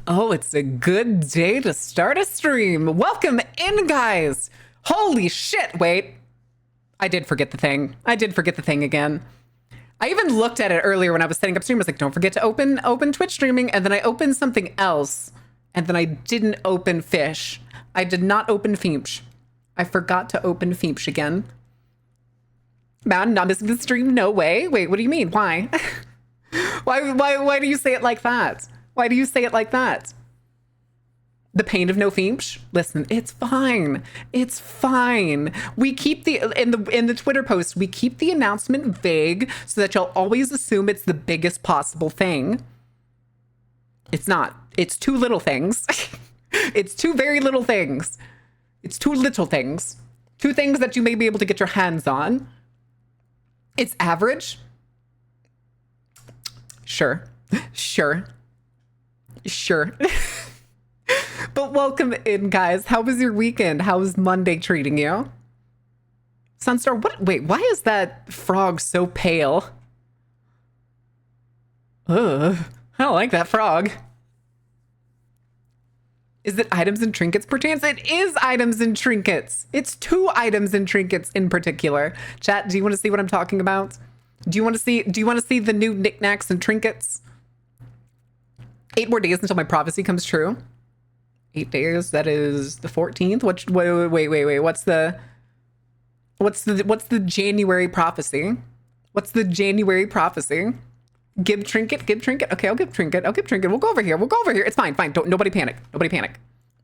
Oh, it's a good day to start a stream. Welcome in, guys. Holy shit, wait. I did forget the thing. I did forget the thing again. I even looked at it earlier when I was setting up stream. I was like, don't forget to open Twitch streaming. And then I opened something else. And then I didn't open Fish. I did not open Feemsh. I forgot to open Feemsh again. Man, not missing the stream? No way. Wait, what do you mean? Why? Why do you say it like that? Why do you say it like that? The pain of no Feemsh? Listen, it's fine. It's fine. We keep in the Twitter post, we keep the announcement vague so that you'll always assume it's the biggest possible thing. It's not. It's two little things. It's two very little things. It's two little things. Two things that you may be able to get your hands on. It's average. Sure. Sure. But welcome in, guys. How was your weekend? How was Monday treating you? Sunstar, wait, why is that frog so pale? Ugh, I don't like that frog. Is it items and trinkets pertains? It is items and trinkets. It's two items and trinkets in particular. Chat, do you want to see what I'm talking about? Do you want to see the new knickknacks and trinkets? 8 more days until my prophecy comes true. 8 days, that is the 14th. Wait. What's the January prophecy? What's the January prophecy? Give trinket. Okay, I'll give trinket. We'll go over here. It's fine. Nobody panic.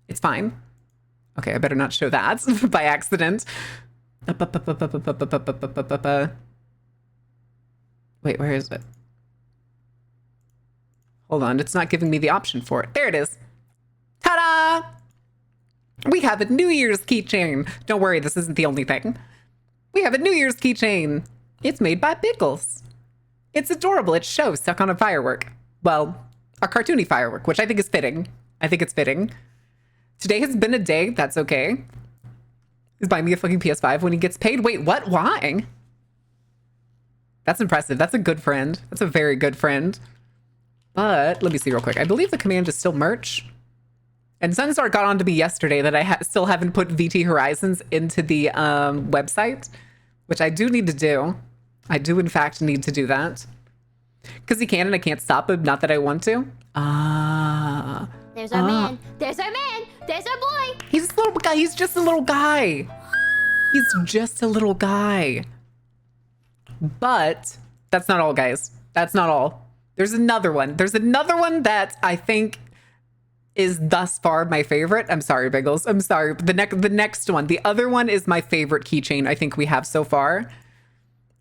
It's fine. Okay, I better not show that by accident. Wait, where is it? Hold on, it's not giving me the option for it. There it is. Ta-da! We have a New Year's keychain. Don't worry, this isn't the only thing. We have a New Year's keychain. It's made by Pickles. It's adorable. It's Show stuck on a firework. Well, a cartoony firework, which I think is fitting. I think it's fitting. Today has been a day. That's okay. He's buying me a fucking PS5 when he gets paid. Wait, what? Why? That's impressive. That's a good friend. That's a very good friend. But let me see real quick. I believe the command is still merch. And Sunstar got on to me yesterday that I still haven't put VT Horizons into the website, which I do need to do. I do, in fact, need to do that. Because he can and I can't stop him. Not that I want to. There's our man. There's our man. There's our boy. He's a little guy. He's just a little guy. He's just a little guy. But that's not all, guys. That's not all. There's another one. There's another one that I think is thus far my favorite. I'm sorry, Biggles. I'm sorry. But the next one, the other one is my favorite keychain I think we have so far.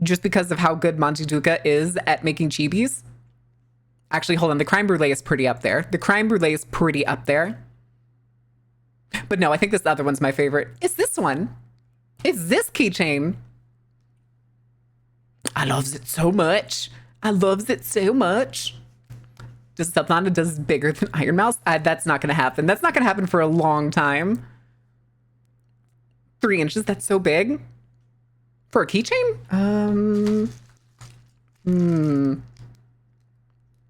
Just because of how good Monty Duca is at making chibis. Actually, hold on. The crime brulee is pretty up there. But no, I think this other one's my favorite. It's this one. It's this keychain. I loves it so much. Does Subnana does bigger than Iron Mouse? That's not going to happen. That's not going to happen for a long time. 3 inches, that's so big. For a keychain?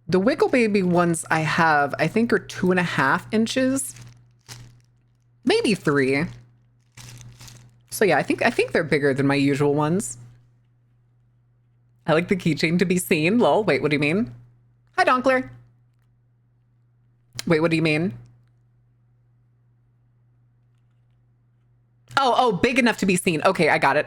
The Wiggle Baby ones I have, I think are 2.5 inches. Maybe 3. So yeah, I think they're bigger than my usual ones. I like the keychain to be seen. Lol. Wait, what do you mean? Hi, Donkler. Wait, what do you mean? Oh, big enough to be seen. Okay, I got it.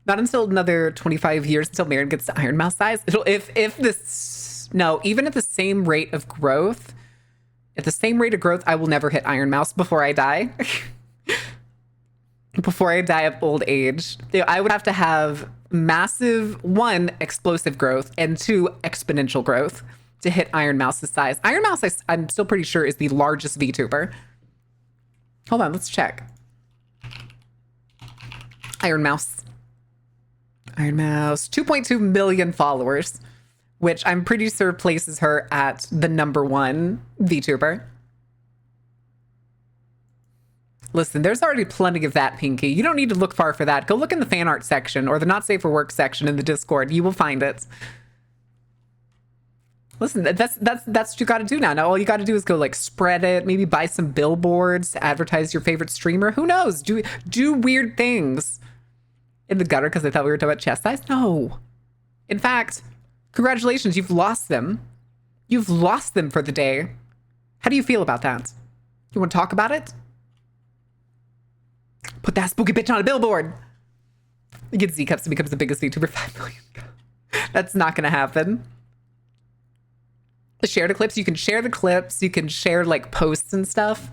Not until another 25 years until Marin gets to Iron Mouse size. Even at the same rate of growth, I will never hit Iron Mouse before I die. Before I die of old age. I would have to have massive, 1, explosive growth, and 2, exponential growth to hit Iron Mouse's size. Iron Mouse, I'm still pretty sure, is the largest VTuber. Hold on, let's check. Iron Mouse, 2.2 million followers, which I'm pretty sure places her at the #1 VTuber. Listen, there's already plenty of that, Pinky. You don't need to look far for that. Go look in the fan art section or the not safe for work section in the Discord. You will find it. Listen, that's what you got to do now. Now all you got to do is go like spread it, maybe buy some billboards, advertise your favorite streamer. Who knows? Do weird things in the gutter because I thought we were talking about chest size. No, in fact, congratulations, you've lost them. You've lost them for the day. How do you feel about that? You want to talk about it? Put that spooky bitch on a billboard. You get Z Cups and becomes the biggest YouTuber. 5 million. That's not gonna happen. Share the clips. You can share the clips. You can share like posts and stuff.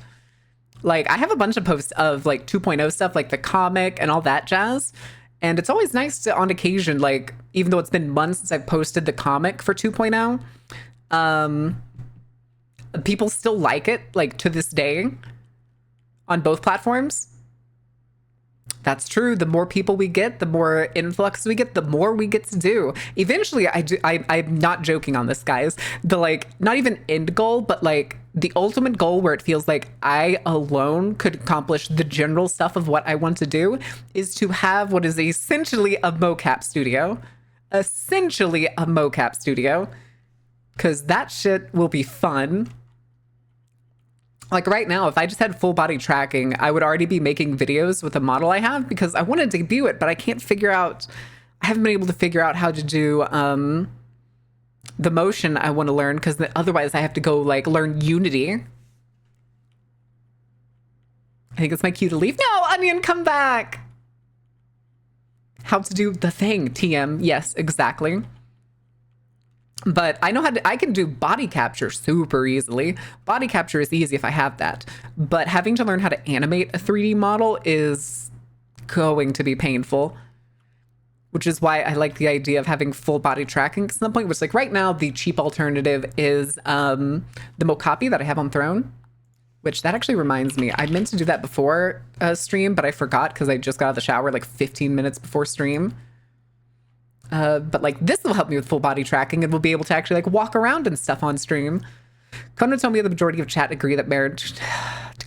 Like I have a bunch of posts of like 2.0 stuff, like the comic and all that jazz. And it's always nice to, on occasion, like even though it's been months since I've posted the comic for 2.0, people still like it, like to this day, on both platforms. That's true. The more people we get, the more influx we get, the more we get to do. Eventually, I'm not joking on this, guys. The like, not even end goal, but like the ultimate goal where it feels like I alone could accomplish the general stuff of what I want to do is to have what is essentially a mocap studio. Essentially a mocap studio. Because that shit will be fun. Like right now, if I just had full body tracking, I would already be making videos with the model I have because I want to debut it, but I can't figure out, I haven't been able to figure out how to do the motion I want to learn because otherwise I have to go like learn Unity. I think it's my cue to leave. No, Onion, come back. How to do the thing, TM. Yes, exactly. But I know I can do body capture super easily. Body capture is easy if I have that. But having to learn how to animate a 3D model is going to be painful. Which is why I like the idea of having full body tracking at some point, which like right now, the cheap alternative is the Mocapi that I have on Throne. Which that actually reminds me, I meant to do that before stream, but I forgot because I just got out of the shower like 15 minutes before stream. But like this will help me with full body tracking and we'll be able to actually like walk around and stuff on stream. Kono told me the majority of chat agree that marriage.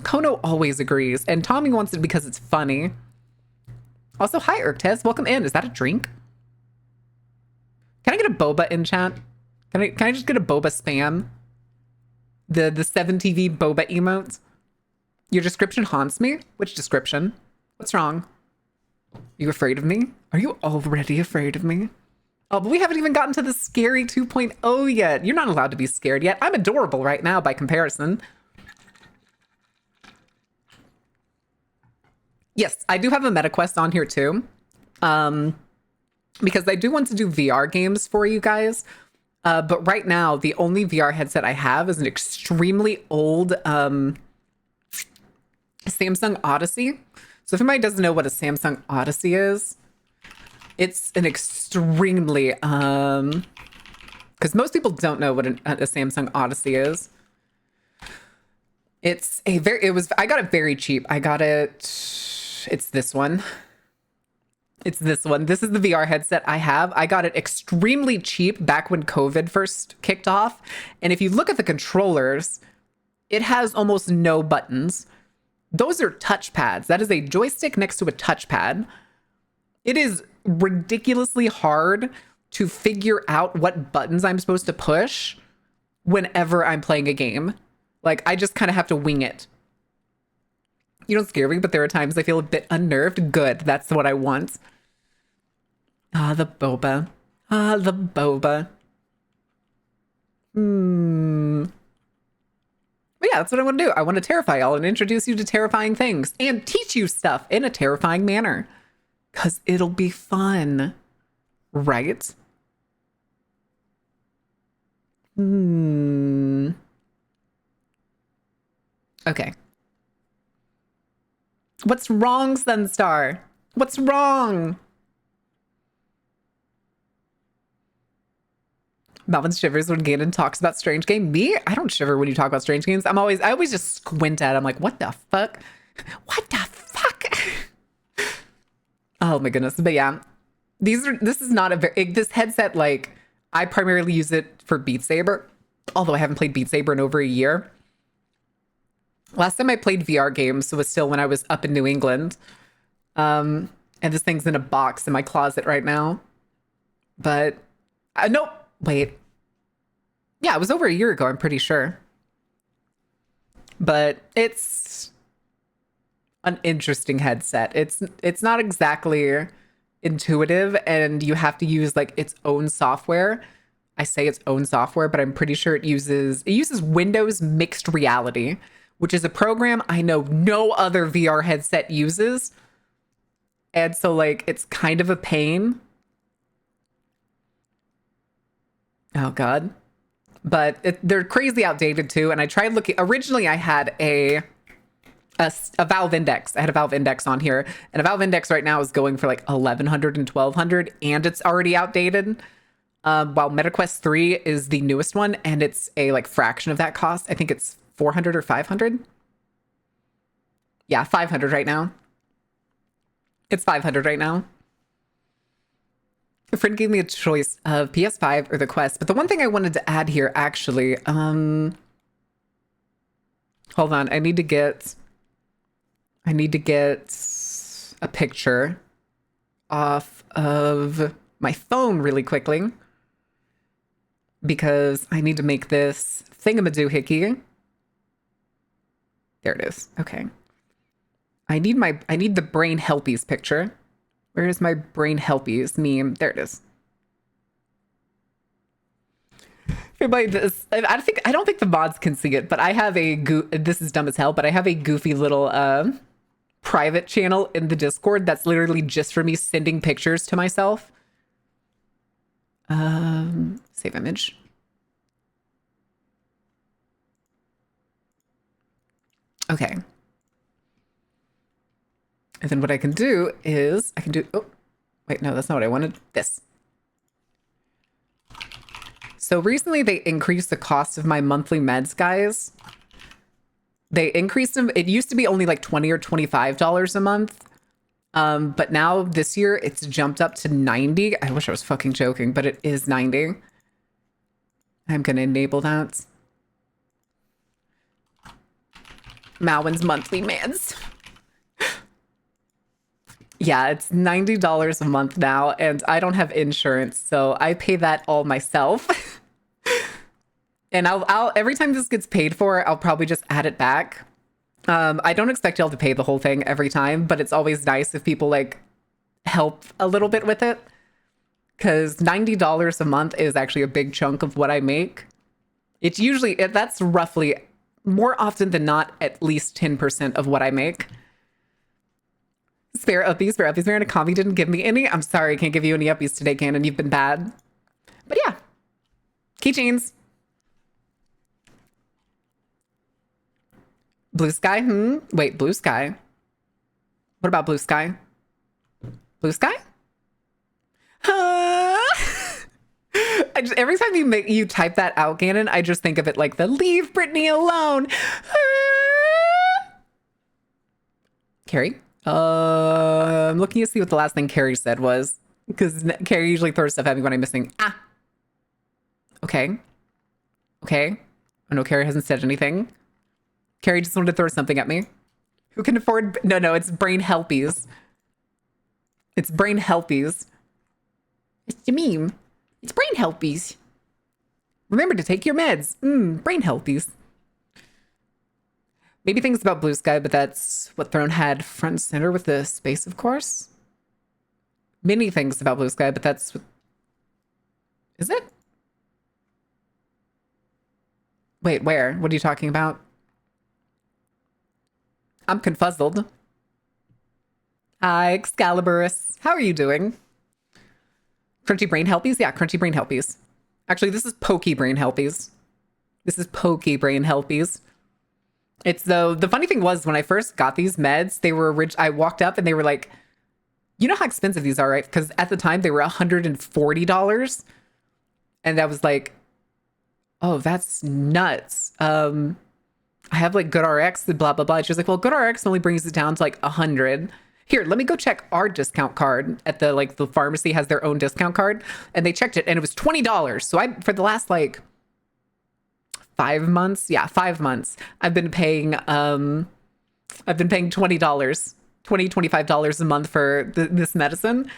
Kono always agrees. And Tommy wants it because it's funny. Also, hi Urktez, welcome in. Is that a drink? Can I get a boba in chat? Can I just get a boba spam? The 7TV boba emotes? Your description haunts me? Which description? What's wrong? You afraid of me? Are you already afraid of me? Oh, but we haven't even gotten to the scary 2.0 yet. You're not allowed to be scared yet. I'm adorable right now by comparison. Yes, I do have a MetaQuest on here too. Because I do want to do VR games for you guys. But right now, the only VR headset I have is an extremely old Samsung Odyssey. So if anybody doesn't know what a Samsung Odyssey is, it's an extremely, because most people don't know what a Samsung Odyssey is. It's a I got it very cheap. I got it, it's this one. It's this one. This is the VR headset I have. I got it extremely cheap back when COVID first kicked off. And if you look at the controllers, it has almost no buttons. Those are touchpads. That is a joystick next to a touchpad. It is ridiculously hard to figure out what buttons I'm supposed to push whenever I'm playing a game. Like, I just kind of have to wing it. You don't scare me, but there are times I feel a bit unnerved. Good. That's what I want. Ah, the boba. Ah, the boba. But yeah, that's what I want to do. I want to terrify y'all and introduce you to terrifying things and teach you stuff in a terrifying manner. Because it'll be fun. Right? Okay. What's wrong, Sunstar? What's wrong? Melvin shivers when Ganon talks about Strange Game. Me? I don't shiver when you talk about Strange Games. I always just squint at it. I'm like, what the fuck? What the fuck? Oh my goodness. But yeah, this is not a very, this headset, like, I primarily use it for Beat Saber, although I haven't played Beat Saber in over a year. Last time I played VR games was still when I was up in New England. And this thing's in a box in my closet right now. But, nope, wait. Yeah, it was over a year ago, I'm pretty sure. But it's an interesting headset. It's not exactly intuitive, and you have to use like its own software. I say its own software, but I'm pretty sure it uses Windows Mixed Reality, which is a program I know no other VR headset uses. And so like it's kind of a pain. Oh god. But they're crazy outdated too, and I tried looking. Originally I had a Valve Index. I had a Valve Index on here, and a Valve Index right now is going for like 1100 and 1200, and it's already outdated. While MetaQuest 3 is the newest one, and it's a like fraction of that cost. I think it's 400 or 500. Yeah, 500 right now. It's 500 right now. A friend gave me a choice of PS5 or the Quest, but the one thing I wanted to add here, actually, hold on, I need to get a picture off of my phone really quickly because I need to make this thingamadoohickey. There it is. Okay. I need the brain helpies picture. Where is my brain helpies meme? There it is. Everybody, I don't think the mods can see it, but I have this is dumb as hell, but I have a goofy little private channel in the Discord that's literally just for me sending pictures to myself. Save image. Okay. And then what I can do is oh, wait, no, that's not what I wanted. This. So recently they increased the cost of my monthly meds, guys. They increased them. It used to be only like $20 or $25 a month. But now this year it's jumped up to 90. I wish I was fucking joking, but it is 90. I'm going to enable that. Malwin's monthly meds. Yeah, it's $90 a month now, and I don't have insurance, so I pay that all myself. And I'll every time this gets paid for, I'll probably just add it back. I don't expect y'all to pay the whole thing every time, but it's always nice if people like help a little bit with it, because $90 a month is actually a big chunk of what I make. It's usually that's roughly, more often than not, at least 10% of what I make. Spare uppies. Marina Kami didn't give me any. I'm sorry, I can't give you any uppies today, Cannon. You've been bad. But yeah. Keychains. Blue sky? Wait, blue sky? What about blue sky? Blue sky? Every time you type that out, Gannon, I just think of it like the leave Britney alone. Carrie? I'm looking to see what the last thing Carrie said was, because Carrie usually throws stuff at me when I'm missing. Ah. Okay. I know Carrie hasn't said anything. Carrie just wanted to throw something at me. Who can afford? No, it's brain helpies. It's brain helpies. It's the meme. It's brain helpies. Remember to take your meds. Brain helpies. Maybe things about Blue Sky, but that's what Throne had front and center with the space, of course. Many things about Blue Sky, but that's what... Is it? Wait, where? What are you talking about? I'm confuzzled. Hi, Excaliburus. How are you doing? Crunchy Brain Helpies? Yeah, Crunchy Brain Helpies. Actually, this is Pokey Brain Helpies. This is Pokey Brain Helpies. It's the funny thing was, when I first got these meds, they were I walked up and they were like, you know how expensive these are, right? Because at the time they were $140. And I was like, oh, that's nuts. I have like GoodRx, blah, blah, blah. She was like, well, GoodRx only brings it down to like 100. Here, let me go check our discount card at the pharmacy has their own discount card. And they checked it and it was $20. So for the last like 5 months. Yeah, 5 months. I've been paying $20, $25 a month for this medicine.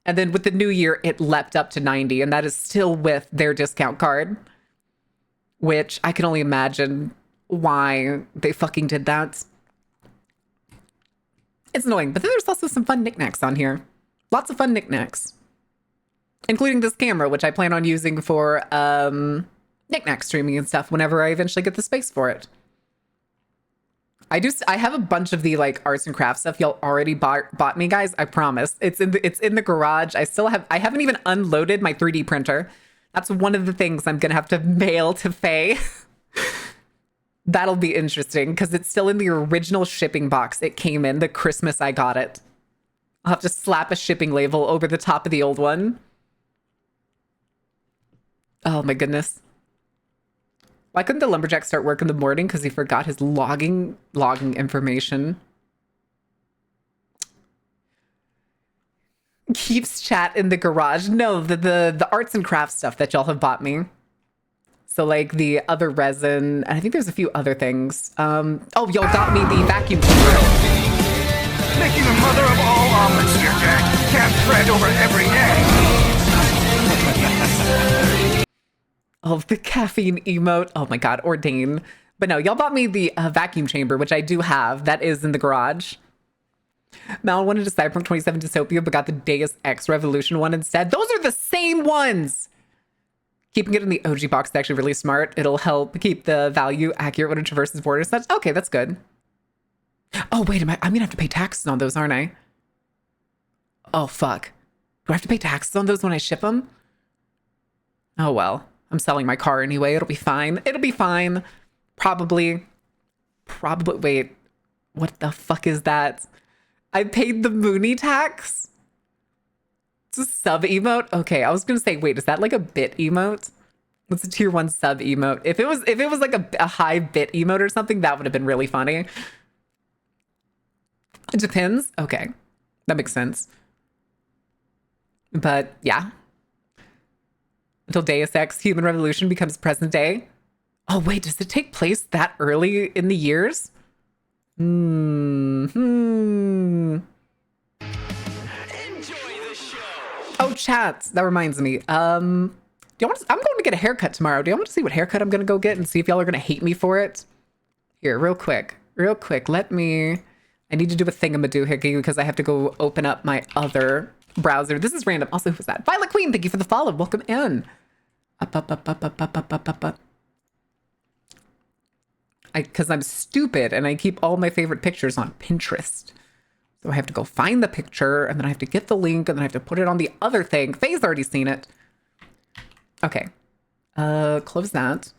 And then with the new year, it leapt up to 90, and that is still with their discount card. which I can only imagine why they fucking did that. It's annoying, but then there's also some fun knickknacks on here. Lots of fun knickknacks, including this camera, which I plan on using for knickknack streaming and stuff whenever I eventually get the space for it. I have a bunch of the like arts and crafts stuff y'all already bought me, guys. I promise. It's in the garage. I haven't even unloaded my 3D printer. That's one of the things I'm gonna have to mail to Faye. That'll be interesting because it's still in the original shipping box it came in the Christmas I got it. I'll have to slap a shipping label over the top of the old one. Oh my goodness. Why couldn't the lumberjack start work in the morning? Because he forgot his logging information. Keeps chat in the garage. No, the arts and crafts stuff that y'all have bought me. So like the other resin, and I think there's a few other things. Oh, y'all got me the vacuum cleaner. Making the mother of all omelets here, Jack. Can't thread over every egg. Oh, the caffeine emote. Oh my God, ordain. But no, y'all bought me the vacuum chamber, which I do have. That is in the garage. Mal wanted a Cyberpunk 27 Dystopia, but got the Deus Ex Revolution one instead. Those are the same ones. Keeping it in the OG box is actually really smart. It'll help keep the value accurate when it traverses borders. That's okay. That's good. Oh, wait, I'm going to have to pay taxes on those, aren't I? Oh, fuck. Do I have to pay taxes on those when I ship them? Oh, well. I'm selling my car anyway. It'll be fine. It'll be fine. Probably. Wait. What the fuck is that? I paid the Mooney tax? It's a sub emote? Okay, I was going to say, wait, is that like a bit emote? What's a tier 1 sub emote? If it was like a high bit emote or something, that would have been really funny. It depends. Okay. That makes sense. But yeah. Until Deus Ex Human Revolution becomes present day. Oh, wait, does it take place that early in the years? Enjoy the show. Oh, chat. That reminds me. I'm going to get a haircut tomorrow. Do you want to see what haircut I'm going to go get and see if y'all are going to hate me for it? Here, real quick. I need to do a thingamadoohickey because I have to go open up my other browser. This is random. Also, who's that? Violet Queen, thank you for the follow. Welcome in. Up. Because I'm stupid and I keep all my favorite pictures on Pinterest. So I have to go find the picture and then I have to get the link and then I have to put it on the other thing. Faye's already seen it. Okay. Close that.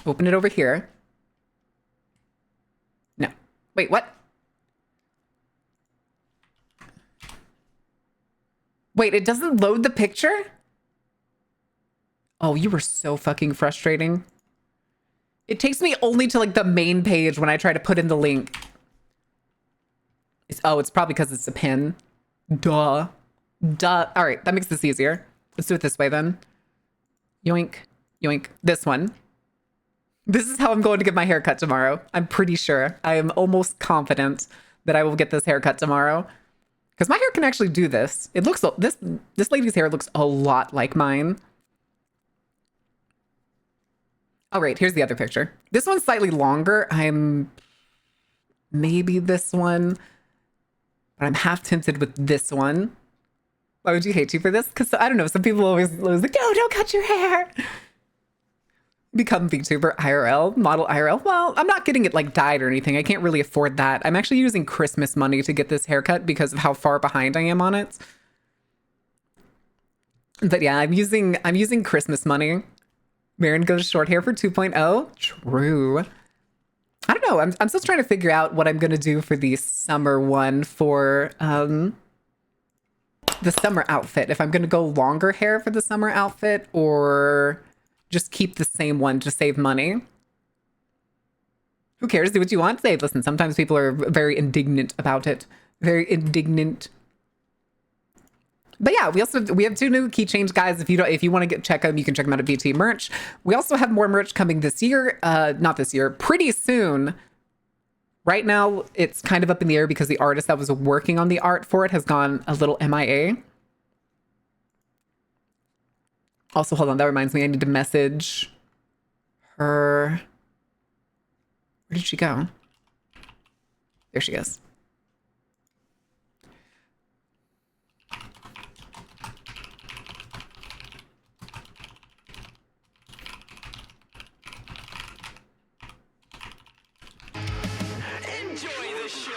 Open it over here. No. Wait, what? Wait, it doesn't load the picture? Oh, you were so fucking frustrating. It takes me only to like the main page when I try to put in the link. It's probably because it's a pin. Duh. All right, that makes this easier. Let's do it this way then. Yoink, yoink. This one. This is how I'm going to get my haircut tomorrow. I'm pretty sure. I am almost confident that I will get this haircut tomorrow. Because my hair can actually do this. It looks, this lady's hair looks a lot like mine. All right, here's the other picture. This one's slightly longer. Maybe this one, but I'm half tempted with this one. Why would you hate you for this? Because I don't know, some people always like, no, don't cut your hair. Become VTuber IRL, model IRL. Well, I'm not getting it like dyed or anything. I can't really afford that. I'm actually using Christmas money to get this haircut because of how far behind I am on it. But yeah, I'm using Christmas money. Marin goes short hair for 2.0. True. I don't know. I'm still trying to figure out what I'm going to do for the summer one for the summer outfit. If I'm going to go longer hair for the summer outfit or just keep the same one to save money. Who cares? Do what you want. Say, listen, sometimes people are very indignant about it. Very indignant. But yeah, we have 2 new keychains, guys. If you want to check them, you can check them out at VT Merch. We also have more merch coming this year. Not this year, pretty soon. Right now, it's kind of up in the air because the artist that was working on the art for it has gone a little MIA. Also, hold on, that reminds me, I need to message her. Where did she go? There she is.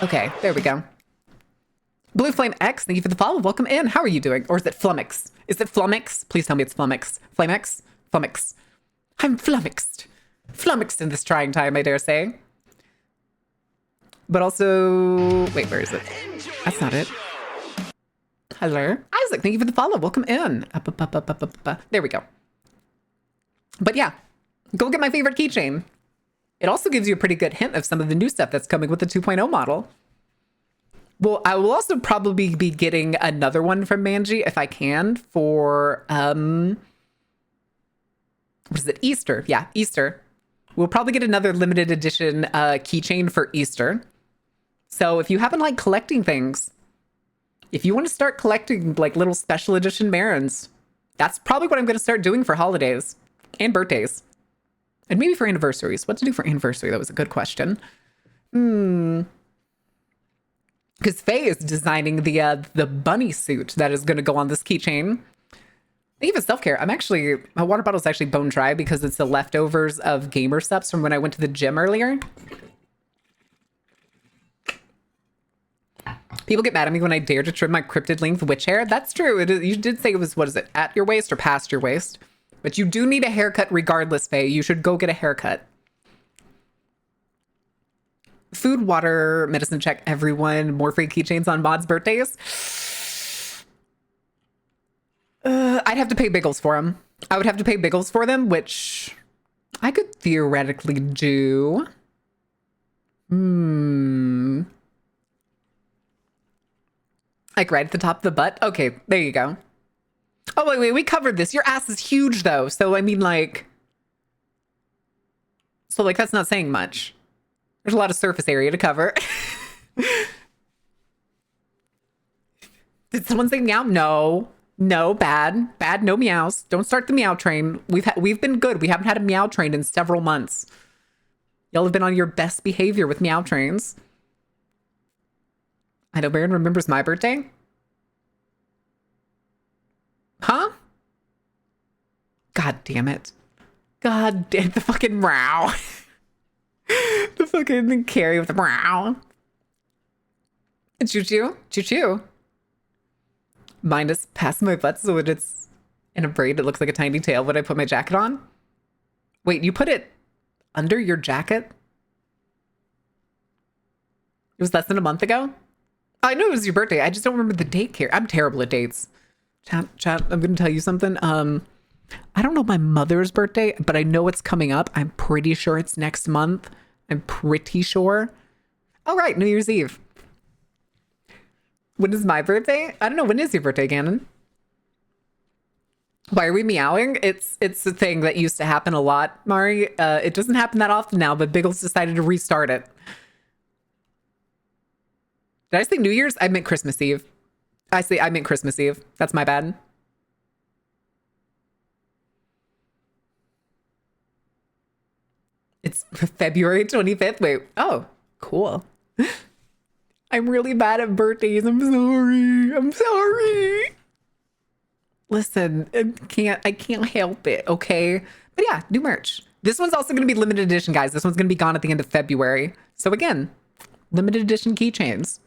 Okay, there we go. Blue Flame X, thank you for the follow. Welcome in. How are you doing? Or is it Flummox? Is it Flummox? Please tell me it's Flummox. Flamex? Flummox. I'm flummoxed. Flummoxed in this trying time, I dare say. But also... Wait, where is it? That's not it. Hello. Isaac, thank you for the follow. Welcome in. There we go. But yeah, go get my favorite keychain. It also gives you a pretty good hint of some of the new stuff that's coming with the 2.0 model. Well, I will also probably be getting another one from Manji if I can for, what is it? Easter. Yeah, Easter. We'll probably get another limited edition keychain for Easter. So if you haven't like collecting things, if you want to start collecting like little special edition Marins, that's probably what I'm going to start doing for holidays and birthdays. And maybe for anniversaries. What to do for anniversary? That was a good question. Because Faye is designing the bunny suit that is going to go on this keychain. Even self-care. My water bottle is actually bone dry because it's the leftovers of gamer subs from when I went to the gym earlier. People get mad at me when I dare to trim my cryptid length witch hair. That's true. You did say it was, what is it, at your waist or past your waist? But you do need a haircut regardless, Faye. You should go get a haircut. Food, water, medicine check, everyone. More free keychains on mods' birthdays. I'd have to pay Biggles for them. I would have to pay Biggles for them, which I could theoretically do. Like right at the top of the butt? Okay, there you go. Oh, wait, we covered this. Your ass is huge, though. So, I mean, like... So, like, that's not saying much. There's a lot of surface area to cover. Did someone say meow? No. No, bad. Bad, no meows. Don't start the meow train. We've been good. We haven't had a meow train in several months. Y'all have been on your best behavior with meow trains. I know Baron remembers my birthday. Huh? God damn it. God damn the fucking row. The fucking carry with the row. Choo-choo. Choo-choo. Mine is past my butt, so when it's in a braid, it looks like a tiny tail when I put my jacket on. Wait, you put it under your jacket? It was less than a month ago? I know it was your birthday. I just don't remember the date here. I'm terrible at dates. Chat, I'm going to tell you something. I don't know my mother's birthday, but I know it's coming up. I'm pretty sure it's next month. I'm pretty sure. Oh, right. New Year's Eve. When is my birthday? I don't know. When is your birthday, Gannon? Why are we meowing? It's a thing that used to happen a lot, Mari. It doesn't happen that often now, but Biggles decided to restart it. Did I say New Year's? I meant Christmas Eve. I meant Christmas Eve. That's my bad. It's February 25th. Wait. Oh, cool. I'm really bad at birthdays. I'm sorry. I'm sorry. Listen, I can't help it, okay? But yeah, new merch. This one's also going to be limited edition, guys. This one's going to be gone at the end of February. So again, limited edition keychains.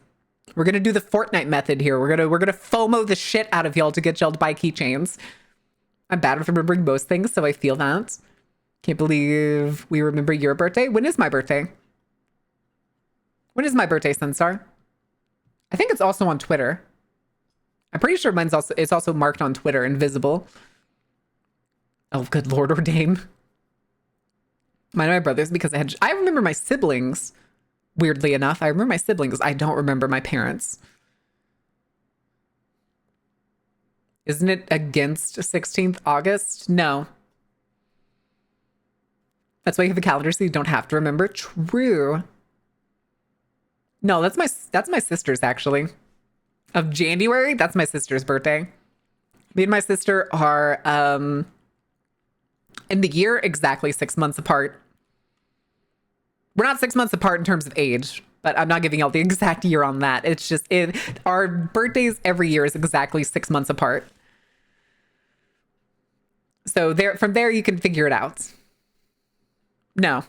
We're going to do the Fortnite method here. We're going to FOMO the shit out of y'all to get y'all to buy keychains. I'm bad with remembering most things, so I feel that. Can't believe we remember your birthday. When is my birthday? When is my birthday, Sunstar? I think it's also on Twitter. I'm pretty sure it's also marked on Twitter and visible. Oh, good Lord ordain. Mine and my brothers, because I remember my siblings. Weirdly enough, I remember my siblings. I don't remember my parents. Isn't it against 16th August? No. That's why you have a calendar so you don't have to remember. True. No, that's my sister's actually. Of January, that's my sister's birthday. Me and my sister are In the year, exactly 6 months apart. We're not 6 months apart in terms of age, but I'm not giving out the exact year on that. It's just our birthdays every year is exactly 6 months apart. So from there you can figure it out. No.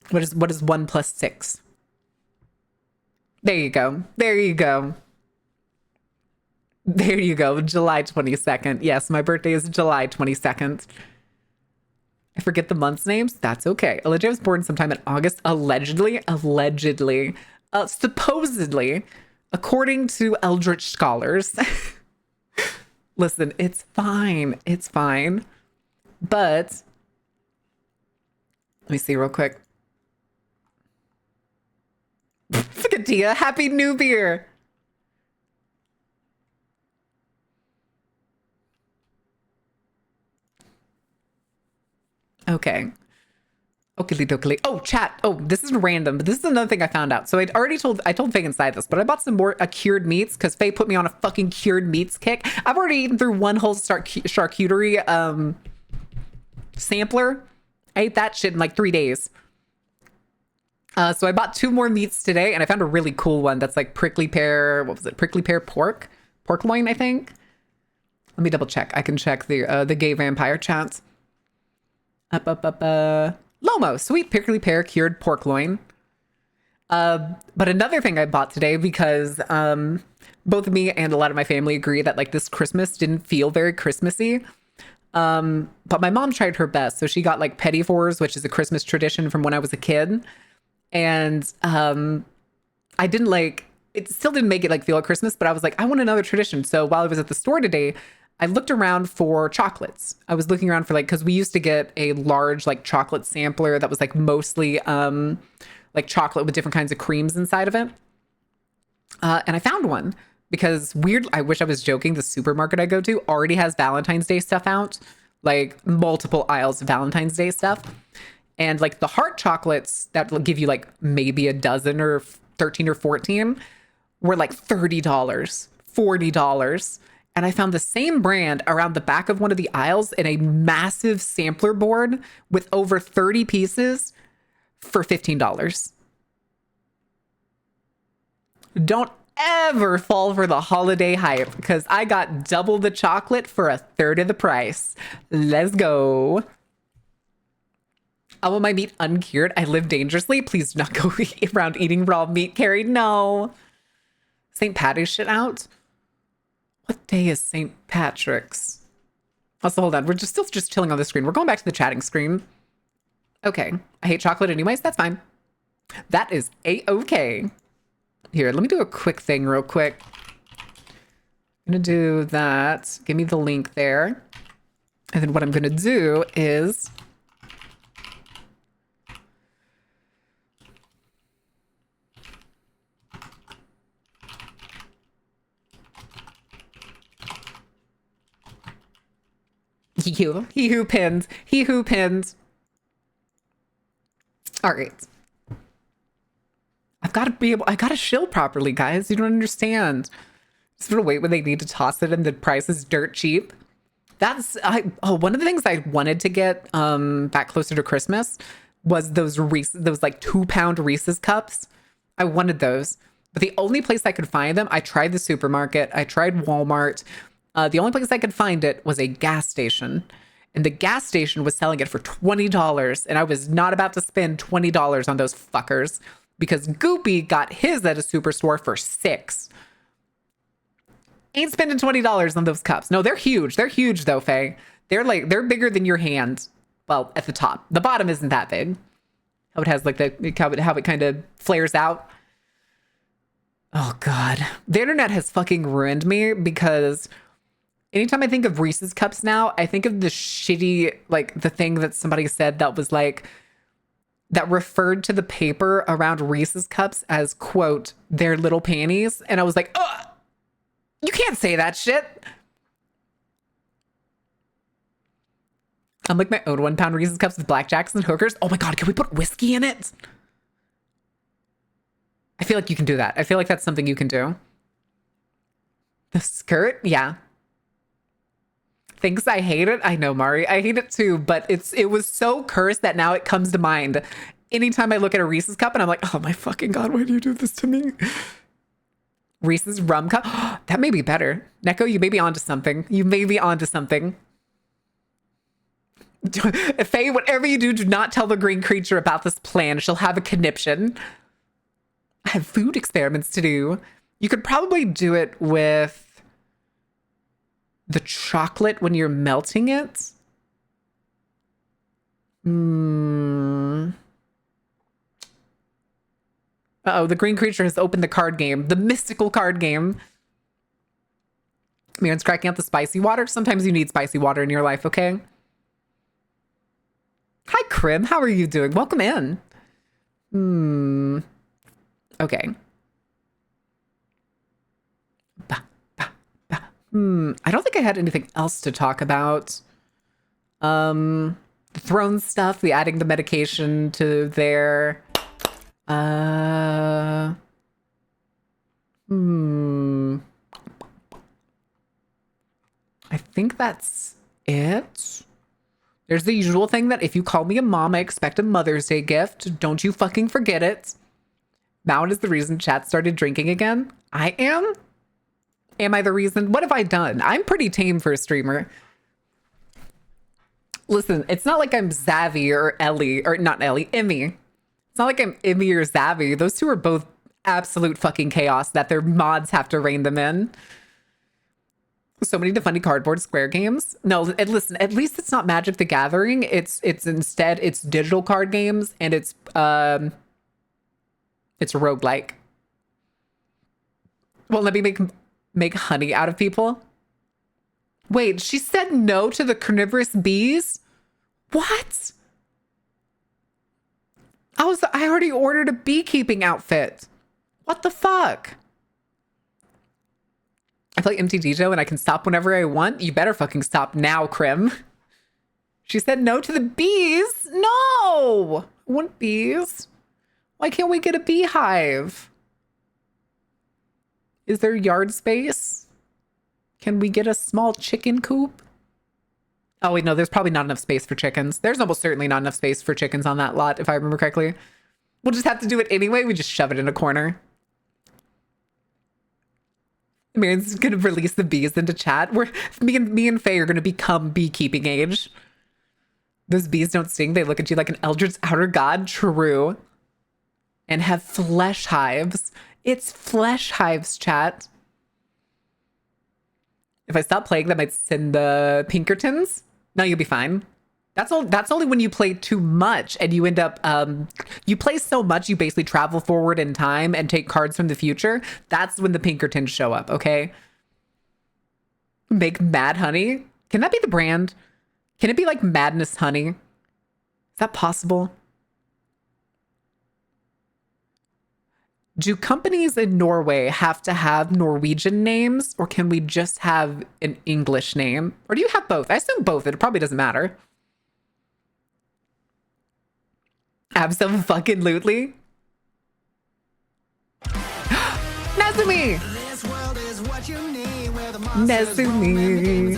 What is 1 plus 6? There you go. There you go. There you go. July 22nd. Yes, my birthday is July 22nd. I forget the month's names. That's okay. Elijah was born sometime in August. Allegedly. Supposedly. According to Eldritch scholars. Listen, it's fine. It's fine. But let me see real quick. Look at Dia. Happy New Year. Okay. Oakley dokley. Oh, chat. Oh, this is random, but this is another thing I found out. So I told Faye inside this, but I bought some more cured meats because Faye put me on a fucking cured meats kick. I've already eaten through one whole charcuterie sampler. I ate that shit in like 3 days. So I bought 2 more meats today, and I found a really cool one that's like prickly pear. What was it? Prickly pear pork loin, I think. Let me double check. I can check the gay vampire chats. Lomo, sweet prickly pear cured pork loin. But another thing I bought today because both me and a lot of my family agree that like this Christmas didn't feel very Christmassy. But my mom tried her best, so she got like petit fours, which is a Christmas tradition from when I was a kid. And I didn't like it. Still didn't make it like feel like Christmas, but I was like, I want another tradition. So while I was at the store today, I looked around for chocolates. I was looking around for like, because we used to get a large like chocolate sampler that was like mostly like chocolate with different kinds of creams inside of it. And I found one because I wish I was joking. The supermarket I go to already has Valentine's Day stuff out, like multiple aisles of Valentine's Day stuff. And like the heart chocolates that will give you like maybe a dozen or 13 or 14 were like $30, $40. And I found the same brand around the back of one of the aisles in a massive sampler board with over 30 pieces for $15. Don't ever fall for the holiday hype because I got double the chocolate for a third of the price. Let's go. I want my meat uncured. I live dangerously. Please do not go around eating raw meat, Carrie. No. St. Patty's shit out. What day is St. Patrick's? Also, hold on. We're still just chilling on the screen. We're going back to the chatting screen. Okay. I hate chocolate anyways. That's fine. That is A-okay. Here, let me do a quick thing real quick. I'm going to do that. Give me the link there. And then what I'm going to do is... He who pins. All right. I gotta shill properly, guys. You don't understand. Just gonna wait when they need to toss it and the price is dirt cheap. One of the things I wanted to get back closer to Christmas was those like 2-pound Reese's cups. I wanted those. But the only place I could find them, I tried the supermarket, I tried Walmart. The only place I could find it was a gas station. And the gas station was selling it for $20. And I was not about to spend $20 on those fuckers because Goopy got his at a superstore for $6. Ain't spending $20 on those cups. No, they're huge. They're huge though, Faye. They're bigger than your hand. Well, at the top. The bottom isn't that big. How it has like how it kind of flares out. Oh God. The internet has fucking ruined me because anytime I think of Reese's cups now, I think of the shitty, like the thing that somebody said that was like, that referred to the paper around Reese's cups as, quote, their little panties. And I was like, ugh, you can't say that shit. I'm like my own 1-pound Reese's cups with blackjacks and hookers. Oh my God, can we put whiskey in it? I feel like you can do that. I feel like that's something you can do. The skirt? Yeah. thinks I hate it. I know, Mari. I hate it too, but it was so cursed that now it comes to mind. Anytime I look at a Reese's cup and I'm like, oh my fucking God, why do you do this to me? Reese's rum cup. That may be better. Neko, you may be onto something. You may be onto something. Faye, whatever you do, do not tell the green creature about this plan. She'll have a conniption. I have food experiments to do. You could probably do it with the chocolate when you're melting it. Uh-oh, the green creature has opened the card game. The mystical card game. Miran's cracking out the spicy water. Sometimes you need spicy water in your life, okay? Hi, Crib. How are you doing? Welcome in. Okay. I don't think I had anything else to talk about. The throne stuff, the adding the medication to there. I think that's it. There's the usual thing that if you call me a mom, I expect a Mother's Day gift. Don't you fucking forget it. Mound is the reason chat started drinking again. I am? Am I the reason? What have I done? I'm pretty tame for a streamer. Listen, it's not like I'm Zavi or Ellie, or not Ellie, Emmy. It's not like I'm Emmy or Zavi. Those two are both absolute fucking chaos that their mods have to rein them in. So many funny cardboard square games. No, listen, at least it's not Magic the Gathering. It's instead, it's digital card games, and it's roguelike. Well, let me make honey out of people. Wait, she said no to the carnivorous bees? What? I already ordered a beekeeping outfit. What the fuck? I play MTD and I can stop whenever I want. You better fucking stop now, Krim. She said no to the bees. No! I want bees. Why can't we get a beehive? Is there yard space? Can we get a small chicken coop? Oh, wait, no, there's probably not enough space for chickens. There's almost certainly not enough space for chickens on that lot, if I remember correctly. We'll just have to do it anyway. We just shove it in a corner. Mary's gonna release the bees into chat. Me and Faye are gonna become beekeeping age. Those bees don't sting. They look at you like an eldritch outer god. True. And have flesh hives. It's flesh hives, chat. If I stop playing, that might send the Pinkertons. No, you'll be fine. That's only when you play too much and you end up, you play so much, you basically travel forward in time and take cards from the future. That's when the Pinkertons show up, okay? Make Mad Honey. Can that be the brand? Can it be like Madness Honey? Is that possible? Do companies in Norway have to have Norwegian names, or can we just have an English name? Or do you have both? I assume both. It probably doesn't matter. Absolutely. Nezumi! Nezumi.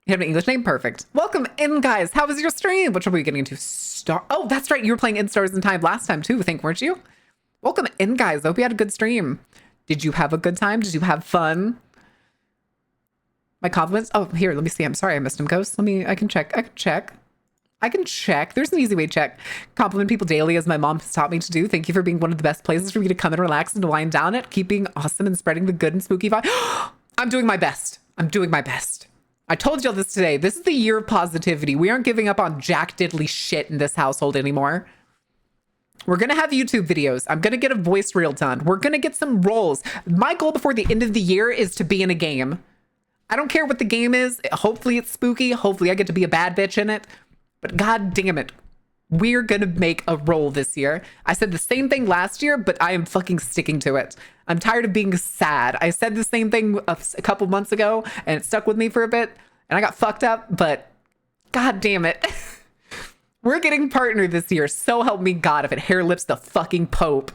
You have an English name? Perfect. Welcome in, guys. How was your stream? Which one were you getting into? Oh, that's right. You were playing In Stars in Time last time too, I think, weren't you? Welcome in, guys. Hope you had a good stream. Did you have a good time? Did you have fun? My compliments? Oh, here, let me see. I'm sorry I missed him, Ghost. I can check. There's an easy way to check. Compliment people daily, as my mom has taught me to do. Thank you for being one of the best places for me to come and relax and to wind down at. Keep being awesome and spreading the good and spooky vibe. I'm doing my best. I told y'all this today. This is the year of positivity. We aren't giving up on jack diddly shit in this household anymore. We're going to have YouTube videos. I'm going to get a voice reel done. We're going to get some roles. My goal before the end of the year is to be in a game. I don't care what the game is. Hopefully it's spooky. Hopefully I get to be a bad bitch in it. But god damn it, we're going to make a role this year. I said the same thing last year, but I am fucking sticking to it. I'm tired of being sad. I said the same thing a couple months ago, and it stuck with me for a bit, and I got fucked up, but god damn it. We're getting partnered this year. So help me God if it hair lips the fucking Pope.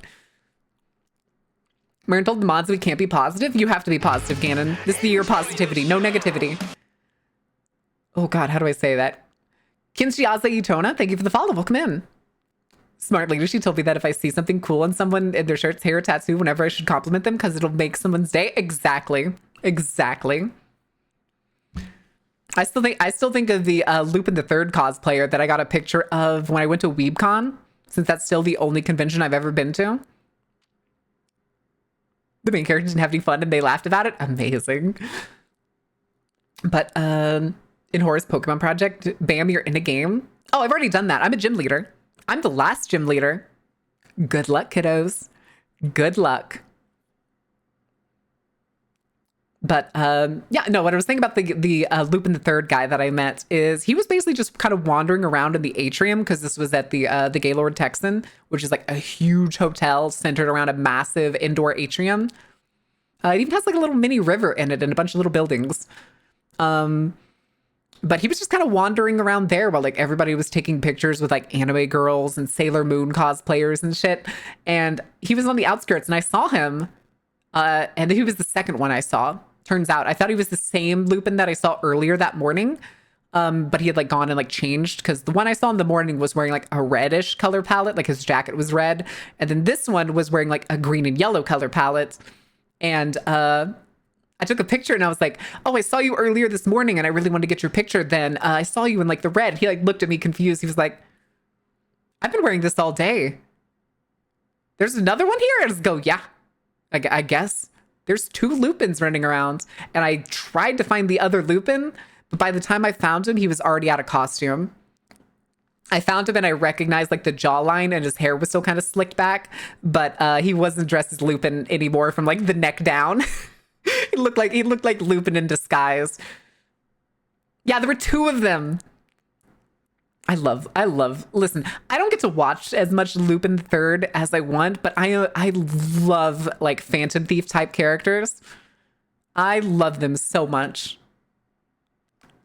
Marin told the mods we can't be positive. You have to be positive, Ganon. This is the year of positivity. No negativity. Oh God, how do I say that? Kinshiaza Itona, thank you for the follow. Welcome in. Smart lady, she told me that if I see something cool on someone in their shirts, hair, or tattoo, whenever I should compliment them because it'll make someone's day. Exactly. I still think of the Lupin the Third cosplayer that I got a picture of when I went to WeebCon, since that's still the only convention I've ever been to. The main character didn't have any fun and they laughed about it. Amazing. But in Horror's Pokemon Project, bam, you're in a game. Oh, I've already done that. I'm a gym leader. I'm the last gym leader. Good luck, kiddos. Good luck. But yeah, no, what I was thinking about the Lupin the Third guy that I met is he was basically just kind of wandering around in the atrium because this was at the Gaylord Texan, which is like a huge hotel centered around a massive indoor atrium. It even has like a little mini river in it and a bunch of little buildings. But he was just kind of wandering around there while like everybody was taking pictures with like anime girls and Sailor Moon cosplayers and shit. And he was on the outskirts and I saw him. And he was the second one I saw. Turns out I thought he was the same Lupin that I saw earlier that morning. But he had like gone and like changed because the one I saw in the morning was wearing like a reddish color palette, like his jacket was red. And then this one was wearing like a green and yellow color palette. And I took a picture and I was like, oh, I saw you earlier this morning and I really wanted to get your picture. Then I saw you in like the red. He like looked at me confused. He was like, I've been wearing this all day. There's another one here? I just go, yeah, I guess. There's two Lupins running around. And I tried to find the other Lupin, but by the time I found him, he was already out of costume. I found him and I recognized like the jawline and his hair was still kind of slicked back, but he wasn't dressed as Lupin anymore from like the neck down. He looked like Lupin in disguise. Yeah, there were two of them. I love, listen, I don't get to watch as much Lupin the Third as I want, but I love like Phantom Thief type characters. I love them so much.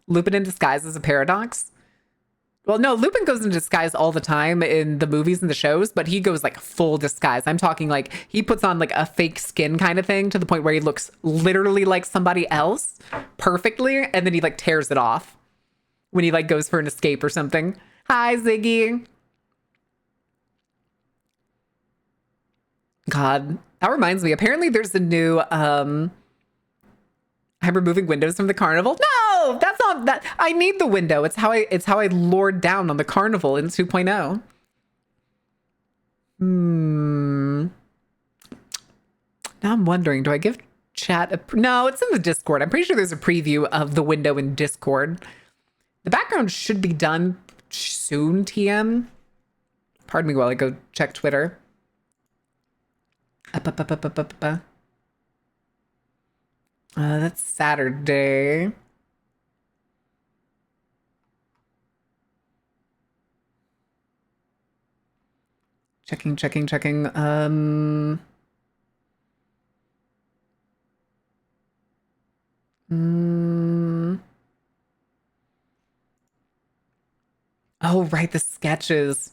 Lupin in disguise is a paradox. Well, no, Lupin goes in disguise all the time in the movies and the shows, but he goes like full disguise. I'm talking like he puts on like a fake skin kind of thing to the point where he looks literally like somebody else perfectly. And then he like tears it off when he like goes for an escape or something. Hi, Ziggy. God, that reminds me. Apparently there's a new, I'm removing windows from the carnival. No, that's not that. I need the window. It's how I lord down on the carnival in 2.0. Now I'm wondering, do I give chat a... No, it's in the Discord. I'm pretty sure there's a preview of the window in Discord. The background should be done soon, TM. Pardon me while I go check Twitter. That's Saturday. Checking. Oh, right, the sketches.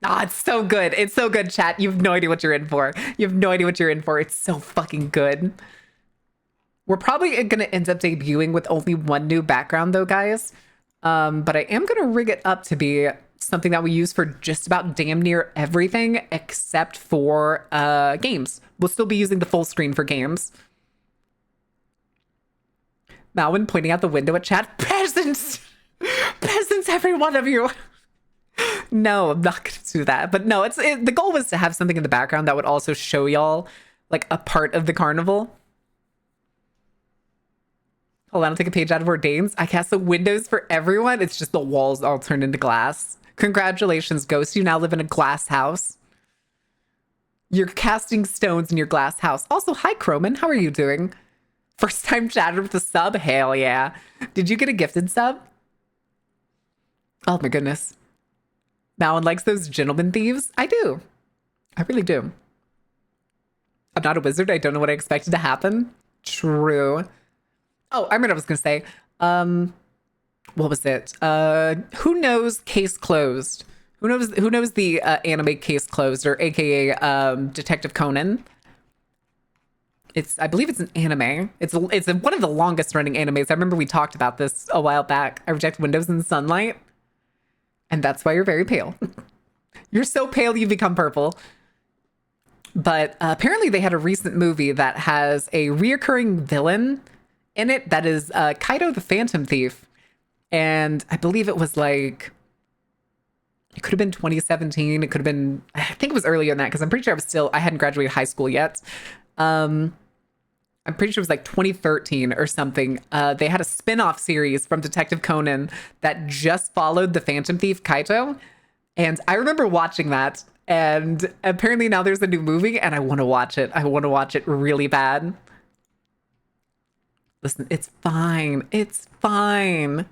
Ah, it's so good. It's so good, chat. You have no idea what you're in for. You have no idea what you're in for. It's so fucking good. We're probably going to end up debuting with only one new background, though, guys. But I am going to rig it up to be something that we use for just about damn near everything except for games. We'll still be using the full screen for games. Malwin pointing out the window at chat. Peasants! Peasants, every one of you! No, I'm not going to do that. But no, the goal was to have something in the background that would also show y'all like a part of the carnival. Hold on, I'll take a page out of Ordains. I cast the windows for everyone. It's just the walls all turned into glass. Congratulations, Ghost. You now live in a glass house. You're casting stones in your glass house. Also, hi, Croman. How are you doing? First time chatter with a sub? Hell yeah. Did you get a gifted sub? Oh my goodness. Malin likes those gentleman thieves. I do. I really do. I'm not a wizard. I don't know what I expected to happen. True. Oh, I remember what I was going to say. What was it? Who knows Case Closed? Who knows the anime Case Closed, or AKA Detective Conan? I believe it's an anime. It's one of the longest running animes. I remember we talked about this a while back. I reject windows and sunlight, and that's why you're very pale. You're so pale you become purple. But apparently they had a recent movie that has a reoccurring villain in it that is Kaito the Phantom Thief. And I believe it was like, it could have been 2017. It could have been, I think it was earlier than that because I'm pretty sure I hadn't graduated high school yet. I'm pretty sure it was like 2013 or something. They had a spin-off series from Detective Conan that just followed the Phantom Thief Kaito. And I remember watching that. And apparently now there's a new movie and I want to watch it. I want to watch it really bad. Listen, it's fine. It's fine.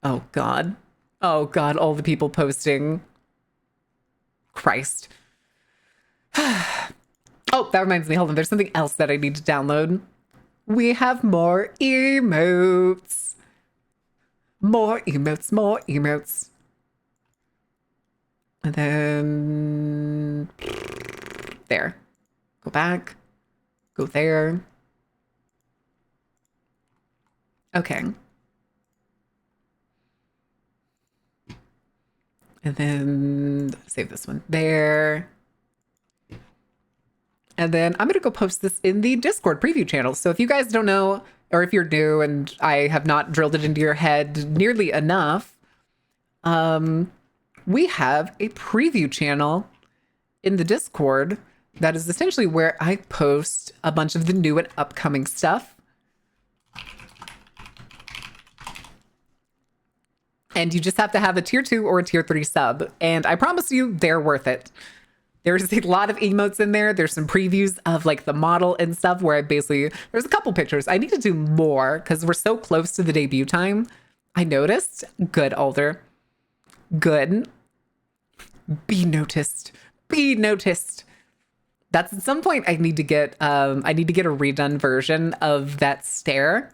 Oh, God. Oh, God. All the people posting. Christ. Oh, that reminds me. Hold on. There's something else that I need to download. We have more emotes. More emotes. More emotes. And then there. Go back. Go there. Okay. And then save this one there. And then I'm going to go post this in the Discord preview channel. So if you guys don't know, or if you're new and I have not drilled it into your head nearly enough, we have a preview channel in the Discord that is essentially where I post a bunch of the new and upcoming stuff. And you just have to have a tier 2 or a tier 3 sub. And I promise you, they're worth it. There's a lot of emotes in there. There's some previews of like the model and stuff where there's a couple pictures. I need to do more because we're so close to the debut time. I noticed. Good, Alder. Good. Be noticed. Be noticed. That's at some point I need to get a redone version of that stare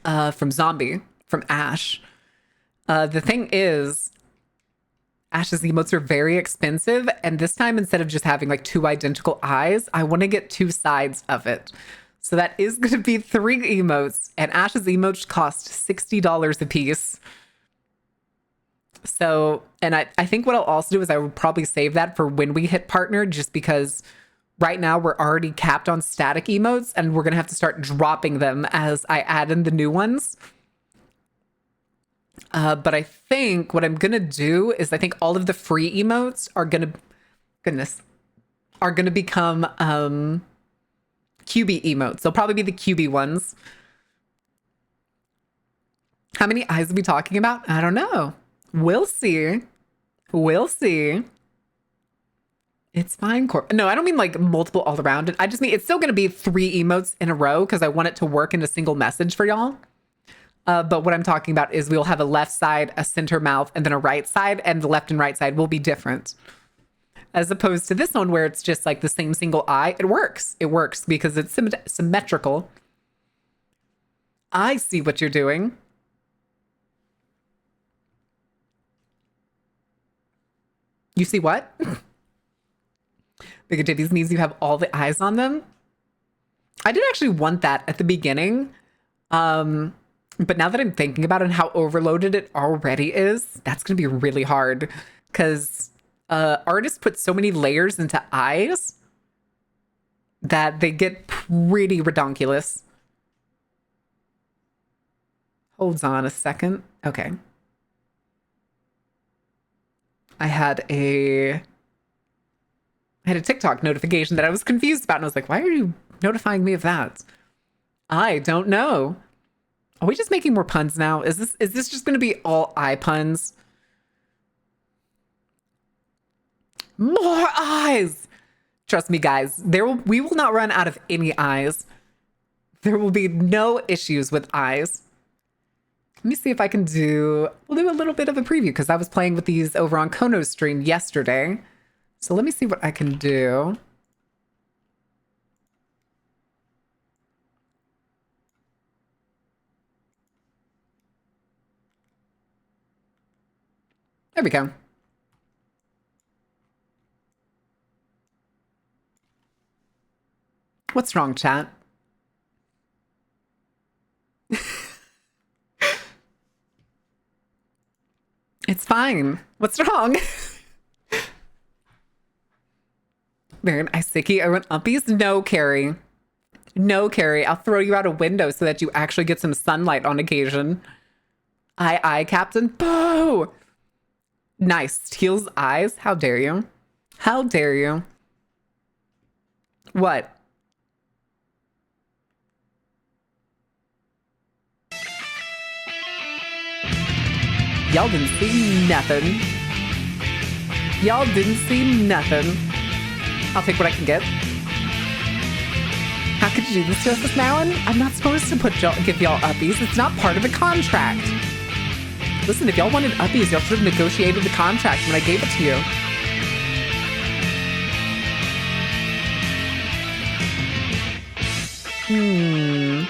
from Ash. The thing is, Ash's emotes are very expensive, and this time instead of just having like 2 identical eyes, I want to get 2 sides of it. So that is going to be 3 emotes, and Ash's emotes cost $60 a piece. So, and I think what I'll also do is I would probably save that for when we hit partner, just because right now we're already capped on static emotes and we're going to have to start dropping them as I add in the new ones. But I think what I'm going to do is I think all of the free emotes are going to become QB emotes. They'll probably be the QB ones. How many eyes are we talking about? I don't know. We'll see. We'll see. It's fine, Corp. No, I don't mean like multiple all around it. I just mean it's still going to be 3 emotes in a row because I want it to work in a single message for y'all. But what I'm talking about is we'll have a left side, a center mouth, and then a right side, and the left and right side will be different. As opposed to this one where it's just like the same single eye. It works. It works because it's symmetrical. I see what you're doing. You see what? Bigger titties means you have all the eyes on them. I did actually want that at the beginning. But now that I'm thinking about it and how overloaded it already is, that's going to be really hard because artists put so many layers into eyes that they get pretty redonkulous. Hold on a second. Okay. I had a TikTok notification that I was confused about, and I was like, why are you notifying me of that? I don't know. Are we just making more puns now? Is this just going to be all eye puns? More eyes! Trust me, guys. We will not run out of any eyes. There will be no issues with eyes. Let me see if I can we'll do a little bit of a preview because I was playing with these over on Kono's stream yesterday. So let me see what I can do. There we go. What's wrong, chat? It's fine. What's wrong? Baron Isiki, I want uppies? No, Carrie. No, Carrie. I'll throw you out a window so that you actually get some sunlight on occasion. Aye, Captain. Boo! Nice. Steals eyes? How dare you? How dare you? What? Y'all didn't see nothing. Y'all didn't see nothing. I'll take what I can get. How could you do this to us, Miss Malin? I'm not supposed to give y'all uppies. It's not part of the contract. Listen, if y'all wanted uppies, y'all should have negotiated the contract when I gave it to you.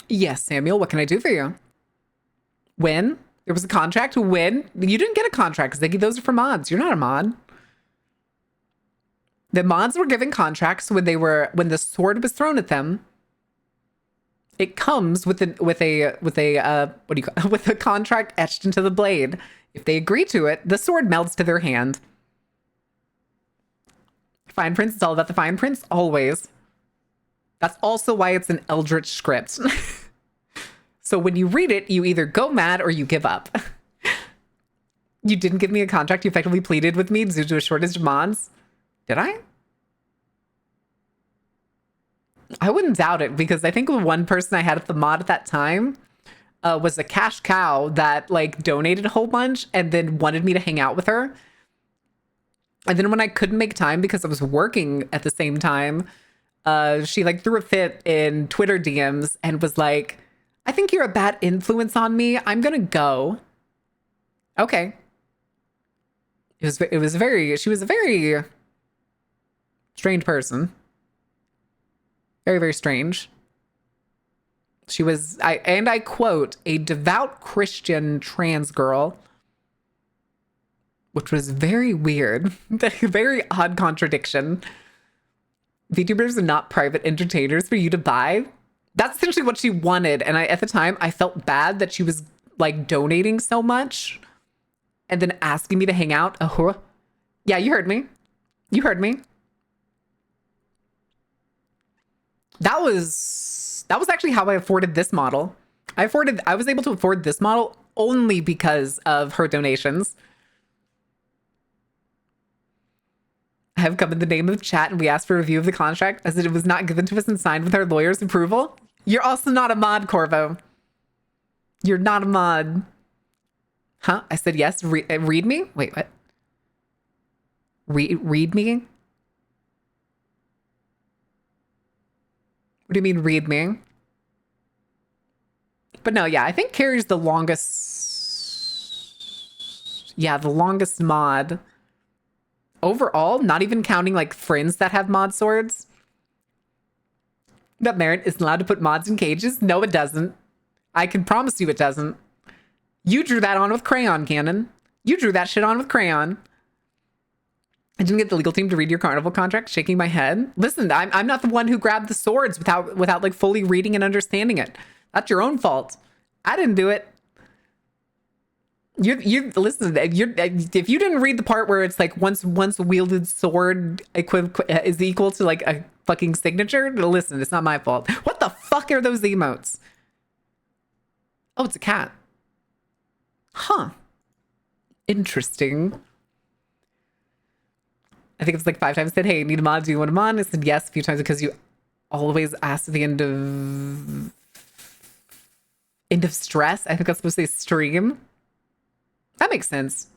Yes, Samuel, what can I do for you? When? There was a contract? When? You didn't get a contract, Ziggy. Those are for mods. You're not a mod. The mods were given contracts when the sword was thrown at them. It comes with a contract etched into the blade. If they agree to it, the sword melts to their hand. Fine prints, it's all about the fine prints, always. That's also why it's an Eldritch script. So when you read it, you either go mad or you give up. You didn't give me a contract. You effectively pleaded with me due to a shortage of mods. Did I? I wouldn't doubt it, because I think the one person I had at the mod at that time was a cash cow that like donated a whole bunch and then wanted me to hang out with her. And then when I couldn't make time because I was working at the same time, she like threw a fit in Twitter DMs and was like, I think you're a bad influence on me. I'm going to go. Okay. She was a very strange person. Very, very strange. She was, I quote, a devout Christian trans girl, which was very weird. Very odd contradiction. VTubers are not private entertainers for you to buy. That's essentially what she wanted. And at the time, I felt bad that she was like donating so much and then asking me to hang out. Yeah, you heard me. You heard me. That was actually how I afforded this model. I was able to afford this model only because of her donations. I have come in the name of chat and we asked for a review of the contract as it was not given to us and signed with our lawyer's approval. You're also not a mod, Corvo. You're not a mod. Huh? I said yes. Read me? Wait, what? Read me? What do you mean read me? But no, yeah, I think Carrie's the longest. Yeah, the longest mod. Overall, not even counting like friends that have mod swords. That Merit isn't allowed to put mods in cages? No, it doesn't. I can promise you it doesn't. You drew that on with crayon, Cannon. You drew that shit on with crayon. I didn't get the legal team to read your carnival contract, shaking my head. Listen, I'm not the one who grabbed the swords without like fully reading and understanding it. That's your own fault. I didn't do it. You listen. If you didn't read the part where it's like once wielded sword is equal to like a fucking signature, listen, it's not my fault. What the fuck are those emotes? Oh, it's a cat. Huh. Interesting. I think it's like 5 times said, hey, need a mod? Do you want a mod? I said yes a few times because you always ask at the end of stress. I think I'm supposed to say stream. That makes sense.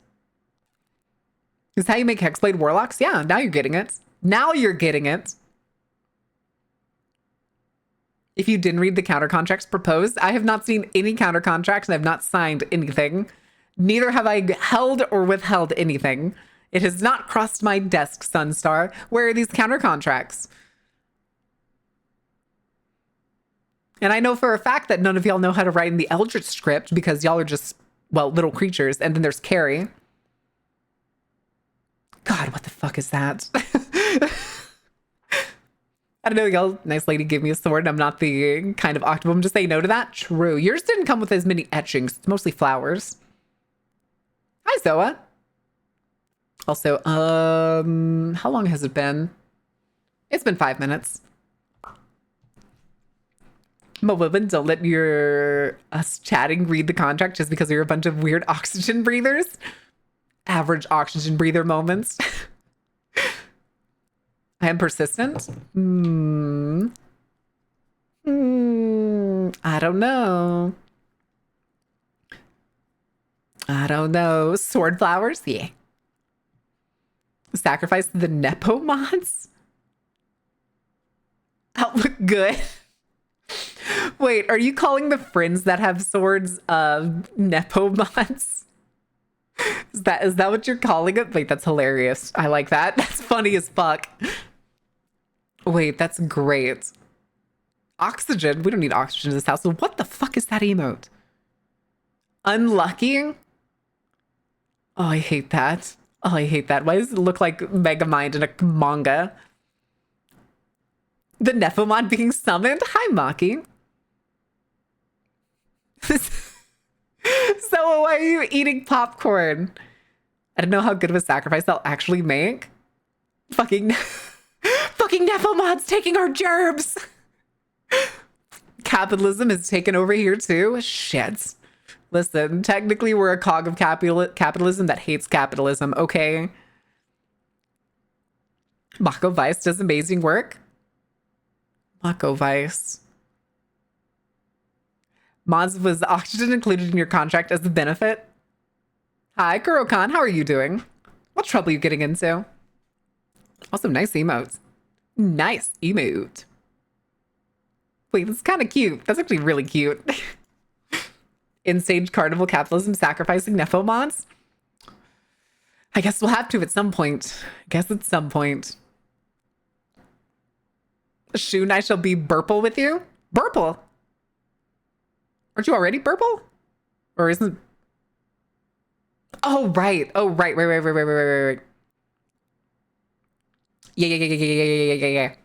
Is how you make Hexblade Warlocks? Yeah, now you're getting it. Now you're getting it. If you didn't read the counter contracts proposed, I have not seen any counter contracts and I've not signed anything. Neither have I held or withheld anything. It has not crossed my desk, Sunstar. Where are these counter contracts? And I know for a fact that none of y'all know how to write in the Eldritch script because y'all are just, well, little creatures. And then there's Carrie. God, what the fuck is that? I don't know, y'all. Nice lady gave me a sword. I'm not the kind of octopus to say no to that. True. Yours didn't come with as many etchings. It's mostly flowers. Hi, Zoa. Also, how long has it been? It's been 5 minutes. Woman, don't let us chatting read the contract just because you're a bunch of weird oxygen breathers. Average oxygen breather moments. I am persistent. I don't know. I don't know. Sword flowers? Yeah. Sacrifice the Nepo mods? That look good. Wait, are you calling the friends that have swords Nepo mods? Is that what you're calling it? Wait, that's hilarious. I like that. That's funny as fuck. Wait, that's great. Oxygen? We don't need oxygen in this house. So what the fuck is that emote? Unlucky? Oh, I hate that. Oh, I hate that. Why does it look like Megamind in a manga? The Nephomon being summoned? Hi, Maki. So why are you eating popcorn? I don't know how good of a sacrifice I'll actually make. Fucking Nephomons taking our gerbs. Capitalism is taken over here too. Shit. Listen, technically we're a cog of capitalism that hates capitalism, okay? Mako Vice does amazing work. Mako Vice. Mods, was oxygen included in your contract as a benefit? Hi, Kurokan, how are you doing? What trouble are you getting into? Also, nice emotes. Nice emote. Wait, that's kind of cute. That's actually really cute. In-stage carnival capitalism sacrificing Nephomods? I guess we'll have to at some point. Soon I shall be Burple with you? Burple? Aren't you already Burple? Or isn't... Oh, right. Right. Yeah.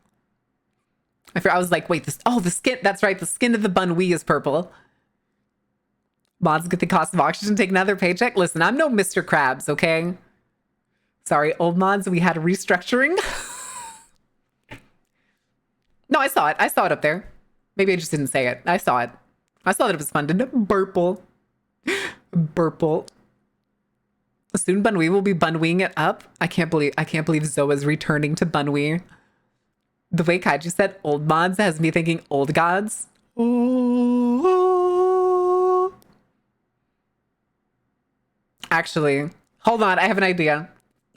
I was like, wait, the skin. That's right. The skin of the Bunwee is purple. Mods get the cost of oxygen, take another paycheck. Listen, I'm no Mr. Krabs, okay? Sorry, old mods, we had a restructuring. No, I saw it. I saw it up there. Maybe I just didn't say it. I saw it. I saw that it was fun to burple. Soon Bunwee will be Bunweeing it up. I can't believe Zoa's returning to Bunwee. The way Kaiji said old mods has me thinking old gods. Oh. Actually, hold on. I have an idea.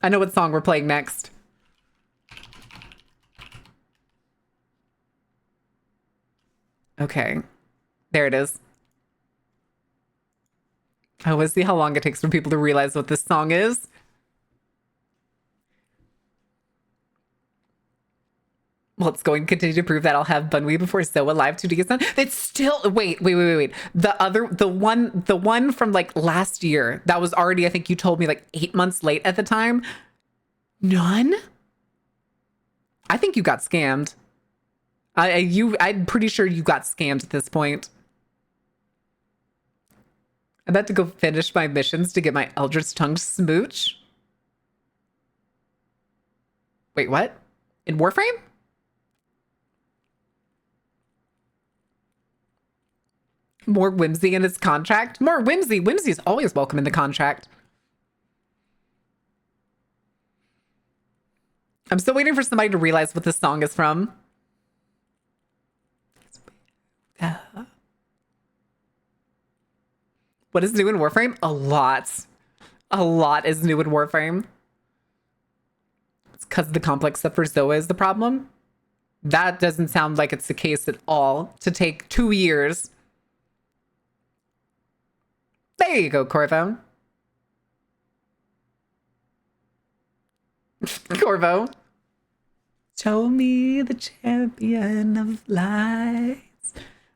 I know what song we're playing next. Okay. There it is. I want to see how long it takes for people to realize what this song is. Well, it's going to continue to prove that I'll have Bunwee before Zoa Live 2D gets done. It's still... Wait. The one from like last year, that was already, I think you told me like 8 months late at the time. None? I think you got scammed. I'm pretty sure you got scammed at this point. I'm about to go finish my missions to get my Eldritch Tongue smooch. Wait, what? In Warframe? More whimsy in his contract? More whimsy. Whimsy is always welcome in the contract. I'm still waiting for somebody to realize what this song is from. What is new in Warframe? A lot. A lot is new in Warframe. It's because the complex stuff for Zoa is the problem. That doesn't sound like it's the case at all. To take 2 years. There you go, Corvo. Corvo. Show me the champion of lights.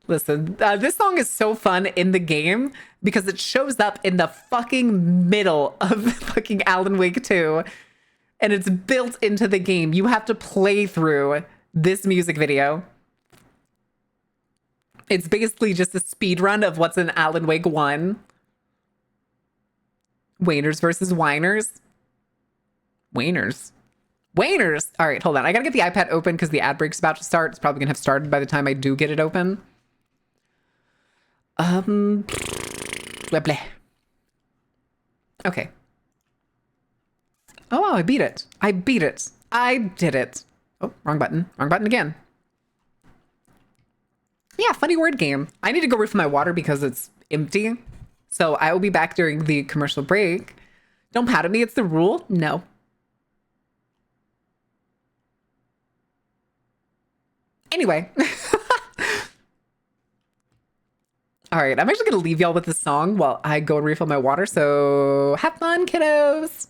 Listen, this song is so fun in the game because it shows up in the fucking middle of fucking Alan Wake 2. And it's built into the game. You have to play through this music video. It's basically just a speed run of what's in Alan Wake 1. Wainers versus whiners. Wainers. Wainers. All right, hold on. I gotta get the iPad open because the ad break's about to start. It's probably gonna have started by the time I do get it open. Webleh. Okay. Oh, wow, I beat it. I beat it. I did it. Oh, wrong button. Wrong button again. Yeah, funny word game. I need to go refill my water because it's empty. So I will be back during the commercial break. Don't pout at me. It's the rule. No. Anyway. All right, I'm actually going to leave y'all with this song while I go and refill my water. So have fun, kiddos.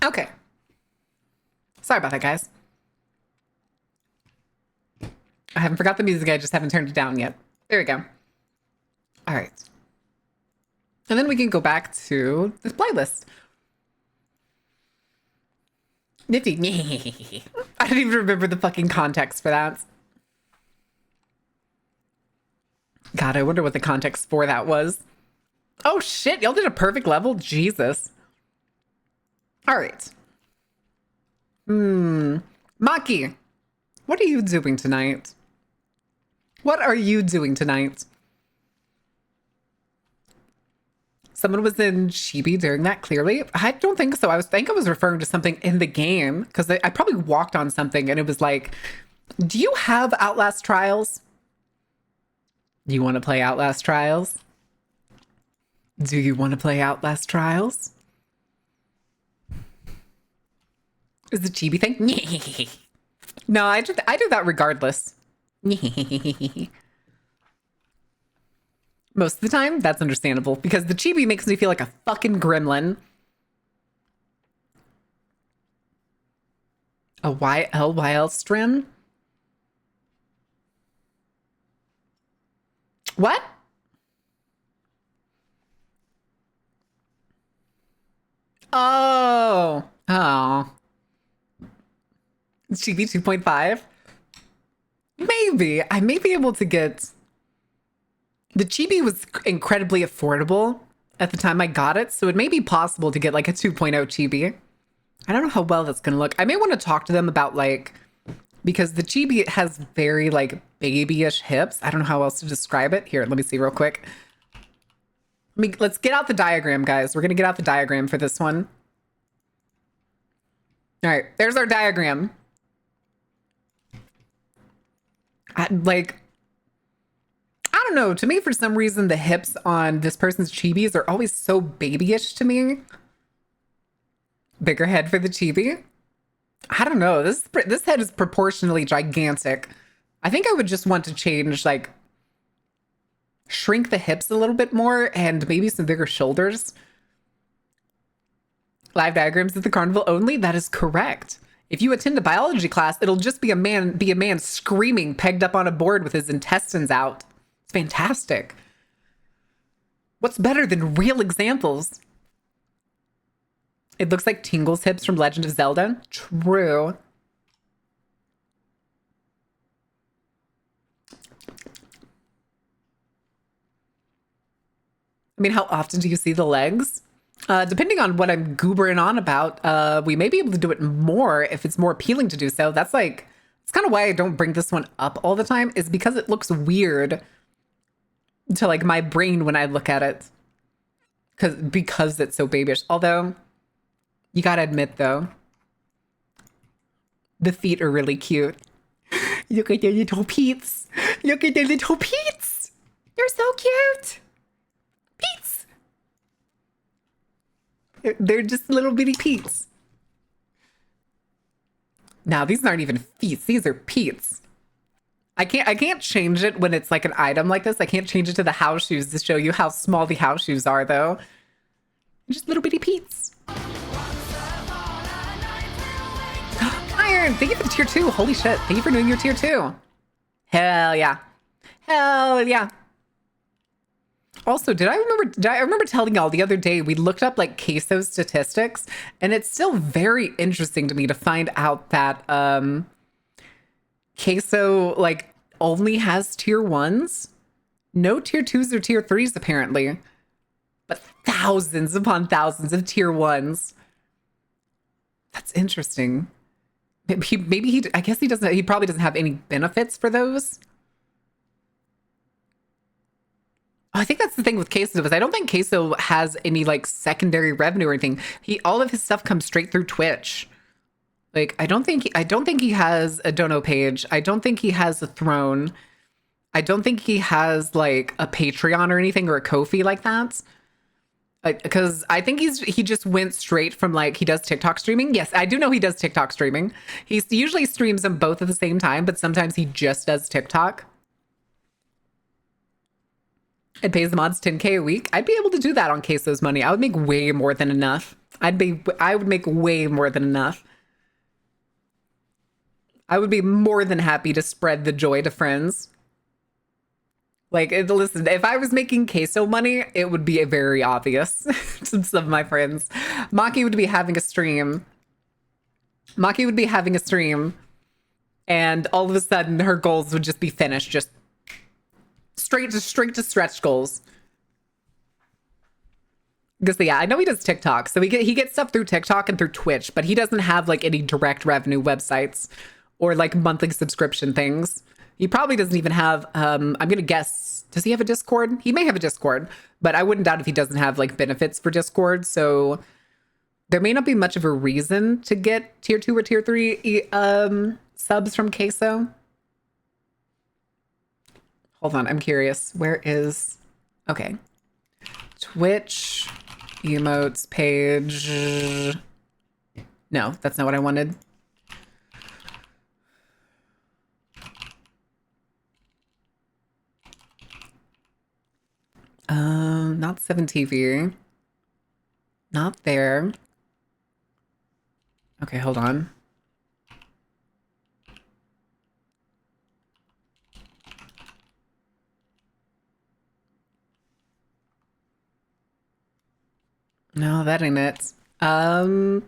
Okay. Sorry about that, guys. I haven't forgot the music. I just haven't turned it down yet. There we go. All right. And then we can go back to this playlist. Nifty. I don't even remember the fucking context for that. God, I wonder what the context for that was. Oh shit, y'all did a perfect level? Jesus. All right. Maki, what are you doing tonight? What are you doing tonight? Someone was in Chibi during that, clearly. I don't think so. I was referring to something in the game because I probably walked on something and it was like, do you have Outlast Trials? Do you want to play Outlast Trials? Do you want to play Outlast Trials? Is the chibi thing? No, I do that regardless. Most of the time, that's understandable because the chibi makes me feel like a fucking gremlin. A YLYL strim? What? Oh. Oh. Chibi 2.5? Maybe. I may be able to get... The chibi was incredibly affordable at the time I got it, so it may be possible to get like a 2.0 chibi. I don't know how well that's going to look. I may want to talk to them about like... Because the chibi has very like babyish hips. I don't know how else to describe it. Here, let me see real quick. Let's get out the diagram, guys. We're going to get out the diagram for this one. All right, there's our diagram. I don't know. To me, for some reason, the hips on this person's chibis are always so babyish to me. Bigger head for the chibi. I don't know. This head is proportionally gigantic. I think I would just want to change, like, shrink the hips a little bit more and maybe some bigger shoulders. Live diagrams at the carnival only? That is correct. If you attend a biology class, it'll just be a man screaming, pegged up on a board with his intestines out. It's fantastic. What's better than real examples? It looks like Tingle's hips from Legend of Zelda. True. I mean, how often do you see the legs? Depending on what I'm goobering on about, we may be able to do it more if it's more appealing to do so. That's kind of why I don't bring this one up all the time, is because it looks weird to like my brain when I look at it. Because it's so babyish. Although, you gotta admit though, the feet are really cute. Look at the little peets. Look at the little peets. They're so cute. Peets. They're just little bitty peets. Now, these aren't even feet. These are peets. I can't change it when it's like an item like this. I can't change it to the house shoes to show you how small the house shoes are, though. They're just little bitty peets. Iron, thank you for the tier 2. Holy shit. Thank you for doing your tier 2. Hell yeah. Hell yeah. Also, did I remember telling y'all the other day we looked up like queso statistics, and it's still very interesting to me to find out that queso like only has tier 1s, no tier 2s or tier 3s apparently, but thousands upon thousands of tier 1s. That's interesting. I guess he probably doesn't have any benefits for those. I think that's the thing with Queso, is I don't think Queso has any like secondary revenue or anything. All of his stuff comes straight through Twitch. Like I don't think he has a dono page. I don't think he has a throne. I don't think he has like a Patreon or anything or a Ko-fi like that. Because I think he just went straight from like he does TikTok streaming. Yes, I do know he does TikTok streaming. He usually streams them both at the same time, but sometimes he just does TikTok. It pays the mods 10K a week. I'd be able to do that on Queso's money. I would make way more than enough. I would make way more than enough. I would be more than happy to spread the joy to friends. Like, listen, if I was making Queso money, it would be very obvious to some of my friends. Maki would be having a stream. And all of a sudden, her goals would just be finished. Just straight to stretch goals. Because yeah, I know he does TikTok, so he gets stuff through TikTok and through Twitch, but he doesn't have like any direct revenue websites or like monthly subscription things. He probably doesn't even have, I'm going to guess, does he have a Discord? He may have a Discord, but I wouldn't doubt if he doesn't have like benefits for Discord. So there may not be much of a reason to get tier 2 or tier 3 subs from Queso. Hold on, I'm curious. Where is, okay. Twitch emotes page. No, that's not what I wanted. Not 7TV. Not there. Okay, hold on. No, that ain't it. What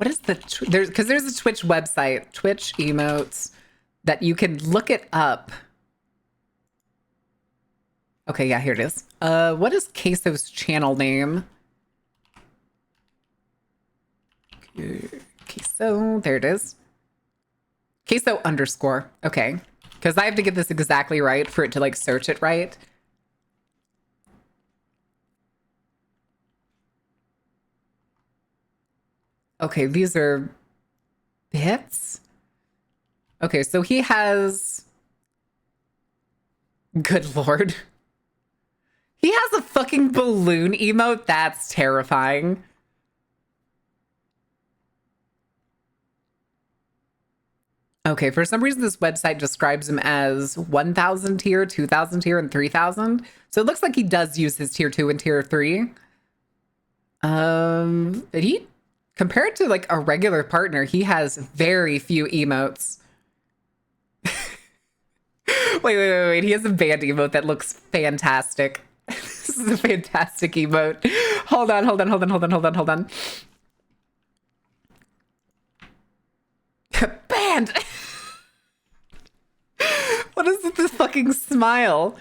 is the because there's a Twitch website, Twitch emotes, that you can look it up. Okay, yeah, here it is. What is Queso's channel name? Queso, there it is. Queso underscore. Okay, because I have to get this exactly right for it to like search it right. Okay, these are bits. Okay, so he has, good lord. He has a fucking balloon emote? That's terrifying. Okay, for some reason this website describes him as 1,000 tier, 2,000 tier, and 3,000. So it looks like he does use his tier 2 and tier 3. He, compared to like a regular partner, he has very few emotes. Wait. He has a band emote that looks fantastic. This is a fantastic emote. Hold on. Banned! What is with this fucking smile?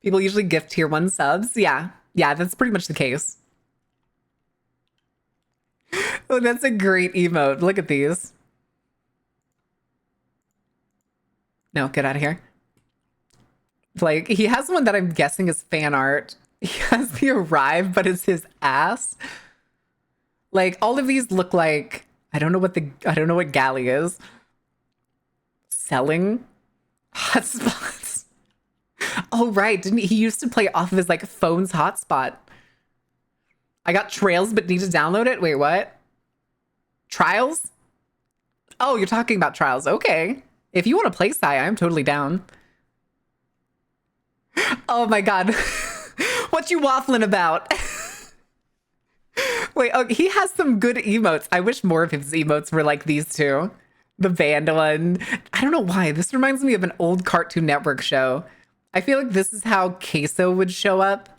People usually gift tier 1 subs. Yeah, that's pretty much the case. Oh, that's a great emote. Look at these. No, get out of here. Like, he has one that I'm guessing is fan art. He has the arrive, but it's his ass. Like, all of these look like, I don't know what galley is. Selling hotspots. Oh, right. Didn't he used to play off of his like phone's hotspot? I got trails, but need to download it. Wait, what? Trials? Oh, you're talking about trials. Okay. If you want to play Sai, I'm totally down. Oh my god. What you waffling about? Wait, oh, he has some good emotes. I wish more of his emotes were like these two. The band one. I don't know why. This reminds me of an old Cartoon Network show. I feel like this is how Queso would show up.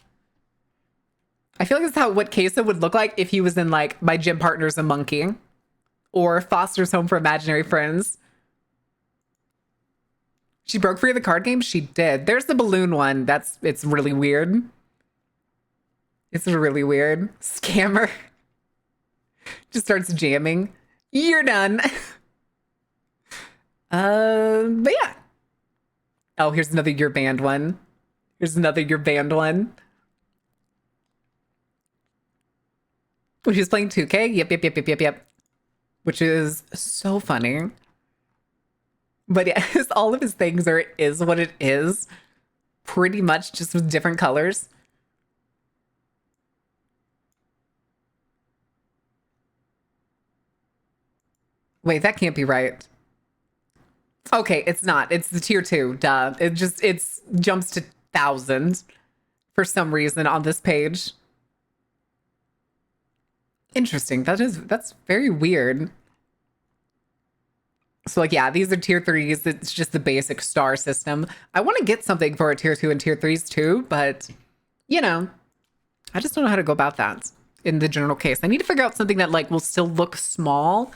I feel like this is how what Queso would look like if he was in like My Gym Partner's a Monkey or Foster's Home for Imaginary Friends. She broke free of the card game? She did. There's the balloon one. It's really weird. It's really weird. Scammer. Just starts jamming. You're done. But yeah. Oh, here's another Your Band one. Here's another Your Band one. When she's playing 2K? Yep. Which is so funny. But yeah, all of his things is what it is. Pretty much just with different colors. Wait, that can't be right. Okay, it's not. It's the tier 2. Duh. It jumps to thousands for some reason on this page. Interesting. That's very weird. So like, yeah, these are tier 3s. It's just the basic star system. I want to get something for a tier 2 and tier 3s too, but you know, I just don't know how to go about that in the general case. I need to figure out something that like will still look small,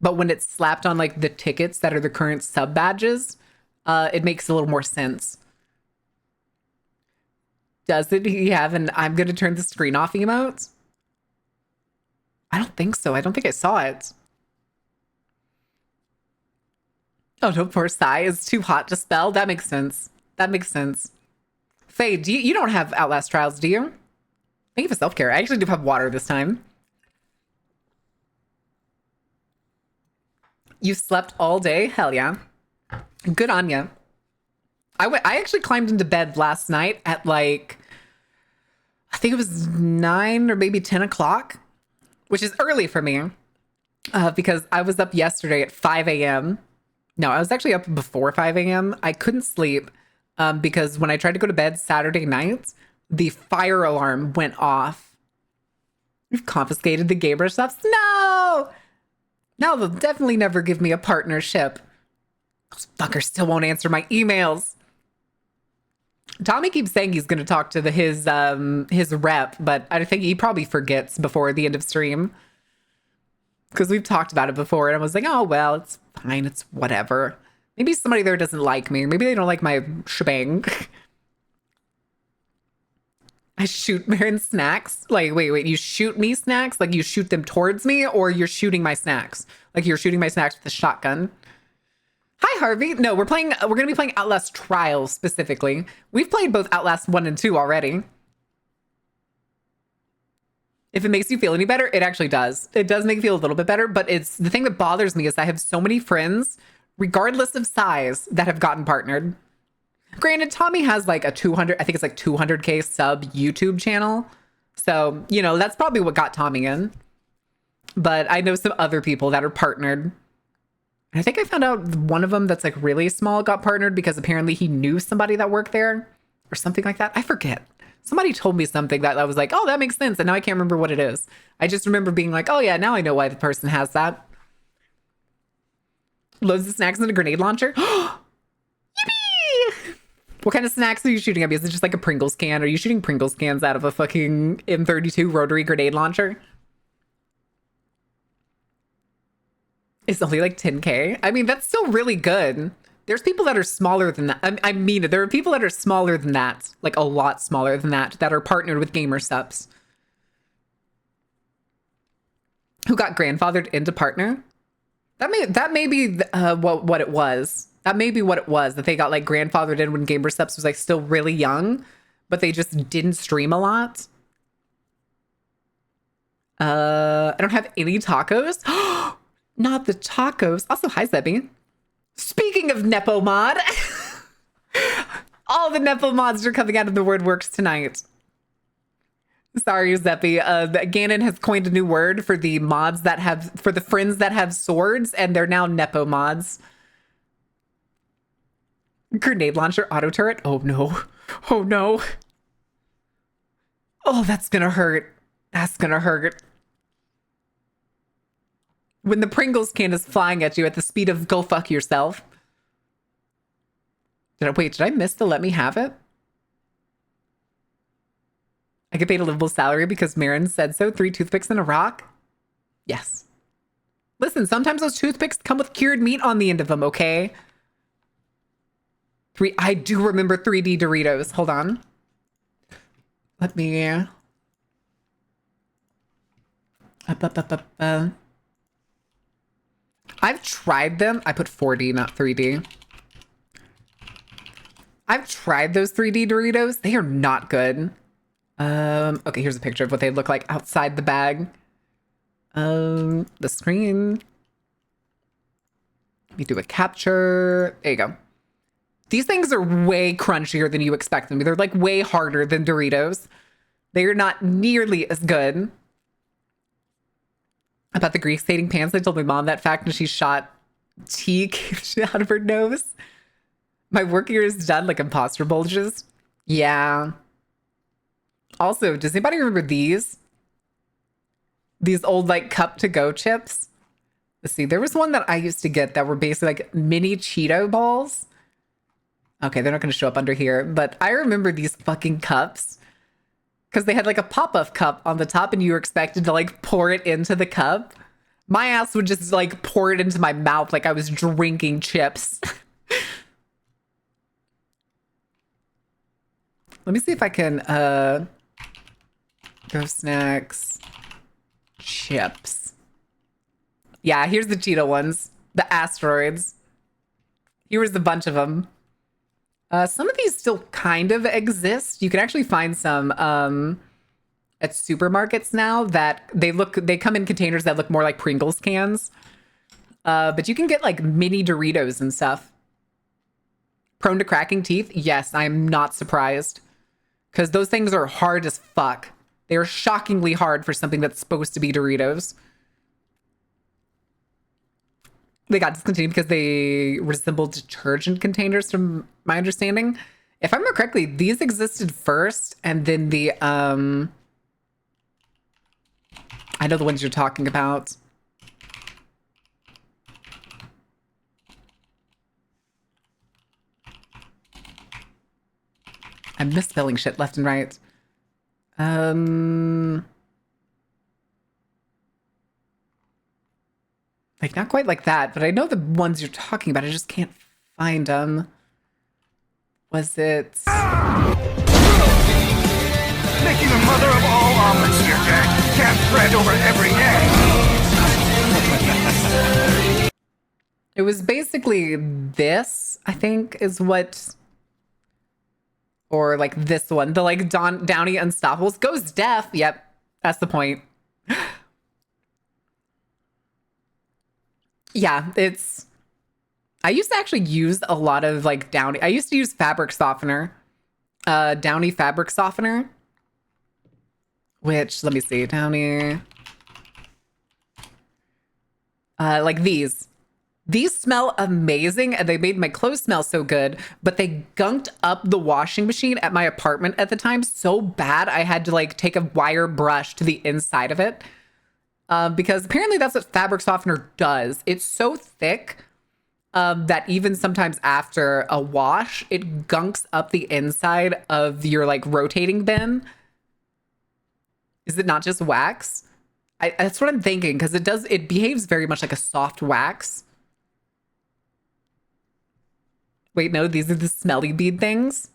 but when it's slapped on like the tickets that are the current sub badges, it makes a little more sense. Doesn't he have an I'm going to turn the screen off emote? I don't think so. I don't think I saw it. Oh, no, poor Sai is too hot to spell. That makes sense. That makes sense. Faye, you don't have Outlast trials, do you? Thank you for self-care. I actually do have water this time. You slept all day? Hell yeah. Good on ya. I actually climbed into bed last night at like, I think it was 9 or maybe 10 o'clock, which is early for me because I was up yesterday at 5 a.m. No, I was actually up before 5 a.m. I couldn't sleep because when I tried to go to bed Saturday night, the fire alarm went off. We've confiscated the gamer stuff. No! Now they'll definitely never give me a partnership. Those fuckers still won't answer my emails. Tommy keeps saying he's going to talk to his rep, but I think he probably forgets before the end of stream. Because we've talked about it before, and I was like, oh, well, it's fine. It's whatever. Maybe somebody there doesn't like me. Maybe they don't like my shebang. I shoot Marin snacks? Like, wait, you shoot me snacks? Like, you shoot them towards me, or you're shooting my snacks? Like, you're shooting my snacks with a shotgun? Hi, Harvey. No, we're going to be playing Outlast Trials specifically. We've played both Outlast 1 and 2 already. If it makes you feel any better, it actually does. It does make you feel a little bit better, but it's the thing that bothers me is I have so many friends, regardless of size, that have gotten partnered. Granted, Tommy has like a 200K sub YouTube channel. So, you know, that's probably what got Tommy in. But I know some other people that are partnered. I think I found out one of them that's like really small got partnered because apparently he knew somebody that worked there or something like that. I forget. Somebody told me something that I was like, oh, that makes sense. And now I can't remember what it is. I just remember being like, oh yeah, now I know why the person has that. Loads of snacks and a grenade launcher. Yippee! What kind of snacks are you shooting at me? Is it just like a Pringles can? Are you shooting Pringles cans out of a fucking M32 rotary grenade launcher? It's only like 10K. I mean, that's still really good. There's people that are smaller than that. I mean, there are people that are smaller than that, like a lot smaller than that are partnered with gamer subs. Who got grandfathered into partner? That may be what it was. That may be what it was, that they got like grandfathered in when gamer subs was like still really young, but they just didn't stream a lot. I don't have any tacos. Not the tacos. Also, hi, Zebby. Speaking of Nepo mod, all the Nepo mods are coming out of the word works tonight. Sorry, Zeppy. Ganon has coined a new word for the mods that have, for the friends that have swords, and they're now Nepo mods. Grenade launcher, auto turret. Oh no. Oh no. Oh, that's gonna hurt. That's gonna hurt. When the Pringles can is flying at you at the speed of go fuck yourself. Did I miss the let me have it? I get paid a livable salary because Marin said so. 3 toothpicks and a rock? Yes. Listen, sometimes those toothpicks come with cured meat on the end of them, okay? I do remember 3D Doritos. Hold on. Let me... I've tried them. I put 4D, not 3D. I've tried those 3D Doritos. They are not good. Okay, here's a picture of what they look like outside the bag. The screen. Let me do a capture. There you go. These things are way crunchier than you expect them. They're like way harder than Doritos. They are not nearly as good. About the grease stating pants, I told my mom that fact and she shot tea out of her nose. My work year is done, like imposter bulges. Yeah. Also, does anybody remember these? These old like cup to go chips? Let's see, there was one that I used to get that were basically like mini Cheeto balls. Okay, they're not going to show up under here, but I remember these fucking cups because they had like a pop-up cup on the top and you were expected to like pour it into the cup. My ass would just like pour it into my mouth like I was drinking chips. Let me see if I can go snacks, chips. Yeah, here's the Cheeto ones, the asteroids. Here was a bunch of them. Some of these still kind of exist. You can actually find some at supermarkets now that they come in containers that look more like Pringles cans. But you can get like mini Doritos and stuff. Prone to cracking teeth? Yes, I'm not surprised. Because those things are hard as fuck. They are shockingly hard for something that's supposed to be Doritos. They got discontinued because they resemble detergent containers, from my understanding. If I remember correctly, these existed first, and then the I know the ones you're talking about. I'm misspelling shit left and right. Like, not quite like that, but I know the ones you're talking about. I just can't find them. Was it... Making a mother of all omelets here, Jack. Can't spread over every egg. It was basically this, I think, is what... Or, like, this one. The, like, Downy Unstoppables. Goes deaf. Yep. That's the point. Yeah, it's... I used to actually use a lot of, like, Downy. I used to use fabric softener. Downy fabric softener. Which, let me see. Downy... like these. These smell amazing, and they made my clothes smell so good, but they gunked up the washing machine at my apartment at the time so bad I had to, like, take a wire brush to the inside of it. Because apparently that's what fabric softener does. It's so thick that even sometimes after a wash, it gunks up the inside of your, like, rotating bin. Is it not just wax? That's what I'm thinking, because it behaves very much like a soft wax. Wait, no, these are the smelly bead things.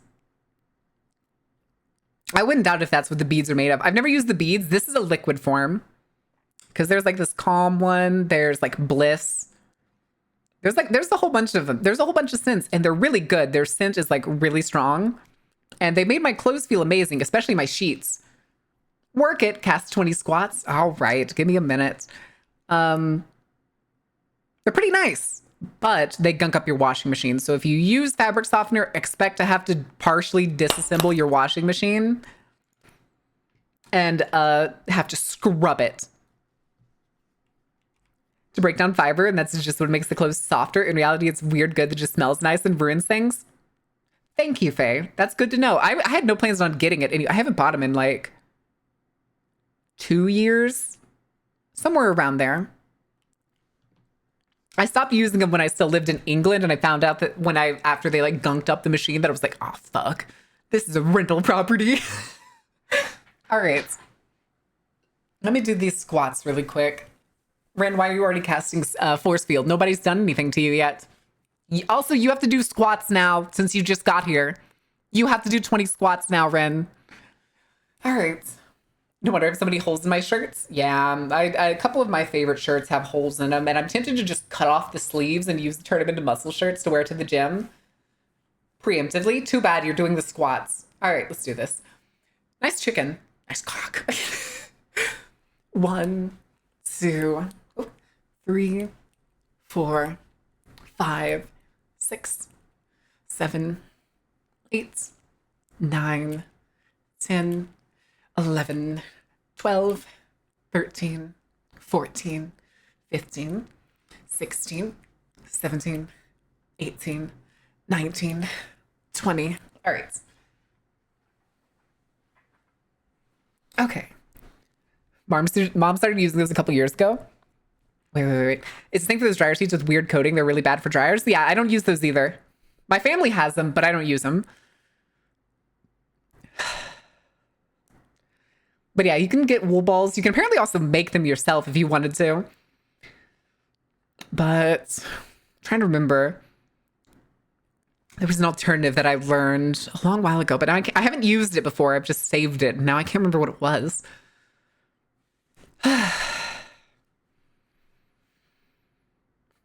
I wouldn't doubt if that's what the beads are made of. I've never used the beads. This is a liquid form. Because there's like this calm one. There's like bliss. There's a whole bunch of them. There's a whole bunch of scents, and they're really good. Their scent is like really strong. And they made my clothes feel amazing, especially my sheets. Work it, cast 20 squats. All right, give me a minute. They're pretty nice, but they gunk up your washing machine. So if you use fabric softener, expect to have to partially disassemble your washing machine and have to scrub it to break down fiber, and that's just what makes the clothes softer. In reality, it's weird good that just smells nice and ruins things. Thank you, Faye. That's good to know. I had no plans on getting it. I haven't bought them in like 2 years, somewhere around there. I stopped using them when I still lived in England, and I found out that after they like gunked up the machine, that I was like, oh fuck, this is a rental property. All right, let me do these squats really quick. Ren, why are you already casting force field? Nobody's done anything to you yet. Also, you have to do squats now since you just got here. You have to do 20 squats now, Ren. All right. No wonder if somebody holes in my shirts. Yeah, a couple of my favorite shirts have holes in them, and I'm tempted to just cut off the sleeves and turn them into muscle shirts to wear to the gym. Preemptively. Too bad you're doing the squats. All right, let's do this. Nice chicken. Nice cock. 1, 2, 3, 4, 5, 6, 7, 8, 9, 10, 11, 12, 13, 14, 15, 16, 17, 18, 19, 20. All right. Okay. Mom started using those a couple years ago. Wait. It's the thing for those dryer sheets with weird coating. They're really bad for dryers. Yeah, I don't use those either. My family has them, but I don't use them. But yeah, you can get wool balls. You can apparently also make them yourself if you wanted to. But I'm trying to remember. There was an alternative that I learned a long while ago, but now I haven't used it before. I've just saved it. Now I can't remember what it was.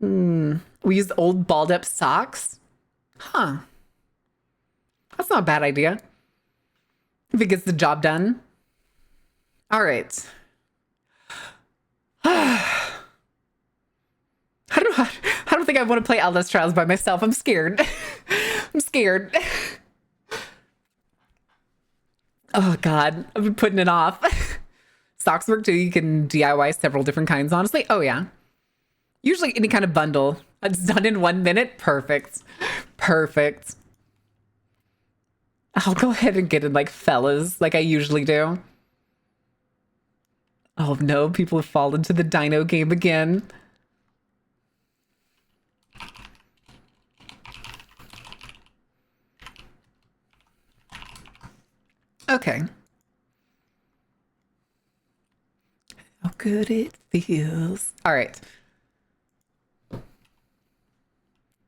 We use old balled up socks. Huh. That's not a bad idea. If it gets the job done. All right. I don't think I want to play Outlast Trials by myself. I'm scared. I'm scared. Oh God, I've been putting it off. Socks work too. You can DIY several different kinds, honestly. Oh yeah. Usually any kind of bundle. It's done in 1 minute. Perfect. Perfect. I'll go ahead and get in like fellas like I usually do. Oh no, people have fallen into the dino game again. Okay. How good it feels. All right.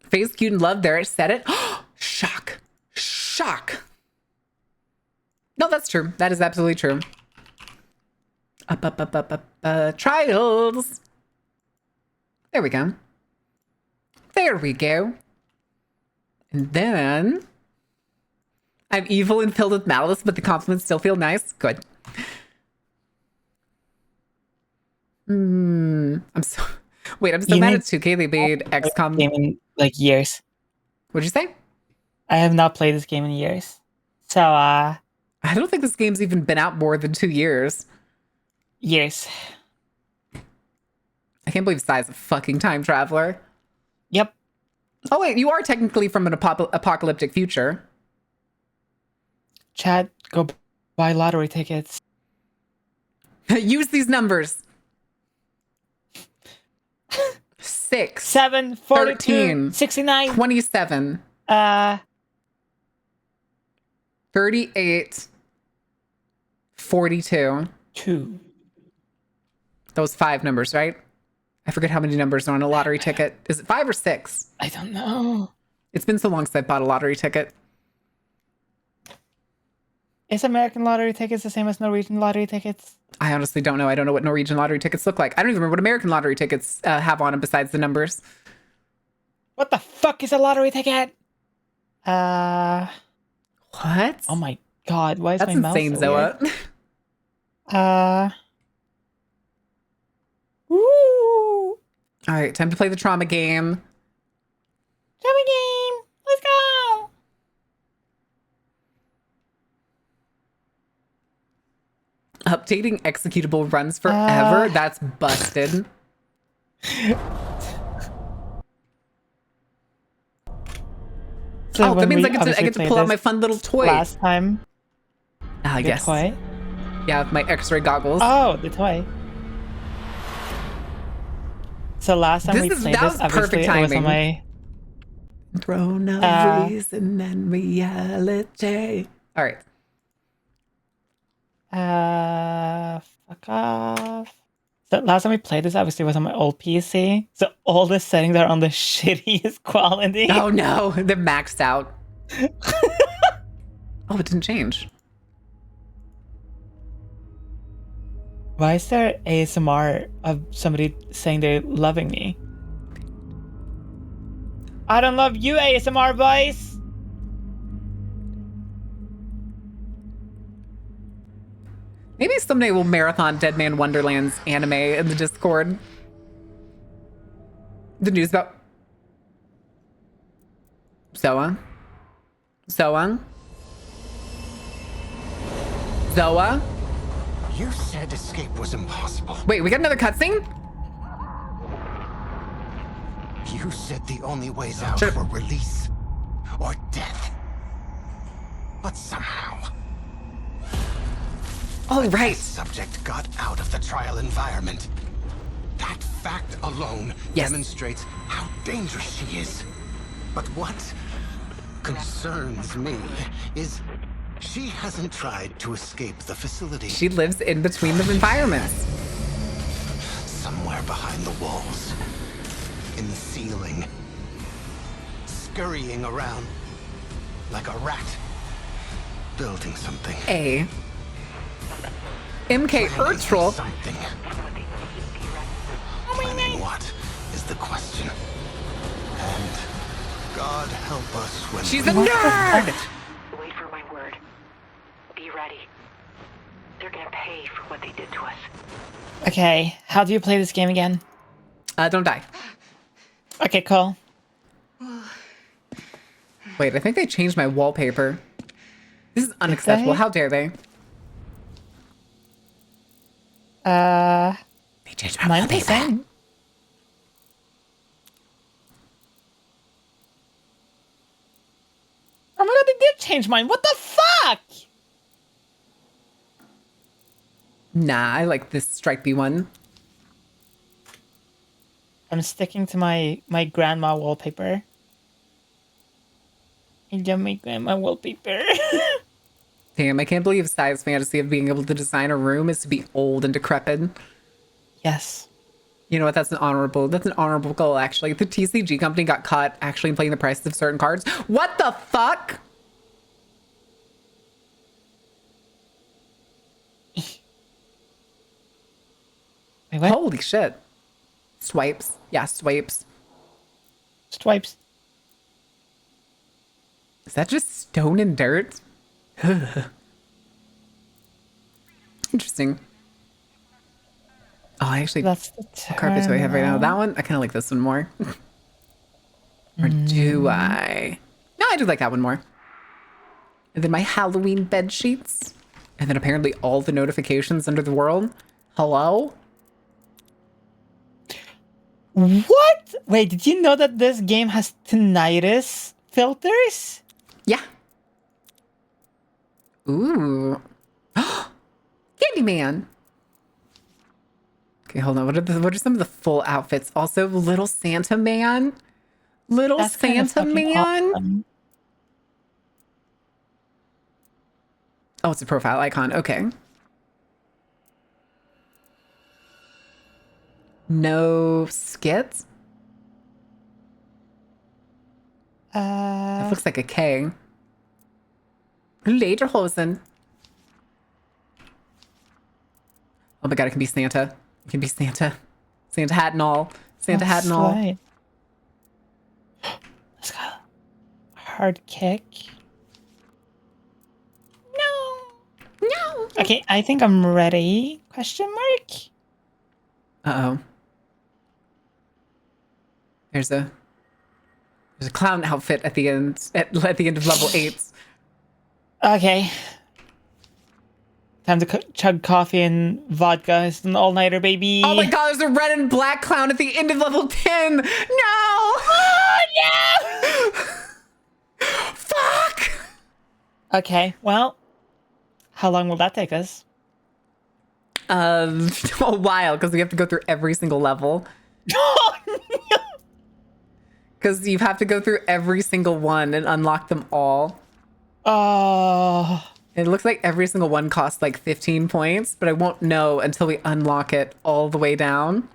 Face cute and love. There, I said it. Shock. Shock. No, that's true. That is absolutely true. Up. Trials. There we go. There we go. And then I'm evil and filled with malice, but the compliments still feel nice. Good. I'm so mad at 2K. They made XCOM game in like years. What'd you say? I have not played this game in years. So I don't think this game's even been out more than 2 years. years. I can't believe Sai's a fucking time traveler. Yep. Oh wait, you are technically from an apocalyptic future. Chad, go buy lottery tickets. Use these numbers. 6, 7, 42, 13, 69, 27, 38, 42. 2. Those 5 numbers, right? I forget how many numbers are on a lottery ticket. Is it 5 or 6? I don't know. It's been so long since I bought a lottery ticket. Is American lottery tickets the same as Norwegian lottery tickets? I honestly don't know. I don't know what Norwegian lottery tickets look like. I don't even remember what American lottery tickets have on them besides the numbers. What the fuck is a lottery ticket? What? Oh my god, why is That's my mouse insane, so Zoa. weird? Woo! All right, time to play the trauma game. Trauma game! Let's go! Updating executable runs forever. That's busted. So Oh, that when means we I get obviously to played pull out this my fun little toy. last time. Ah, The yes. toy? Yeah, with my X-ray goggles. Oh, the toy. So last time That we was played this, obviously perfect it was on timing. my... Throne of reason and reality. All right. Fuck off. So last time we played this, obviously, was on my old PC. So all the settings are on the shittiest quality. Oh no, they're maxed out. Oh, it didn't change. Why is there ASMR of somebody saying they're loving me? I don't love you, ASMR boys! Maybe someday we'll marathon Dead Man Wonderland's anime in the Discord. The news about Zoa. Zoa. Zoa. You said escape was impossible. Wait, we got another cutscene? You said the only ways out Sure. were release or death. But somehow, Oh, right. the subject got out of the trial environment. That fact alone Yes. demonstrates how dangerous she is. But what concerns me is she hasn't tried to escape the facility. She lives in between the environments. Somewhere behind the walls, in the ceiling, scurrying around like a rat, building something. A. MK Planning Urtrol. something. Planning what is the question. And God help us when She's we a nerd! Wait for my word. Be ready. They're gonna pay for what they did to us. Okay, how do you play this game again? Don't die. Okay, cool. Wait, I think they changed my wallpaper. This is unacceptable. they? How dare they? They changed my Mine's the wallpaper. same. Oh my god, they did change mine. What the fuck? Nah, I like this stripy one. I'm sticking to my grandma wallpaper. I love my grandma wallpaper. Damn, I can't believe Sai's fantasy of being able to design a room is to be old and decrepit. Yes. You know what? That's an honorable goal, actually. The TCG company got caught actually playing the prices of certain cards. What the fuck? Wait, what? Holy shit. Swipes. Yeah, swipes. Stripes. Is that just stone and dirt? Interesting. Oh, I actually... That's the What carpets do I have right now? That one? I kind of like this one more. Or do I? No, I do like that one more. And then my Halloween bed sheets. And then apparently all the notifications under the world. Hello? What? Wait, did you know that this game has tinnitus filters? Yeah. Ooh. Candyman. Okay, hold on. What are some of the full outfits? Also, Little Santa Man. Little That's kind of Santa fucking Man. awesome. Oh, it's a profile icon. Okay. No skits? That looks like a K. Lederhosen. Oh my god, it can be Santa. It can be Santa. Santa hat and all. Santa hat and all. Slide. Let's go. Hard kick. No. Okay, I think I'm ready. Question mark? Uh-oh. There's a clown outfit at the end at the end of level 8. Okay. Time to chug coffee and vodka. It's an all-nighter, baby. Oh my god, there's a red and black clown at the end of level 10. No! Oh no! Fuck! Okay, well, how long will that take us? A while, because we have to go through every single level. Oh, no. Because you have to go through every single one and unlock them all. Oh. It looks like every single one costs like 15 points, but I won't know until we unlock it all the way down.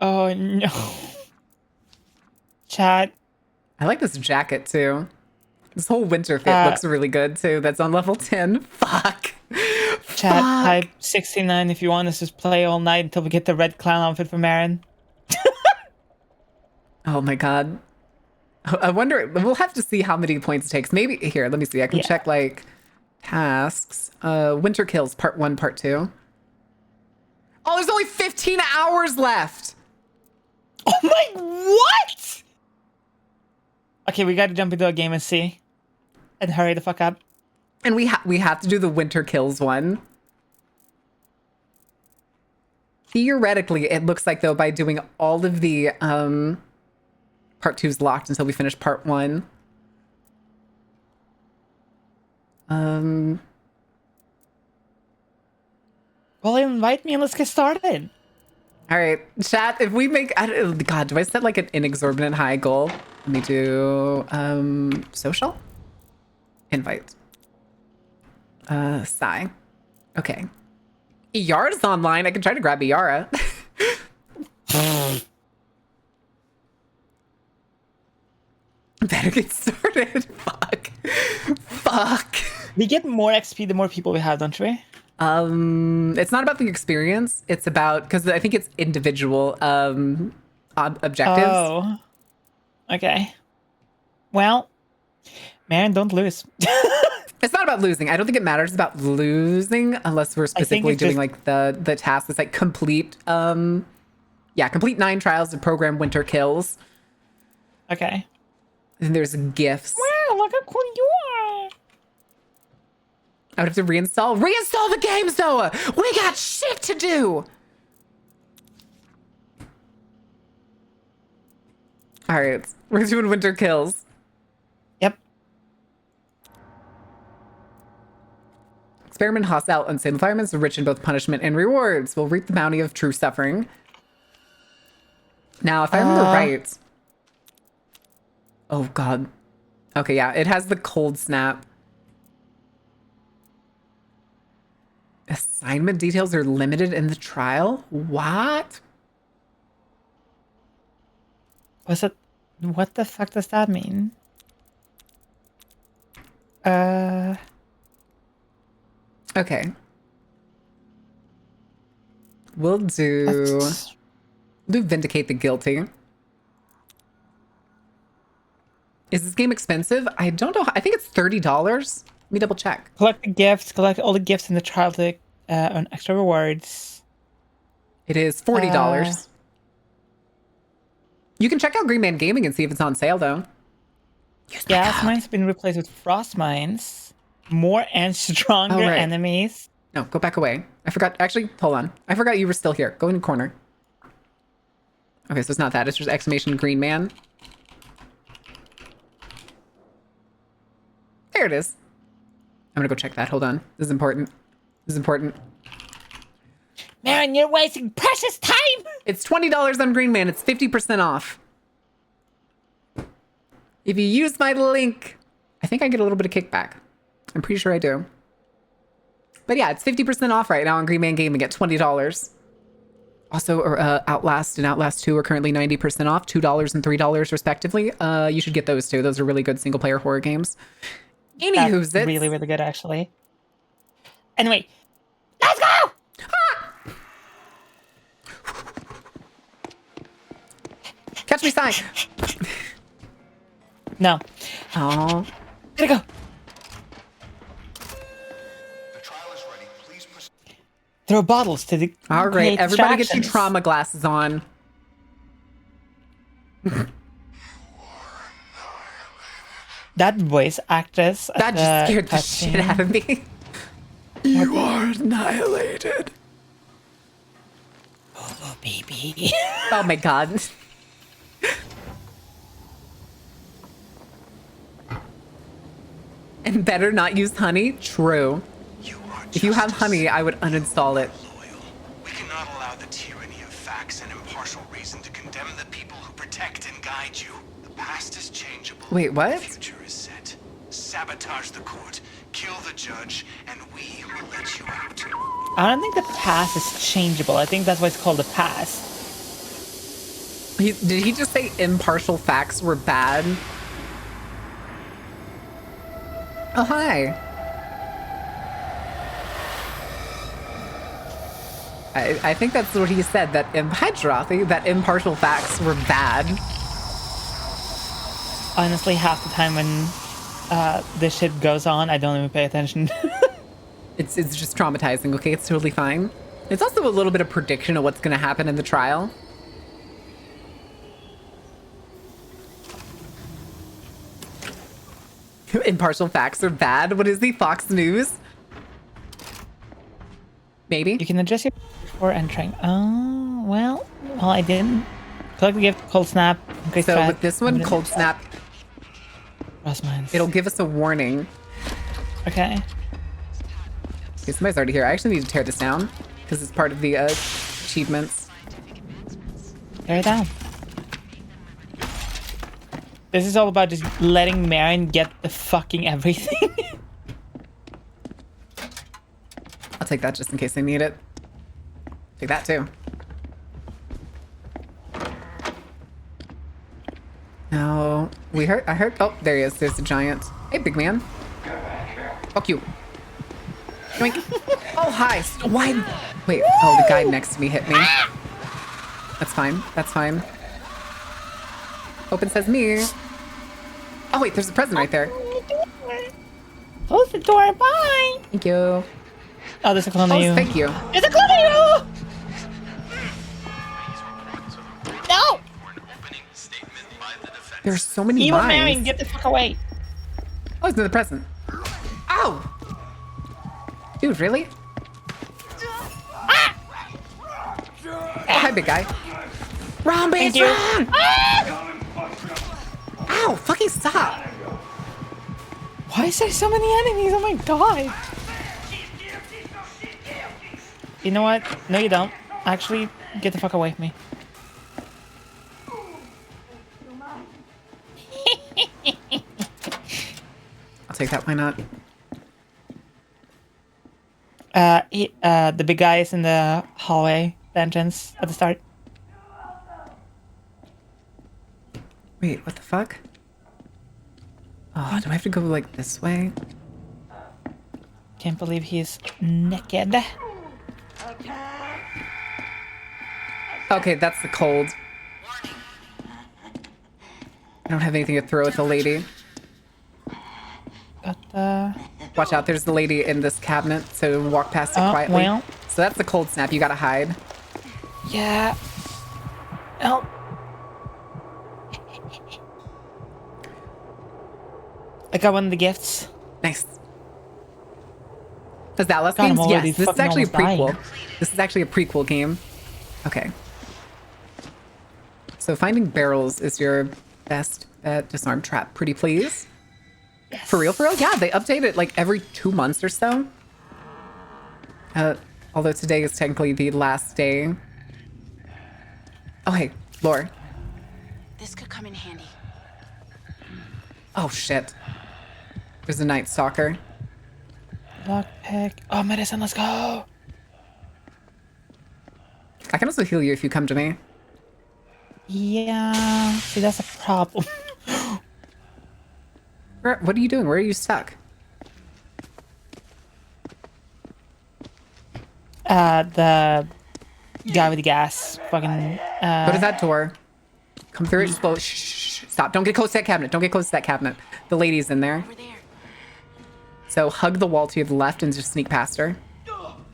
Oh, no. Chat. I like this jacket too. This whole winter fit looks really good too. That's on level 10. Fuck. Chat, Fuck. type 69 if you want us to play all night until we get the red clown outfit from Aaron. Oh my god. I wonder, we'll have to see how many points it takes. Maybe, here, let me see. I can check like tasks. Winter Kills, part 1, part 2. Oh, there's only 15 hours left. Oh my, what? Okay, we gotta jump into a game and see. And hurry the fuck up. And we have to do the Winter Kills one. Theoretically, it looks like though by doing all of the part 2's locked until we finish part 1. Well, invite me and let's get started. All right, chat. If we make, God, do I set like an inexorbitant high goal? Let me do social invite. Sigh. Okay. Yara's online. I can try to grab Yara. Better get started. Fuck. Fuck. We get more XP the more people we have, don't we? It's not about the experience. It's about, because I think it's individual objectives. Oh. Okay. Well, man, don't lose. It's not about losing. I don't think it matters about losing unless we're specifically it's doing just- like the task that's like complete complete 9 trials of program winter kills. Okay. And there's gifts. Wow, look how cool you are. I would have to reinstall the games, Noah. We got shit to do. All right, we're doing winter kills. Yep. Experiment hostile unsafe environments, rich in both punishment and rewards. Will reap the bounty of true suffering. Now, if I remember right. Oh God. Okay, yeah, it has the cold snap. Assignment details are limited in the trial? What? What the fuck does that mean? Okay. We'll do Vindicate the Guilty. Is this game expensive? I don't know. I think it's $30. Let me double check. Collect the gifts. Collect all the gifts in the trial to earn extra rewards. It is $40. You can check out Green Man Gaming and see if it's on sale, though. Gas mines have been replaced with frost mines. More and stronger Oh, right. enemies. No, go back away. I forgot. Actually, hold on. I forgot you were still here. Go in the corner. Okay, so it's not that. It's just exclamation Green Man. There it is. I'm gonna go check that. Hold on. This is important. This is important. Man, you're wasting precious time. It's $20 on Green Man. It's 50% off. If you use my link, I think I get a little bit of kickback. I'm pretty sure I do. But yeah, it's 50% off right now on Green Man Gaming at $20. Also, Outlast and Outlast 2 are currently 90% off, $2 and $3 respectively. You should get those too. Those are really good single-player horror games. Anywho's That's it. really, really good, actually. Anyway, let's go! Catch me, sign. No. Oh, Gotta go. The trial is ready. Please proceed. Throw bottles to the. all right. create Everybody get your distractions. trauma glasses on. That voice actress. That just scared the shit out of me. You are annihilated. Oh, baby. Oh my god. And better not use honey? True. If you have honey, I would uninstall it. Loyal. We cannot allow the tyranny of facts and impartial reason to condemn the people who protect and guide you. The past is changeable. Wait, what? The future is set. Sabotage the court, kill the judge, and we will let you out. I don't think the past is changeable. I think that's why it's called the past. Did he just say impartial facts were bad? Oh, hi. I think that's what he said, that hi, Dorothy, that impartial facts were bad. Honestly, half the time when this shit goes on, I don't even pay attention. It's just traumatizing, okay? It's totally fine. It's also a little bit of prediction of what's going to happen in the trial. Impartial facts are bad. What is the Fox News? Maybe. You can adjust your before entering. Oh, well, I didn't. Collect the gift, cold snap. Great So strat. with this one, Cold Snap, Frost mines. it'll give us a warning. Okay. Okay, somebody's already here. I actually need to tear this down because it's part of the achievements. Tear it down. This is all about just letting Marion get the fucking everything. I'll take that just in case I need it. Take that too. No, I heard, oh, there he is. There's the giant. Hey, big man. Fuck you. Yoink. Oh, hi. Why? Wait, oh, the guy next to me hit me. That's fine. That's fine. Open says me. Oh wait, there's a present right there. Close the door. Bye. Thank you. Oh, there's a clone of Oh, you. thank you. There's a clone of you. No. There's so many Evil Marion, mines. get the fuck away. Oh, it's another present. Ow! Dude, really? Ah! Oh, hi, big guy. Wrong, bitch, Thank you. wrong! Ow, fucking stop. Why is there so many enemies? Oh my god. You know what? No, you don't. Actually, get the fuck away from me. I'll take that, why not? The big guy is in the hallway, the entrance at the start. Wait, what the fuck? Oh, do I have to go like this way? Can't believe he's naked. Okay, that's the cold. I don't have anything to throw at the lady. Got the... Watch out, there's the lady in this cabinet, so walk past it Oh, quietly. well. So that's the cold snap, you gotta hide. Yeah. Help. I got one of the gifts. Nice. Is that last God, I'm games? already Yes, this is fucking actually a almost prequel. dying. This is actually a prequel game. Okay. So finding barrels is your best bet. Disarm trap. Pretty please. Yes. For real, for real? Yeah, they update it like every 2 months or so. Although today is technically the last day. Oh, hey, Lore. This could come in handy. Oh, shit. There's a Night Stalker. Lockpick. Oh, medicine, let's go. I can also heal you if you come to me. Yeah. See, that's a problem. What are you doing? Where are you stuck? The guy with the gas. Fucking, Go to that door. Come through it. Just go. Shh, shh, shh. Stop. Don't get close to that cabinet. Don't get close to that cabinet. The lady's in there. Over there. So hug the wall to your left and just sneak past her.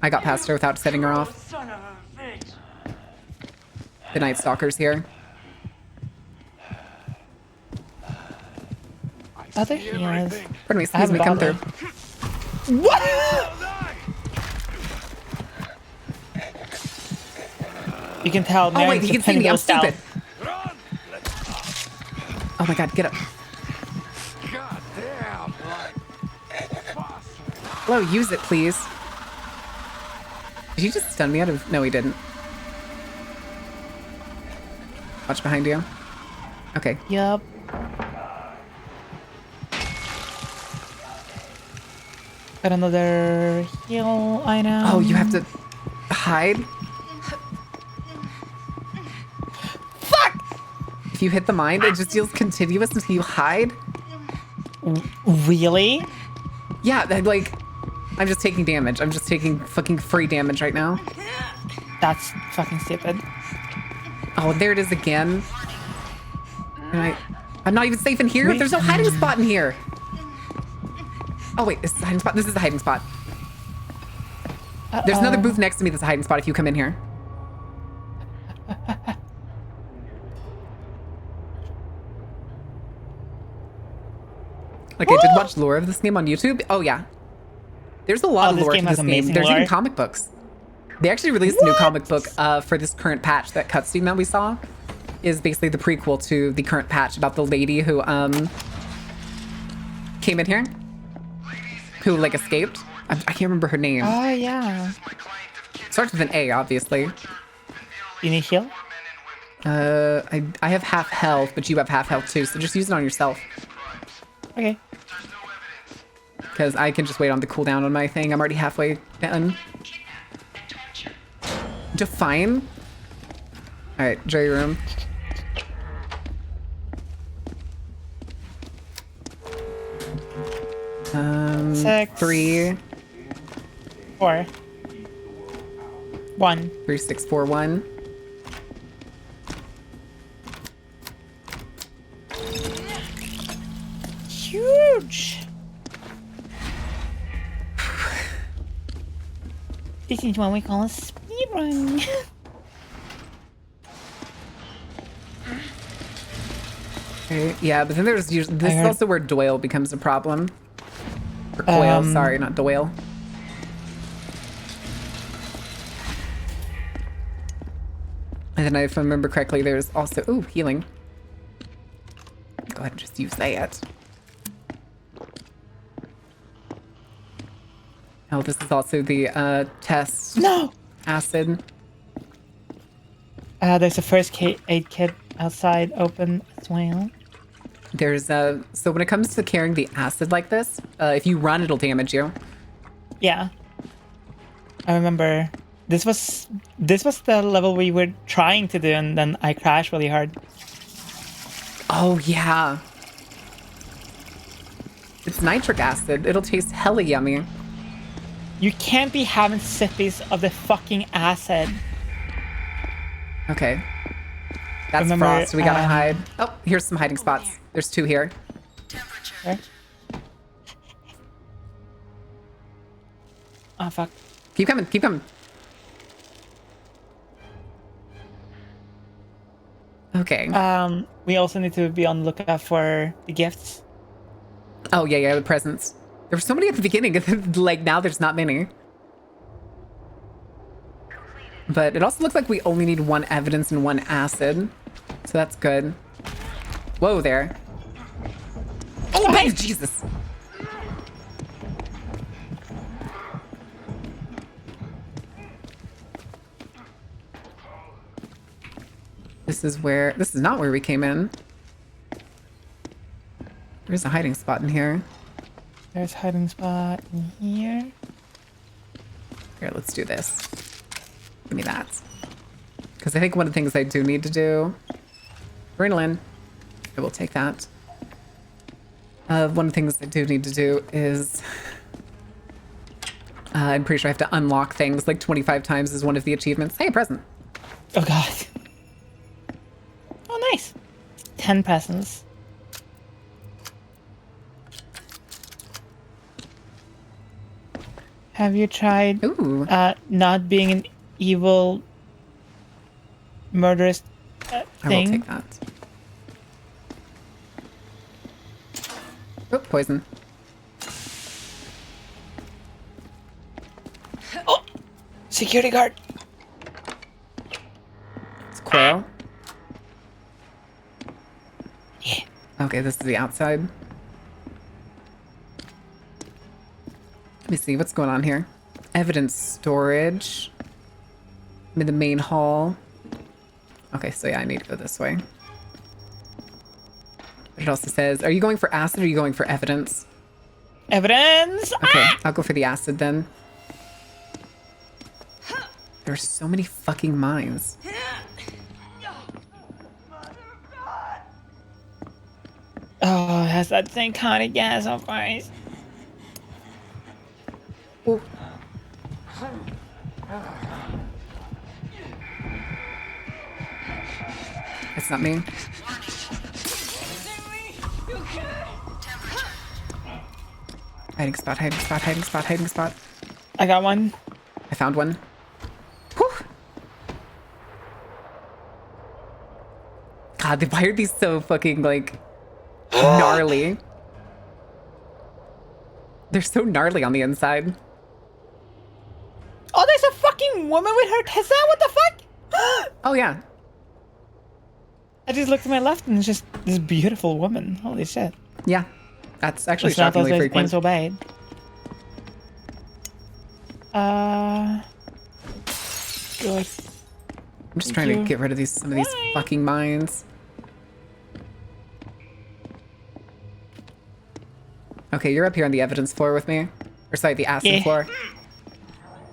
I got past her without setting her off. The Night Stalker's here. Oh, there he is. Pardon me, I excuse haven't me, come bothered. through. You can tell. Oh wait, Marion's he can see me, I'm style. stupid. Oh my god, get up. Hello, use it, please. Did he just stun me out of... No, he didn't. Watch behind you. Okay. Yup. Got another heal item. Oh, you have to hide? Fuck! If you hit the mine, it just deals continuous until you hide? Really? Yeah, like... I'm just taking damage. I'm just taking fucking free damage right now. That's fucking stupid. Oh, there it is again. And I'm not even safe in here. Wait. There's no hiding spot in here. Oh wait, this is the hiding spot. This is the hiding spot. There's another booth next to me that's a hiding spot if you come in here. Like I did watch lore of this game on YouTube. Oh yeah. There's a lot of this lore game to has this game. amazing There's lore. even comic books. They actually released a new comic book for this current patch. That cutscene that we saw is basically the prequel to the current patch about the lady who came in here, who like escaped. I can't remember her name. Oh, yeah. Starts with an A, obviously. You need heal? I have half health, but you have half health too, so just use it on yourself. Okay. Because I can just wait on the cooldown on my thing. I'm already halfway done. Define? Alright, jury room. Six. 3, 4. 1. 3, 6, 4, 1. This is what we call a speedrun. Okay, yeah, but then there's usually this is heard- also where Doyle becomes a problem. Or Coyle, sorry, not Doyle. And then if I remember correctly, there's also healing. Go ahead and just use that. Oh, this is also the test No! acid. There's a first aid kit outside open as well. There's so when it comes to carrying the acid like this, if you run, it'll damage you. Yeah. I remember this was the level we were trying to do, and then I crashed really hard. Oh yeah. It's nitric acid. It'll taste hella yummy. You can't be having sippies of the fucking acid. Okay. That's Remember, Frost. We gotta hide. Oh, here's some hiding spots. There's 2 here. Okay. Oh fuck. Keep coming. Keep coming. Okay. We also need to be on the lookout for the gifts. Oh, yeah, the presents. There were so many at the beginning, and like now there's not many. But it also looks like we only need 1 evidence and 1 acid. So that's good. Whoa there. Oh, babe, Jesus. This is not where we came in. There's a hiding spot in here. There's a hiding spot in here. Here, let's do this. Give me that. Because I think one of the things I do need to do... Adrenaline. I will take that. One of the things I do need to do is... I'm pretty sure I have to unlock things like 25 times as one of the achievements. Hey, a present. Oh god. Oh nice. 10 presents. Have you tried Ooh. not being an evil murderous I will thing? take that. Oh, poison. Oh! Security guard! It's quail. Yeah. Okay, this is the outside. Let me see what's going on here. Evidence storage. I'm in the main hall. Okay, so yeah, I need to go this way. But it also says, are you going for acid or are you going for evidence? Evidence! Okay, Ah! I'll go for the acid then. There's so many fucking mines. Oh, it has that same kind of gas, of course. Ooh. It's not me. Hiding spot, hiding spot, hiding spot, hiding spot. I got one. I found one. Whew. God, why are these so fucking, like, gnarly? They're so gnarly on the inside. Oh, there's a fucking woman with her Tesla? What the fuck? Oh, yeah. I just looked to my left and it's just this beautiful woman. Holy shit. Yeah. That's actually It's not those shockingly days frequent. being so bad. Good. I'm just Thank trying you. to get rid of some of these Bye. fucking mines. Okay, you're up here on the evidence floor with me. Or sorry, the acid Yeah. floor.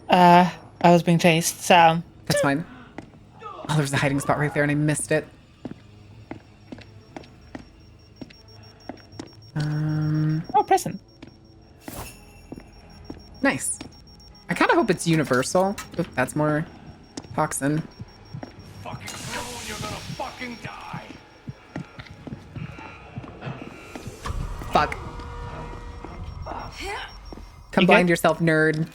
I was being chased, so That's fine. Oh, there's a hiding spot right there and I missed it. oh, present. Nice. I kind of hope it's universal. Oop, that's more toxin. Fucking fool, you're gonna fucking die. Fuck. Come You blind good? yourself, nerd.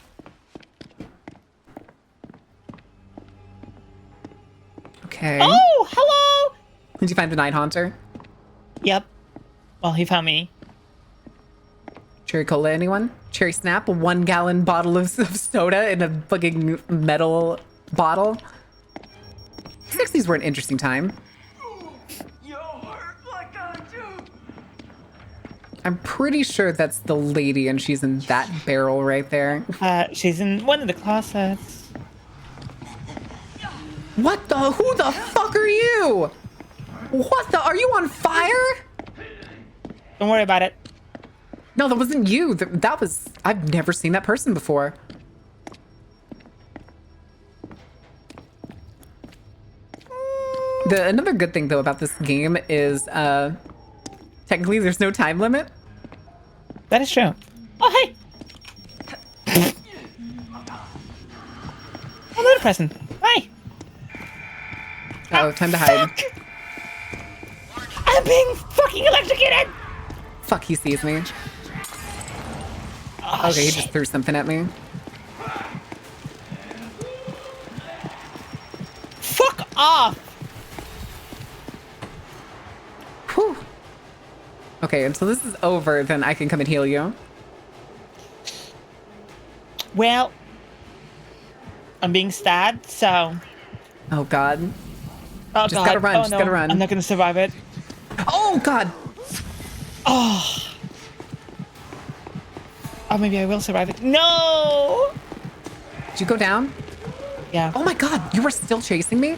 Okay. Oh, hello! Did you find the Night Haunter? Yep. Well, he found me. Cherry Cola, anyone? Cherry Snap, a 1 gallon bottle of soda in a fucking metal bottle. 60s were an interesting time. I'm pretty sure that's the lady and she's in that barrel right there. She's in one of the closets. What the? Who the fuck are you? What the? Are you on fire? Don't worry about it. No, that wasn't you. That was... I've never seen that person before. Another good thing, though, about this game is technically there's no time limit. That is true. Oh, hey! Another present. Hi! Oh, time to hide. Fuck! I'm being fucking electrocuted! Fuck, he sees me. Oh, Okay, he shit. just threw something at me. Fuck off! Whew. Okay, until this is over, then I can come and heal you. Well, I'm being stabbed, so... Oh, God. Oh, Just God. gotta run, Oh, just no. gotta run. I'm not gonna survive it. Oh, God! Oh, maybe I will survive it. No! Did you go down? Yeah. Oh, my God, you were still chasing me?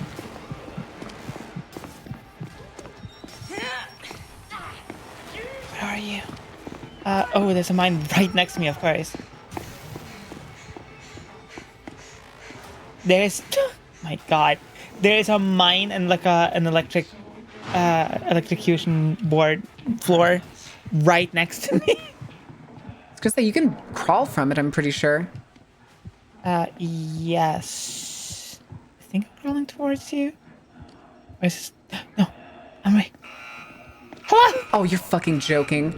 Where are you? Oh, there's a mine right next to me, of course. There's... My God. There's a mine and like an electrocution board floor right next to me. I was gonna say, you can crawl from it, I'm pretty sure. Yes. I think I'm crawling towards you. Where's this? No, I'm right. Hello! Oh, you're fucking joking.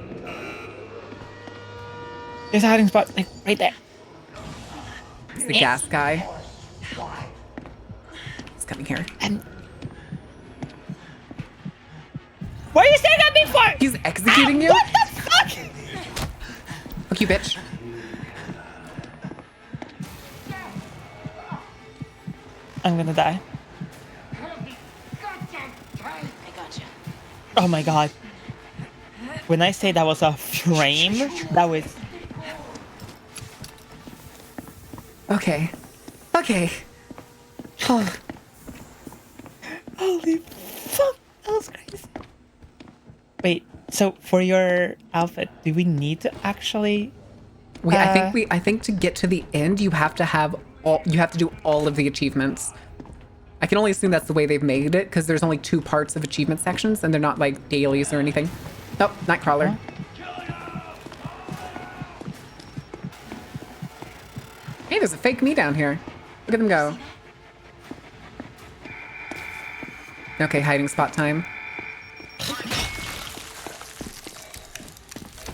There's a hiding spot, like, right there. It's the gas guy. He's coming here. And... What are you staring at me for? He's executing you? What the fuck? Fuck you, bitch. I'm gonna die. I gotcha. Oh my God. When I say that was a frame, that was... Okay. Okay. Oh, Holy fuck, that was crazy. Wait, so for your outfit, do we need to actually... wait, I think to get to the end, you have to do all of the achievements. I can only assume that's the way they've made it, because there's only 2 parts of achievement sections, and they're not like dailies or anything. Oh, Nightcrawler. Huh? Hey, there's a fake me down here. Look at them go. Okay, hiding spot time.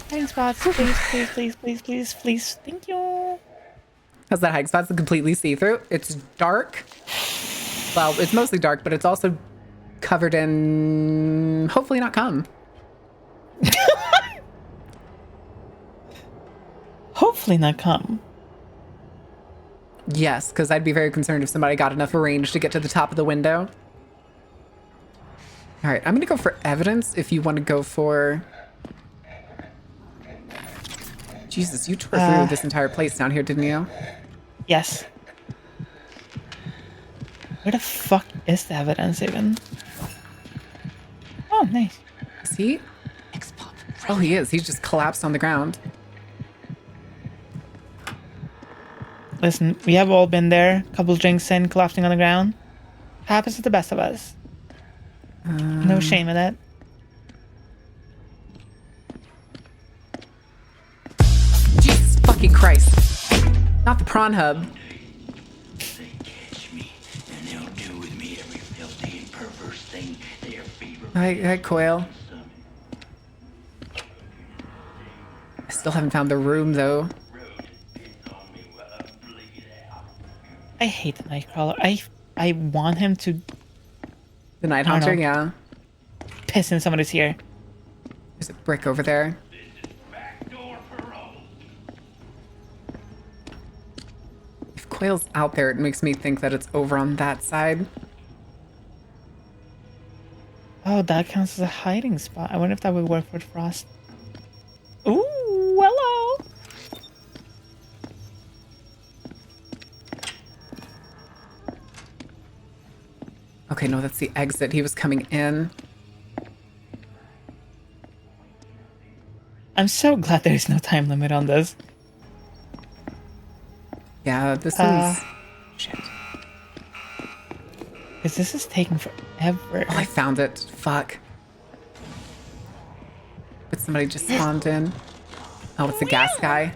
Hiding spots, please, please, please, please, please, please. Thank you. How's that hiding spot's completely see-through? It's dark. Well, it's mostly dark, but it's also covered in... hopefully not cum. Hopefully not come. Yes, because I'd be very concerned if somebody got enough range to get to the top of the window. All right, I'm going to go for evidence if you want to go for... Jesus, you tore through this entire place down here, didn't you? Yes. Where the fuck is the evidence even? Oh, nice. Is he? Oh, he is. He's just collapsed on the ground. Listen, we have all been there. Couple drinks in, collapsing on the ground. Happens to the best of us. No shame in it. Jesus fucking Christ. Not the prawn hub. They catch me, and they'll do with me every filthy and perverse thing their fever. Hi, Coil. I still haven't found the room, though. I hate the Nightcrawler. I want him to The Night I don't Haunter, know. yeah. Pissing somebody's here. There's a brick over there. If Quayle's out there, it makes me think that it's over on that side. Oh, that counts as a hiding spot. I wonder if that would work with Frost. Ooh, hello. Okay, no, that's the exit. He was coming in. I'm so glad there's no time limit on this. Yeah, this is... Shit. Because this is taking forever. Oh, I found it. Fuck. But somebody just spawned in. Oh, it's the gas guy.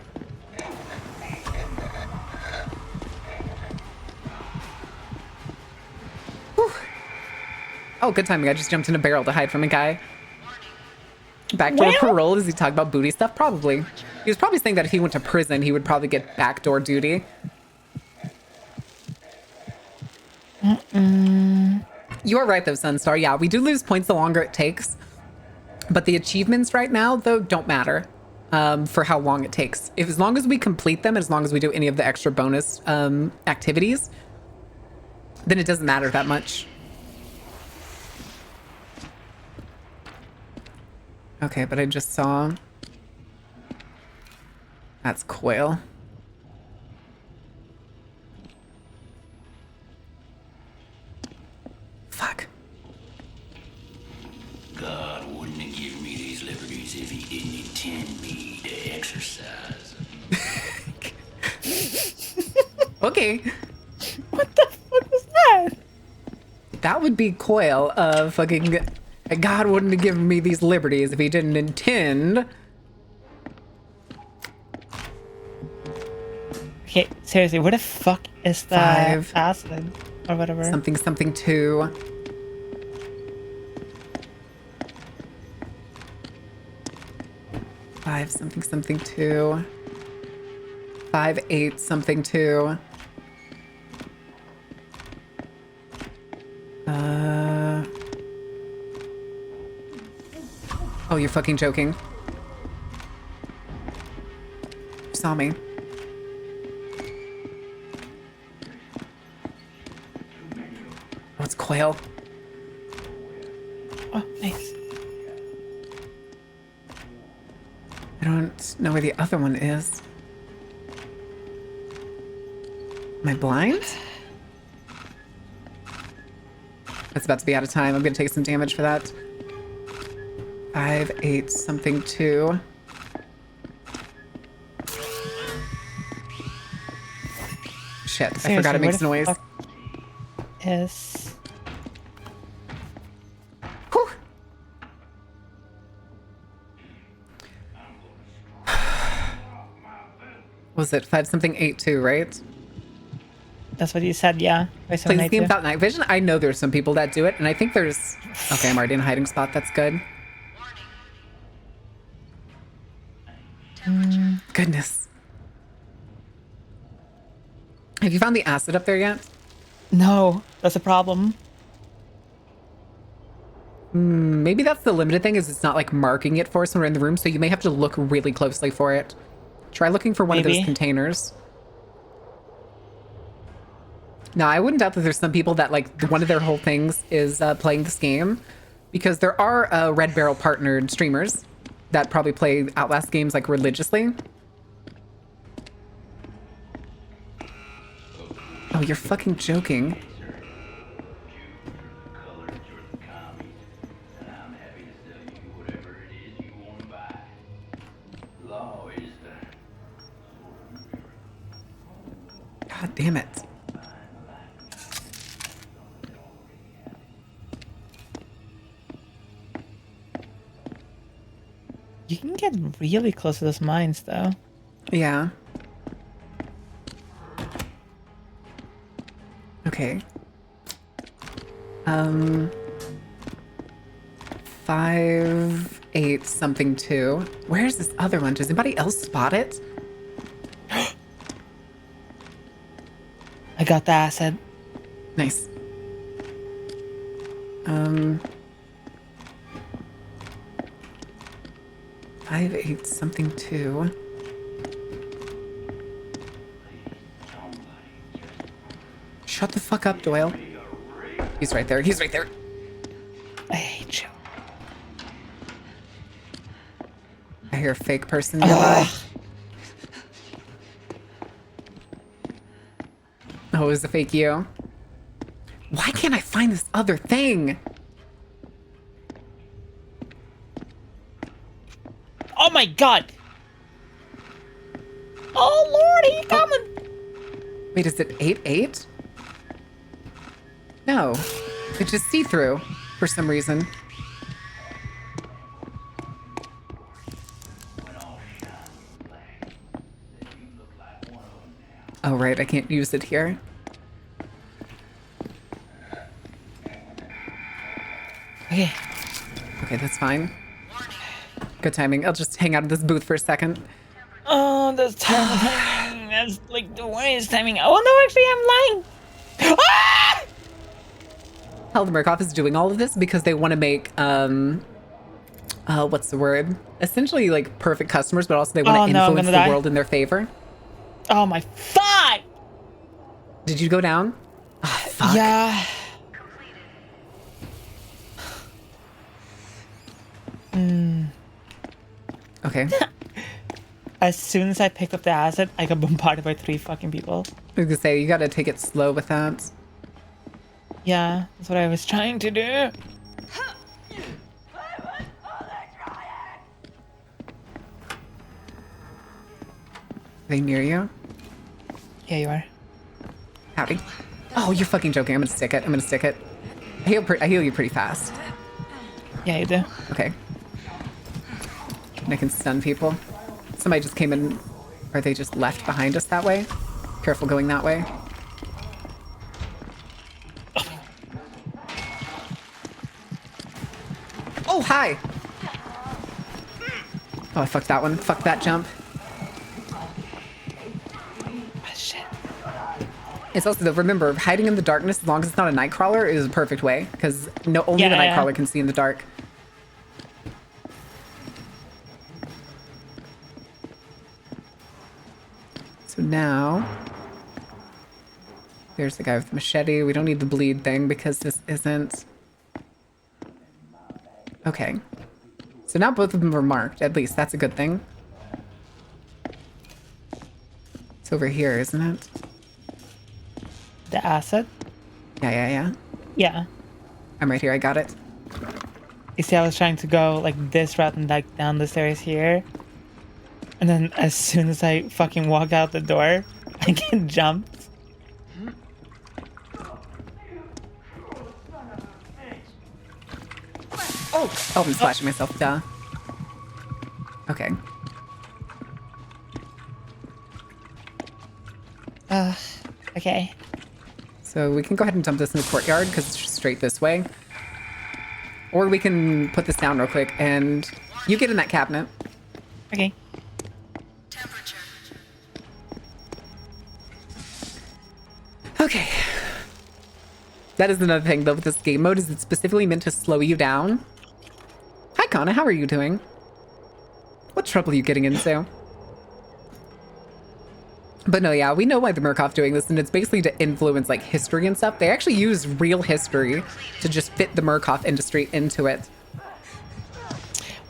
Whew. Oh, good timing. I just jumped in a barrel to hide from a guy. Backdoor parole? Is he talking about booty stuff? Probably. He was probably saying that if he went to prison, he would probably get backdoor duty. You are right, though, Sunstar. Yeah, we do lose points the longer it takes. But the achievements right now, though, don't matter for how long it takes. If as long as we complete them, as long as we do any of the extra bonus activities, then it doesn't matter that much. Okay, but I just saw... That's Quayle. Fuck. God wouldn't have given me these liberties if he didn't intend me to exercise. Okay. What the fuck was that? That would be Quayle of fucking... God wouldn't have given me these liberties if he didn't intend... Okay, seriously, where the fuck is the 5. acid? Or whatever. Something, something 2. Five, something, something 2. 5, 8, something 2. Oh, you're fucking joking. You saw me. Oh, it's Quayle. Oh, nice. I don't know where the other one is. Am I blind? That's about to be out of time. I'm gonna take some damage for that. 5, 8, something 2. Shit, I forgot it makes noise. Is Whew. Was it 5 something 8 2, right? that's what you said, yeah. Plays this game without night vision. I know there's some people that do it, and I think there's... Okay, I'm already in a hiding spot. That's good. Goodness. Have you found the acid up there yet? No, that's a problem. Maybe that's the limited thing, is it's not like marking it for us when we're in the room, so you may have to look really closely for it. Try looking for one of those Maybe. containers. Now, I wouldn't doubt that there's some people that, like, one of their whole things is playing this game, because there are Red Barrel partnered streamers that probably play Outlast games, like, religiously. Oh, you're fucking joking. God damn it. You can get really close to those mines, though. Yeah. Okay. 5, 8, something 2. Where's this other one? Does anybody else spot it? I got the acid. Nice. 5-8 something 2. Shut the fuck up, Doyle. He's right there. He's right there. I hate you. I hear a fake person nearby. Oh, it was a fake you. Why can't I find this other thing? Oh my god! Oh lord, are you coming? Wait, is it 8-8? No. It's just see-through for some reason. Oh, right, I can't use it here. Okay. Okay, that's fine. Good timing. I'll just hang out in this booth for a second. Oh, that's terrible timing. That's like the worst timing. Oh no, actually I'm lying. Ah! Hell, the Murkoff is doing all of this because they want to make, what's the word? Essentially, like, perfect customers, but also they want to Oh, no, I'm influence gonna the die. world in their favor. Oh my fuck! Did you go down? Oh, fuck. Yeah. Okay. As soon as I picked up the acid, I got bombarded by 3 fucking people. I was gonna say, you gotta take it slow with that. Yeah, that's what I was trying to do. Are they near you? Yeah, you are. Howdy. Oh, you're fucking joking. I'm gonna stick it. I'm gonna stick it. I heal you pretty fast. Yeah, you do. Okay. And I can stun people. Somebody just came in. Or they just left behind us that way. Careful going that way. Oh, hi! Oh, I fucked that one. Fuck that jump. Ah, shit. It's also, though, remember, hiding in the darkness, as long as it's not a nightcrawler, is a perfect way. Because only the Yeah. nightcrawler can see in the dark. So now... There's the guy with the machete. We don't need the bleed thing because this isn't... Okay. So now both of them are marked. At least that's a good thing. It's over here, isn't it? The acid? Yeah. Yeah. I'm right here. I got it. You see, I was trying to go like this route and like down the stairs here. And then as soon as I fucking walk out the door, I get jumped. Oh, I'm splashing myself. Duh. Okay. Okay. So we can go ahead and dump this in the courtyard because it's just straight this way. Or we can put this down real quick and you get in that cabinet. Okay. Okay. That is another thing though with this game mode is it's specifically meant to slow you down. Hi Kana, how are you doing? What trouble are you getting into? But no, yeah, we know why the Murkoff doing this, and it's basically to influence like history and stuff. They actually use real history to just fit the Murkoff industry into it.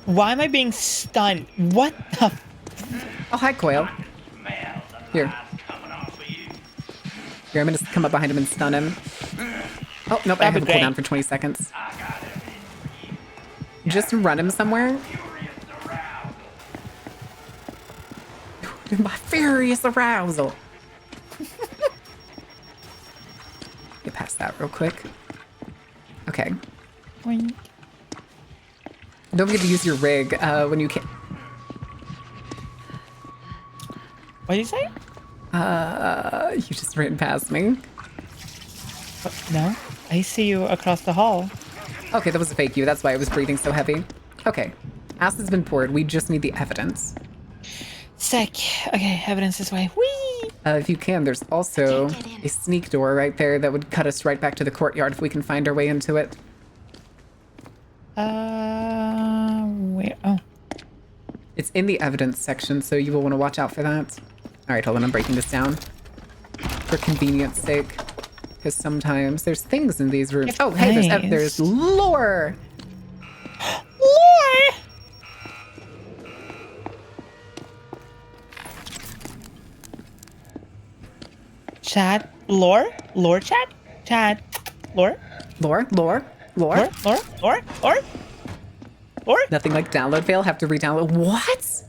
Why am I being stunned? What the? Oh, hi, Coil. Here. Here, I'm gonna come up behind him and stun him. Oh, nope, I have That'd a be cooldown great. for 20 seconds. Just run him somewhere. My furious arousal. Get past that real quick. Okay. Boink. Don't forget to use your rig when you can. What did you say? You just ran past me. No, I see you across the hall. Okay, that was a fake you. That's why I was breathing so heavy. Okay. Acid's been poured. We just need the evidence. Sick. Okay, evidence this way. Whee! If you can, there's also a sneak door right there that would cut us right back to the courtyard if we can find our way into it. Where? Oh. It's in the evidence section, so you will want to watch out for that. All right, hold on. I'm breaking this down for convenience sake. Because sometimes there's things in these rooms. Oh, hey, there's lore. Lore! Chat? Lore? Lore chat? Chat? Lore? Lore? Lore? Lore? Lore? Nothing like download fail. Have to re-download. What?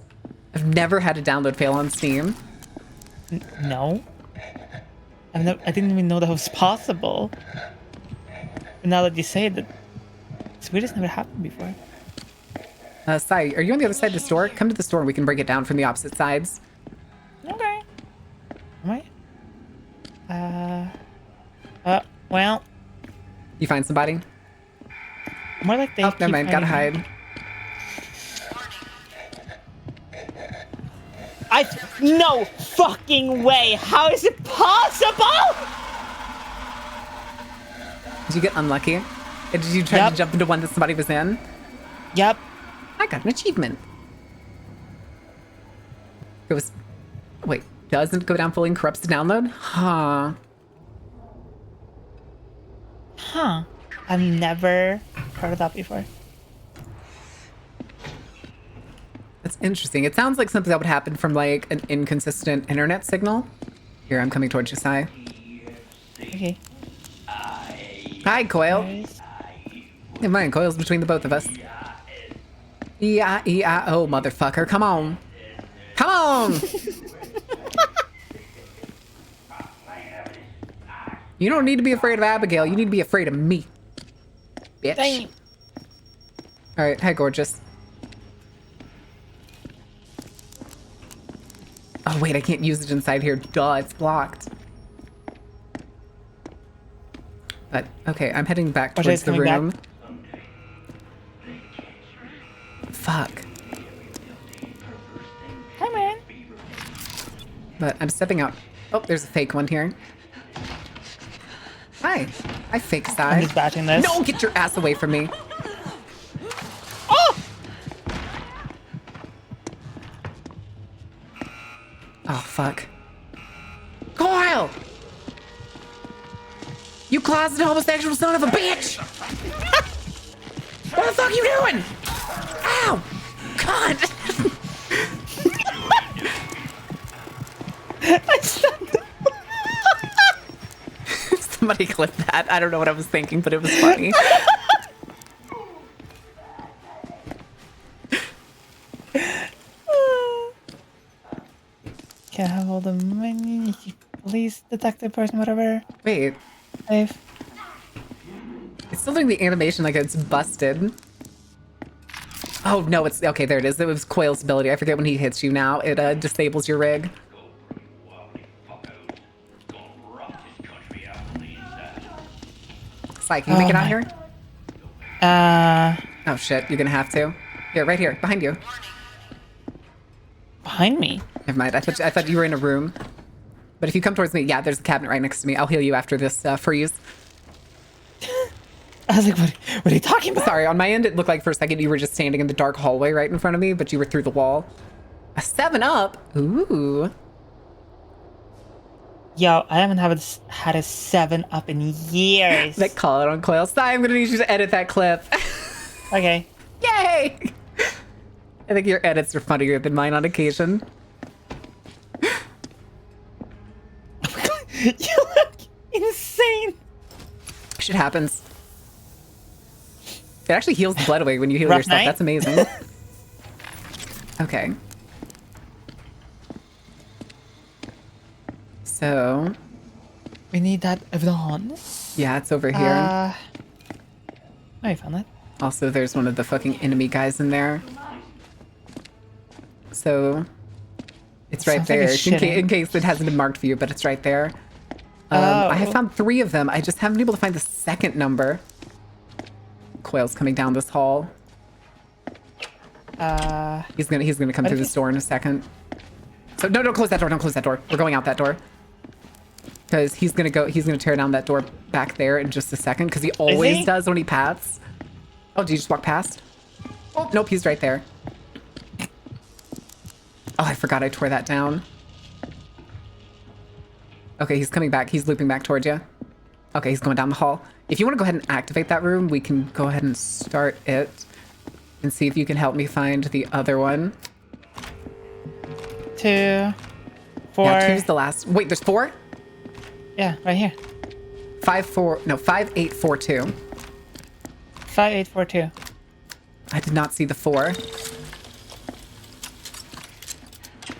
I've never had a download fail on Steam. No. I didn't even know that was possible. But now that you say it, it's weird. It's never happened before. Sai, are you on the other side of the store? Come to the store and we can break it down from the opposite sides. Okay. Am I? Well. You find somebody? More like they Oh, keep never mind. Gotta finding me. hide. No fucking way! How is it possible? Did you get unlucky? Did you try to jump into one that somebody was in? Yep. I got an achievement. It was... Wait, doesn't go down fully and corrupts the download? Huh. Huh. I've never heard of that before. That's interesting. It sounds like something that would happen from like an inconsistent internet signal. Here, I'm coming towards you, Sai. Okay. Hi, Coil. Never mind, Coil's between the both of us. E-I-E-I-O, motherfucker. Come on. Come on! You don't need to be afraid of Abigail. You need to be afraid of me. Bitch. Dang. Alright, hi, gorgeous. Oh, wait, I can't use it inside here. Duh, it's blocked. But, okay, I'm heading back Watch towards it, the coming back. room. Fuck. Hi, man. But I'm stepping out. Oh, there's a fake one here. Hi. Hi, fake I'm side. just batching this. No, get your ass away from me. Oh! Oh, fuck. Coil! You closeted homosexual son of a bitch! What the fuck are you doing? Ow! God! Somebody clip that. I don't know what I was thinking, but it was funny. Can I have all the money? Police, detective, person, whatever. Wait, Safe. it's still doing the animation like it's busted. Oh, no, it's... Okay, there it is. It was Coil's ability. I forget when he hits you now. It disables your rig. Sai, can you make it out here? Oh, shit. You're gonna have to. Here, right here. Behind you. Behind me. Never mind. I thought you were in a room. But if you come towards me... Yeah, there's a cabinet right next to me. I'll heal you after this freeze. I was like, what are you talking about? Sorry, on my end, it looked like for a second you were just standing in the dark hallway right in front of me, but you were through the wall. A 7-Up? Ooh. Yo, I haven't had a 7-Up in years. Like, call it on Coil. Sai, I'm gonna need you to edit that clip. Okay. Yay! I think your edits are funnier than mine on occasion. You look insane. Shit happens. It actually heals the blood away when you heal Rough yourself. night? That's amazing. Okay. So, We need that evidence. yeah, it's over here. Oh, you found that? Also, there's one of the fucking enemy guys in there. So, it's right Sounds like there. a shit In case it hasn't been marked for you, but it's right there. I have Oh. found 3 of them. I just haven't been able to find the second number. Coil's coming down this hall. He's gonna come through this door in a second. So no, don't close that door. Don't close that door. We're going out that door. Because he's gonna tear down that door back there in just a second. Because he always he? does when he pats. Oh, did you just walk past? Oh, nope, he's right there. Oh, I forgot I tore that down. Okay, he's coming back. He's looping back towards you. Okay, he's going down the hall. If you want to go ahead and activate that room, we can go ahead and start it and see if you can help me find the other one. 2, 4. Yeah, 2's the last. Wait, there's 4? Yeah, right here. 5, 4. No, 5, 8, 4, 2. 5, 8, 4, 2. I did not see the 4.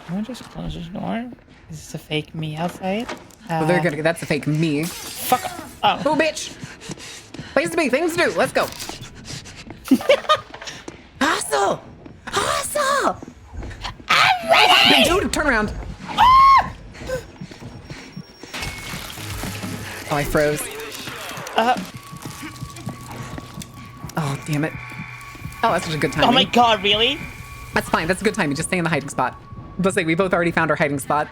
Can we just close this door? Is this a fake me outside? Well, they're gonna. That's a fake me. Fuck off. Oh. Oh, bitch! Place to be, things to do. Let's go. Hustle! Hustle! I'm ready! Dude, turn around. Oh, I froze. Oh, damn it. Oh, that's such a good time. Oh my god, really? That's fine. That's a good time. You just stay in the hiding spot. Let's say we both already found our hiding spot.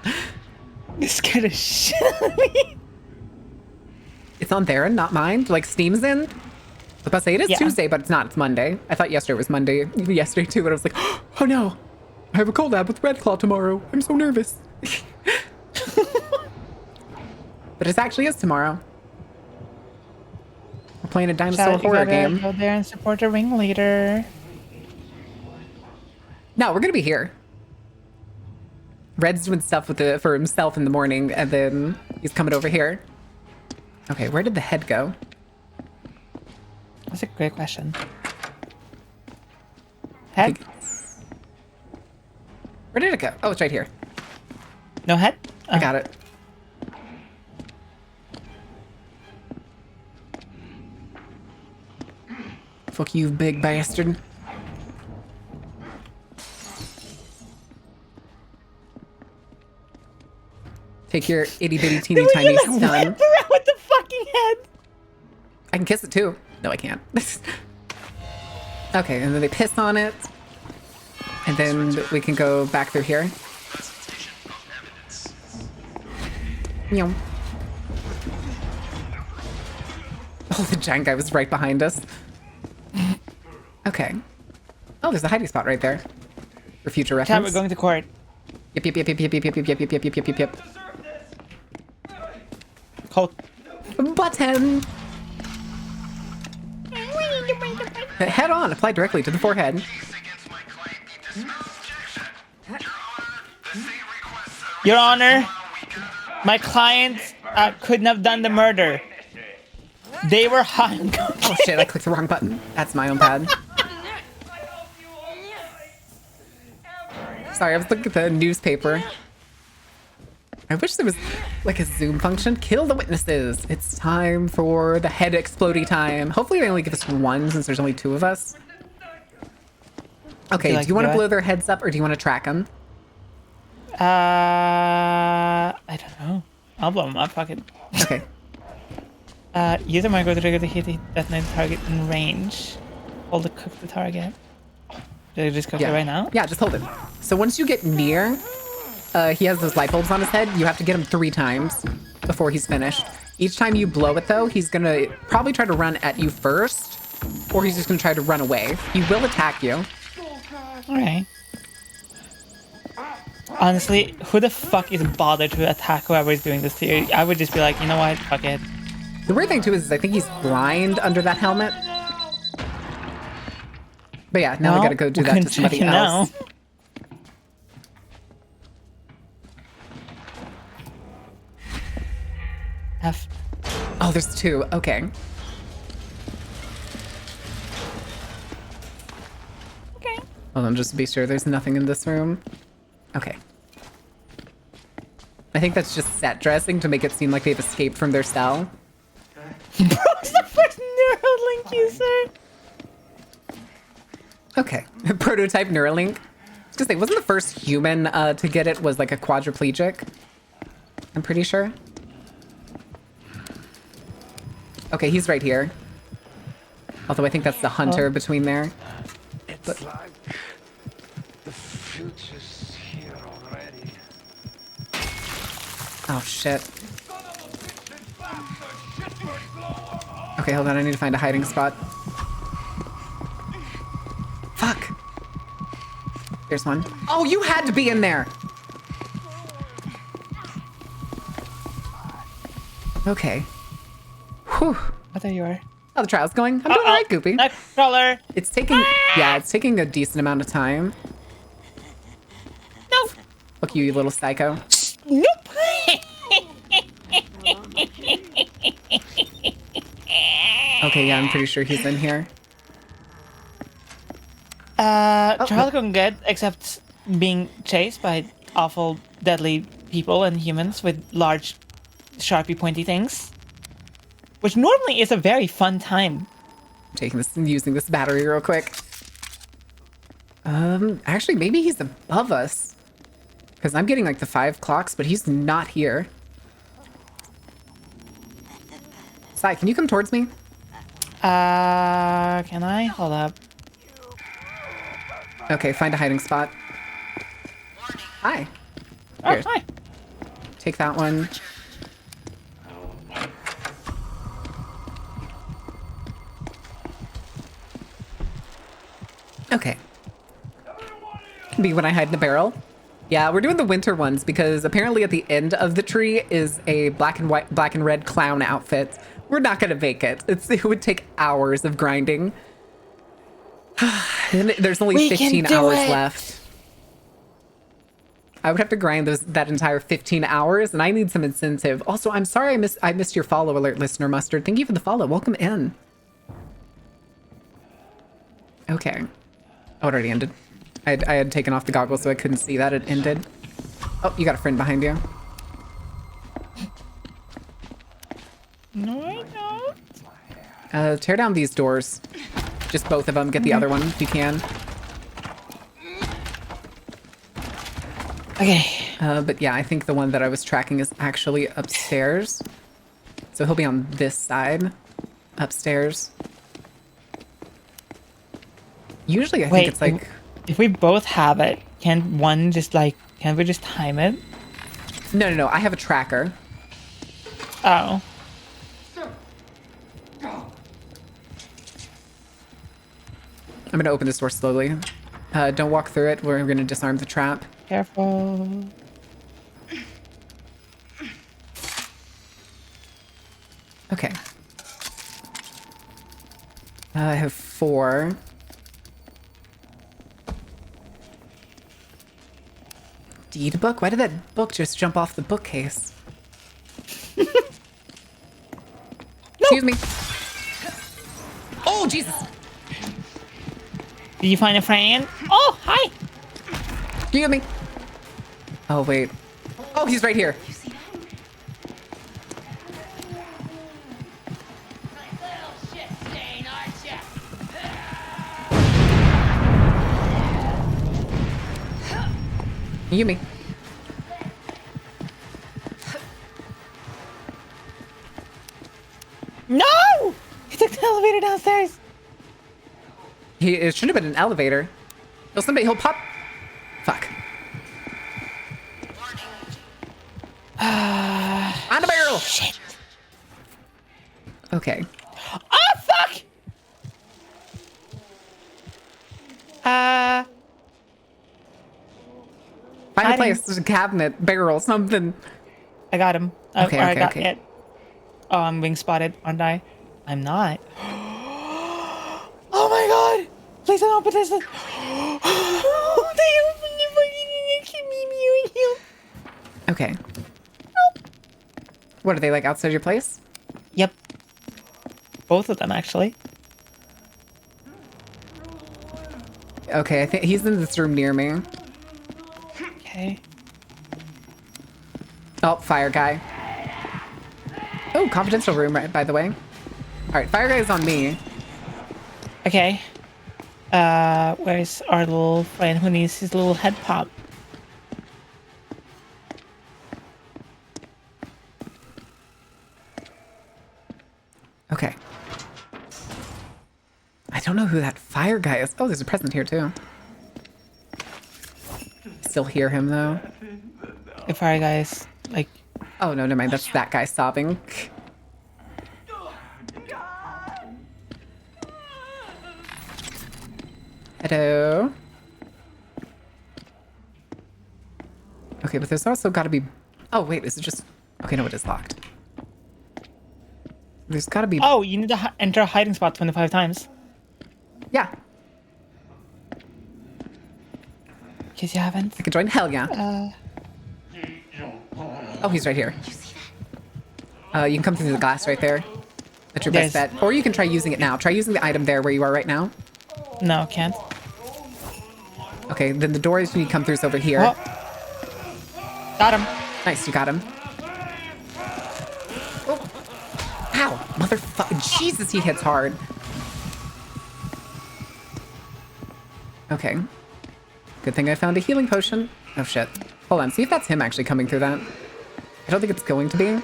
This scared the shit out of me. It's on there and not mine. Like Steam's in. I was about to say it is Yeah. Tuesday, but it's not. It's Monday. I thought yesterday was Monday. Yesterday too, but I was like, oh no, I have a collab with Red Claw tomorrow. I'm so nervous. But it actually is tomorrow. We're playing a dinosaur Shout, you horror gotta game. go there and support the ringleader. No, we're gonna be here. Red's doing stuff for himself in the morning, and then he's coming over here. Okay, where did the head go? That's a great question. Head? Where did it go? Oh, it's right here. No head? I got it. Fuck you, big bastard. Take your itty bitty teeny tiny stun. Around with the fucking head. I can kiss it too. No, I can't. Okay, and then they piss on it. And then we can go back through here. Meow. Oh, the giant guy was right behind us. Okay. Oh, there's a hiding spot right there. For future Chat, reference. we're going to court. Yep, yep, yep, yep, yep, yep, yep, yep, yep, yep, yep, yep, yep. Colt. Button! Head on, apply directly to the forehead. Your Honor, my client couldn't have done the murder. They were hung. Oh shit, I clicked the wrong button. That's my own pad. Sorry, I was looking at the newspaper. I wish there was like a zoom function. Kill the witnesses. It's time for the head explodey time. Hopefully they only give us one since there's only 2 of us. Okay, like do you want to to do blow it? their heads up or do you want to track them? I don't know. I'll blow them up. Fuck it. Okay. Use a micro trigger to hit the detonate target in range. Hold to cook the target. Did I just cook it right now? Yeah, just hold it. So once you get near, he has those light bulbs on his head. You have to get him 3 times before he's finished. Each time you blow it, though, he's going to probably try to run at you first, or he's just going to try to run away. He will attack you. Alright. Honestly, who the fuck is bothered to attack whoever is doing this to you? I would just be like, you know what? Fuck it. The weird thing, too, is I think he's blind under that helmet. But yeah, now we gotta go do that to somebody else. F. Oh, there's 2. Okay. Okay. Hold on, just to be sure there's nothing in this room. Okay. I think that's just set dressing to make it seem like they've escaped from their cell. Bro's the first Neuralink user. Okay. Prototype Neuralink. I was gonna say, wasn't the first human to get it was like a quadriplegic? I'm pretty sure. Okay, he's right here. Although I think that's the hunter between there. It's like the future's here already. Oh, shit. Okay, hold on. I need to find a hiding spot. Here's one. Oh, you had to be in there. Okay. Whew. Oh, there you are. How the trial's going? I'm doing all right, Goopy. Nightcrawler. It's taking, yeah, it's taking a decent amount of time. No. Look, you little psycho. Nope. Okay, yeah, I'm pretty sure he's in here. Trial's going good, except being chased by awful, deadly people and humans with large, sharpy, pointy things. Which normally is a very fun time. Taking this and using this battery real quick. Actually, maybe he's above us. Because I'm getting like the 5 clocks, but he's not here. Sai, can you come towards me? Can I? Hold up. Okay, find a hiding spot. Hi. Oh, Here, hi. take that one. Okay. Can be when I hide in the barrel. Yeah, we're doing the winter ones because apparently at the end of the tree is a black and red clown outfit. We're not gonna make it. It would take hours of grinding. And there's only We 15 can do hours it. left. I would have to grind that entire 15 hours, and I need some incentive. Also, I'm sorry I missed your follow alert, listener Mustard. Thank you for the follow. Welcome in. Okay. Oh, it already ended. I had taken off the goggles so I couldn't see that it ended. Oh, you got a friend behind you. No, I don't. Tear down these doors. Just both of them. Get the other one if you can. Okay. But yeah, I think the one that I was tracking is actually upstairs. So he'll be on this side. Upstairs. Usually I think it's like... If we both have it, can't we just time it? No. I have a tracker. Oh. I'm going to open this door slowly. Don't walk through it. We're going to disarm the trap. Careful. Okay. I have 4. Deed book? Why did that book just jump off the bookcase? Excuse me. Oh, Jesus. Did you find a friend? Oh, hi. Excuse me. Oh, wait. Oh, he's right here. Yumi. No! He took the elevator downstairs. It should have been an elevator. He'll pop. Fuck. On the barrel. Shit. Okay. Oh, fuck! Find a hiding. place. There's a cabinet, barrel, something. I got him. Okay, Or I okay, got okay. it. Oh, I'm being spotted, aren't I? I'm not. Oh my god! Please don't open this. Okay. What are they like outside your place? Yep. Both of them, actually. Okay, I think he's in this room near me. Okay. Oh, fire guy. Oh, confidential room, right, by the way. All right, fire guy's on me. Okay. Where's our little friend who needs his little head pop? Okay. I don't know who that fire guy is. Oh, there's a present here too. Still hear him though. The fire guys, like, Oh no, never mind. That's that guy sobbing. Hello. Okay, but there's also got to be... Oh, wait, is it just... Okay, no, it is locked. There's got to be... Oh, you need to enter a hiding spot 25 times. Yeah, In case you haven't. I can join. Hell yeah. Oh, he's right here. You can come through the glass right there. That's your best There's- bet. Or you can try using it now. Try using the item there where you are right now. No, can't. Okay, then the doors you need to come through is over here. Oh. Got him. Nice, you got him. Oh. Ow, motherfucker. Jesus, he hits hard. Okay. Good thing I found a healing potion. Oh, shit. Hold on, see if that's him actually coming through that. I don't think it's going to be.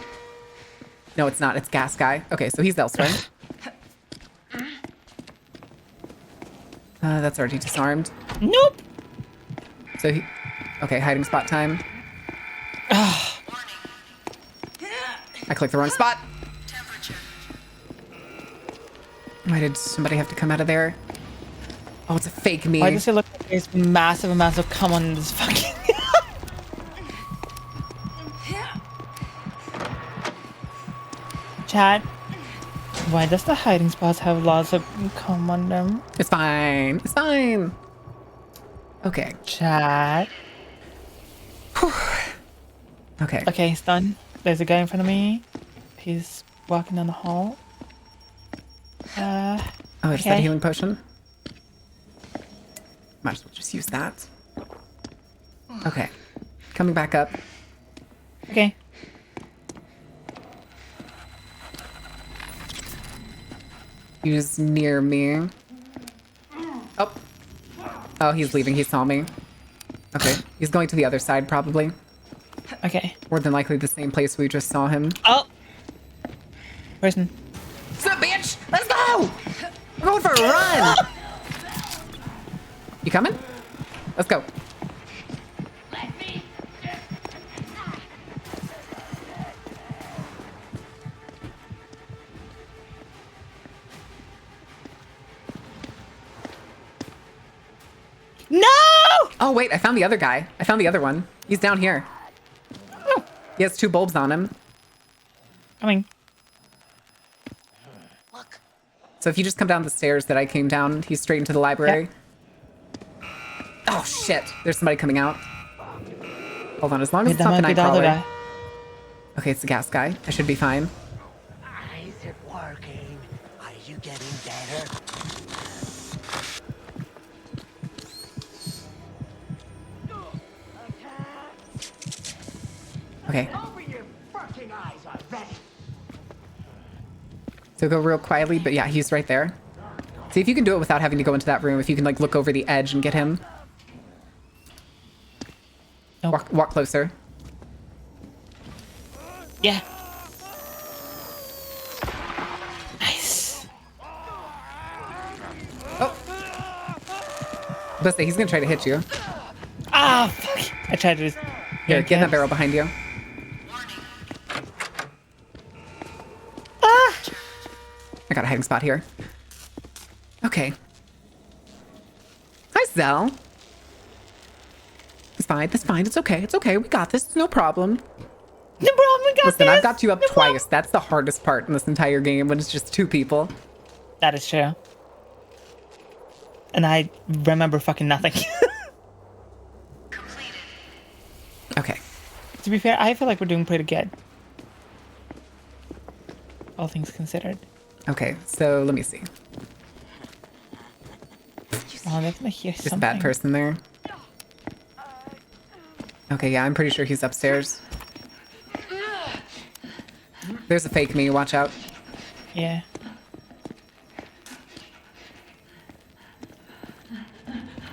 No, it's not. It's Gas Guy. Okay, so he's elsewhere. That's already disarmed. Nope. So he... Okay, hiding spot time. I clicked the wrong spot. Why did somebody have to come out of there? Oh, it's a fake me. Why does it look like there's massive amounts of cum on this fucking... Chat. Why does the hiding spots have lots of cum on them? It's fine. It's fine. Okay. Chat. Okay. Okay, he's done. There's a guy in front of me. He's walking down the hall. Oh, is that a okay. healing potion? Might as well just use that. Okay. Coming back up. Okay. He's near me. Oh. Oh, he's leaving. He saw me. Okay. He's going to the other side, probably. Okay. More than likely the same place we just saw him. Oh! Person. What's up, bitch? Let's go! We're going for a run! You coming? Let's go. No! Oh, wait, I found the other guy. I found the other one. He's down here. Oh. He has 2 bulbs on him. Coming. So if you just come down the stairs that I came down, he's straight into the library. Oh, shit. There's somebody coming out. Hold on, as long as it's That not the might be the other Nightcrawler. guy. Okay, it's the gas guy. I should be fine. Is it working? Are you getting better? Okay. Open your fucking eyes already! So go real quietly, but yeah, he's right there. See if you can do it without having to go into that room. If you can, like, look over the edge and get him. Nope. Walk closer. Yeah. Nice. Oh. Let's say he's gonna try to hit you. Ah, fuck. I tried to just... Here, get in that barrel behind you. Ah! I got a hiding spot here. Okay. Hi, Zell. It's fine. It's fine. It's okay. It's okay. We got this. It's no problem. No problem, we got Listen, this. I've got you up No twice. That's the hardest part in this entire game when it's just 2 people. That is true. And I remember fucking nothing. Okay. To be fair, I feel like we're doing pretty good. All things considered. Okay, so let me see. Oh, they're gonna hear Just a something. bad person there. Okay, yeah, I'm pretty sure he's upstairs. There's a fake me. Watch out. Yeah.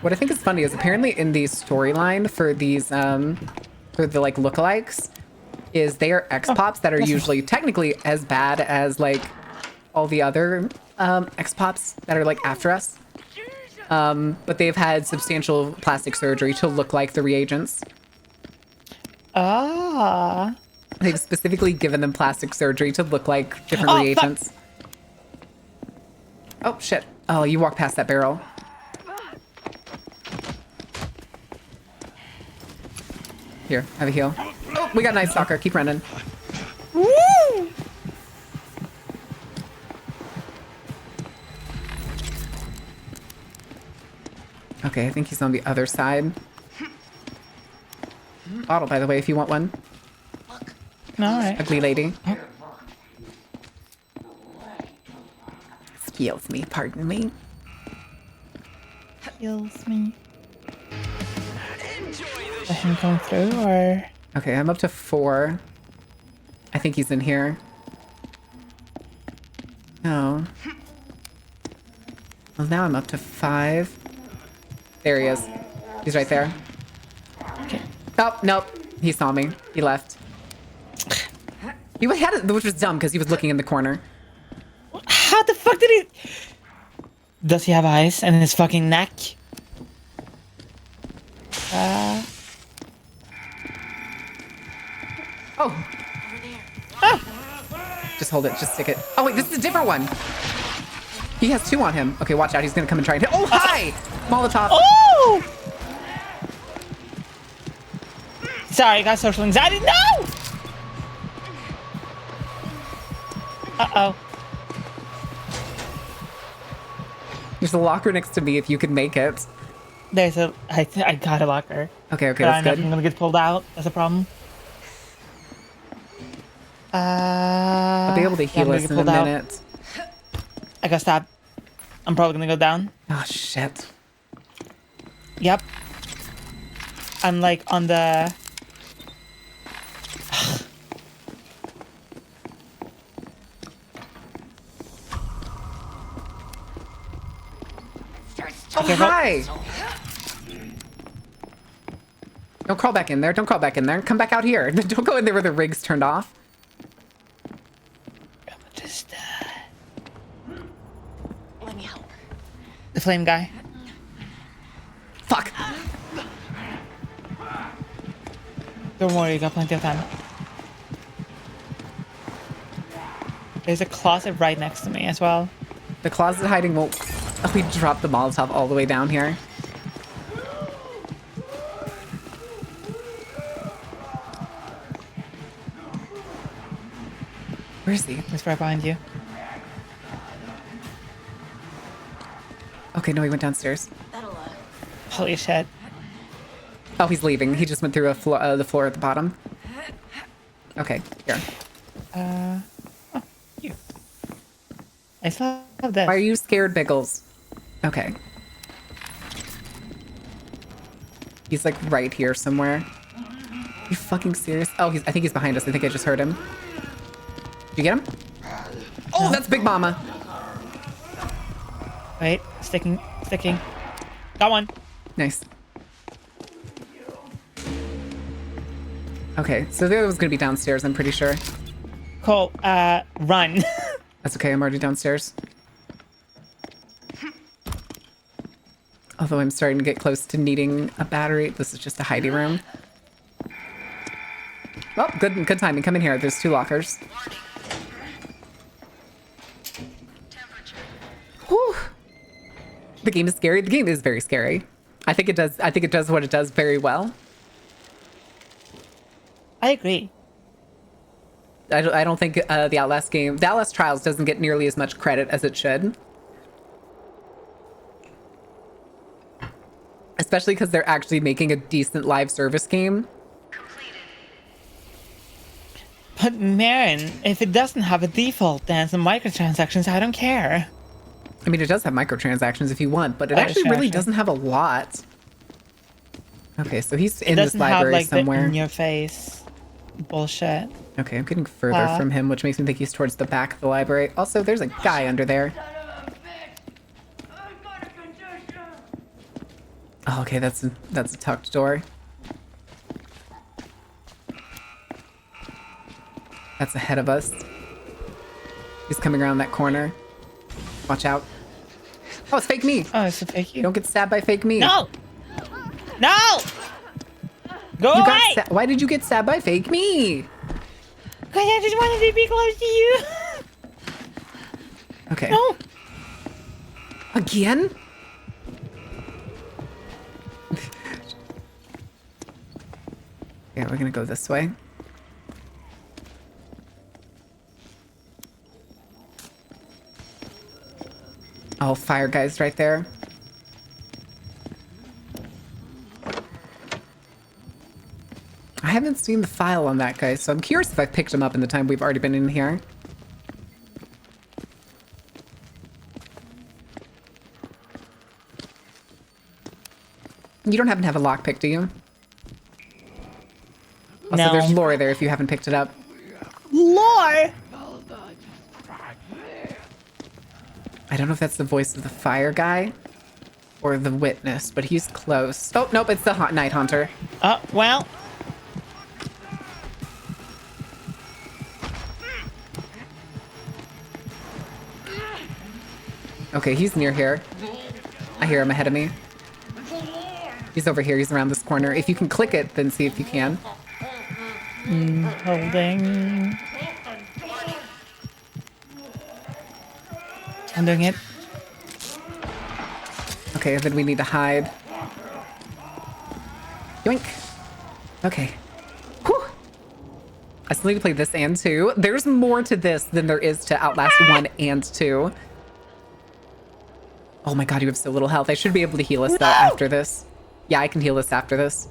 What I think is funny is apparently in the storyline for these, for the, like, lookalikes, is they are X-Pops that are usually technically as bad as, like, all the other X-Pops that are, like, after us. But they've had substantial plastic surgery to look like the reagents. Ah. They've specifically given them plastic surgery to look like different Oh, fuck. reagents. Oh, shit. Oh, you walked past that barrel. Here, have a heal. Oh, we got a nice stalker. Keep running. Woo! Okay, I think he's on the other side. Bottle, by the way, if you want one. Alright. Ugly lady. Excuse me, pardon me. Kills me. Let him come through, or... Okay, I'm up to 4. I think he's in here. No. Well, now I'm up to 5. There he is. He's right there. Okay. Oh, nope. He saw me. He left. He had it, which was dumb because he was looking in the corner. How the fuck did he... Does he have eyes in his fucking neck? Oh. Just hold it. Just stick it. Oh, wait, this is a different one. He has 2 on him. Okay, watch out. He's going to come and try and hit. Oh, hi! Molotov. Oh! Sorry, I got social anxiety. No! Uh-oh. There's a locker next to me if you can make it. There's a... I got a locker. Okay, But that's I'm good. gonna get pulled out. That's a problem. I'll be able to yeah, I'm heal gonna us get in a pulled out. minute. I got stabbed. I'm probably gonna go down. Oh, shit. Yep. I'm like on the... Oh, Okay, hi! Don't crawl back in there. Don't crawl back in there. Come back out here. Don't go in there where the rig's turned off. Just, Let me help. the flame guy. Fuck. Don't worry, you got plenty of time. There's a closet right next to me as well. The closet hiding won't... Oh, we dropped the Molotov all the way down here. Where is he? He's right behind you. Okay, no, he went downstairs. That'll, Holy shit. Oh, he's leaving. He just went through the floor at the bottom. Okay, here. You. I still have this. Why are you scared, Biggles? Okay. He's like right here somewhere. You fucking serious? Oh, I think he's behind us. I think I just heard him. Did you get him? Oh, that's Big Mama. Wait, sticking. Got one. Nice. Okay, so the other one's gonna be downstairs, I'm pretty sure. Cool. Run. That's okay, I'm already downstairs. Although I'm starting to get close to needing a battery. This is just a hidey room. Well, good timing. Come in here. There's 2 lockers. Whew. The game is scary. The game is very scary. I think it does what it does very well. I agree. I don't think the Outlast game, the Outlast Trials doesn't get nearly as much credit as it should. Especially because they're actually making a decent live service game. But man, if it doesn't have a default dance and microtransactions, I don't care. I mean, it does have microtransactions if you want, but it Oh, actually sure, really sure. doesn't have a lot. Okay, so he's It in this doesn't have library like somewhere. the in your face bullshit. Okay, I'm getting further from him, which makes me think he's towards the back of the library. Also, there's a guy under there. Oh, okay, that's a tucked door. That's ahead of us. He's coming around that corner. Watch out. Oh, it's fake me. Oh, it's a fake you. Don't get stabbed by fake me. No! No! Go You away! got why did you get stabbed by fake me? Because I just wanted to be close to you. Okay. No! Again? Yeah, we're gonna go this way. Oh, fire guy's right there. I haven't seen the file on that guy, so I'm curious if I've picked him up in the time we've already been in here. You don't happen to have a lockpick, do you? Also, No. there's lore there if you haven't picked it up. Lore! I don't know if that's the voice of the fire guy or the witness, but he's close. Oh, nope, it's the night hunter. Oh, well. Okay, he's near here. I hear him ahead of me. He's over here. He's around this corner. If you can click it, then see if you can. Holding. I'm doing it. Okay, then we need to hide. Yoink. Okay. Whew. I still need to play this and 2. There's more to this than there is to Outlast 1 and 2. Oh my god, you have so little health. I should be able to heal us though after this. Yeah, I can heal us after this.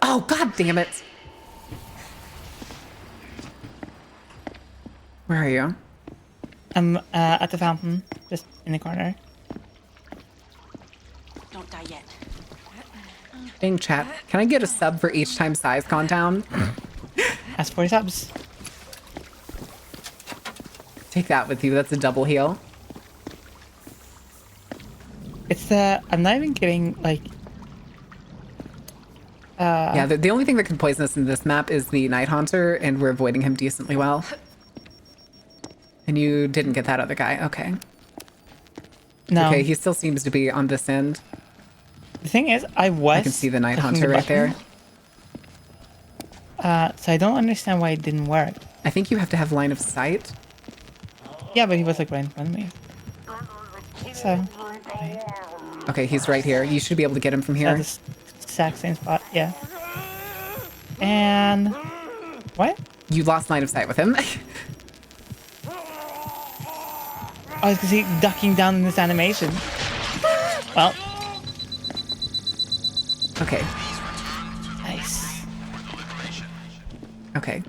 Oh, god damn it. Where are you? I'm at the fountain, just in the corner. Don't die yet. Dang, chat. Can I get a sub for each time size gone down? Ask for subs. Take that with you. That's a double heal. It's the... I'm not even kidding, like... Yeah, the only thing that can poison us in this map is the Night Haunter, and we're avoiding him decently well. And you didn't get that other guy. Okay. No. Okay, he still seems to be on this end. The thing is, I can see the Night Haunter right there. So I don't understand why it didn't work. I think you have to have line of sight. Yeah, but he was like right in front of me. So... Okay, he's right here. You should be able to get him from here. At the exact same spot, yeah. And... What? You lost line of sight with him. I was gonna see ducking down in this animation. Well. Okay. Nice. Okay.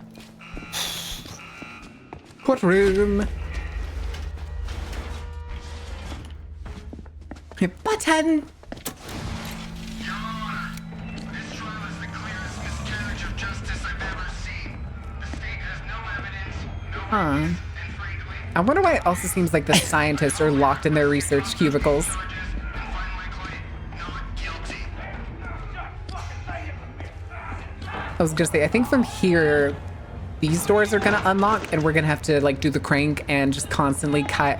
Courtroom. Button. Huh. I wonder why it also seems like the scientists are locked in their research cubicles. I was gonna say, I think from here, these doors are gonna unlock, and we're gonna have to like do the crank and just constantly cut.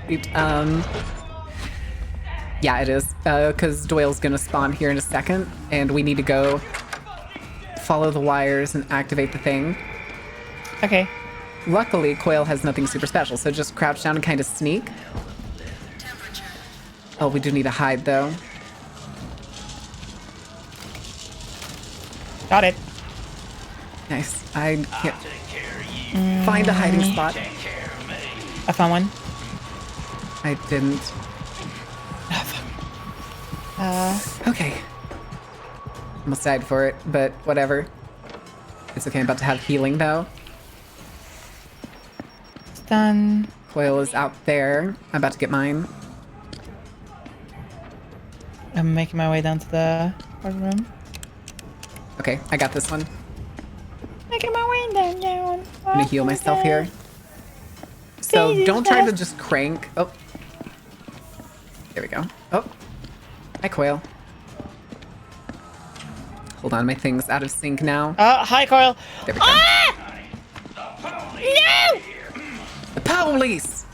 Yeah, it is, because Doyle's gonna spawn here in a second, and we need to go follow the wires and activate the thing. Okay. Luckily, Coil has nothing super special, so just crouch down and kind of sneak. Oh, we do need to hide, though. Got it. Nice. I can't find a hiding spot. I found one. I didn't. Okay. Almost died for it, but whatever. It's okay, I'm about to have healing, though. It's done. Coil is out there. I'm about to get mine. I'm making my way down to the room. Okay, I got this one. Making my way down. I'm gonna heal myself here. So don't try to just crank. Oh. There we go. Oh. Hi, Coil. Hold on, my thing's out of sync now. Hi, Coil. There we go. Ah! No! The police!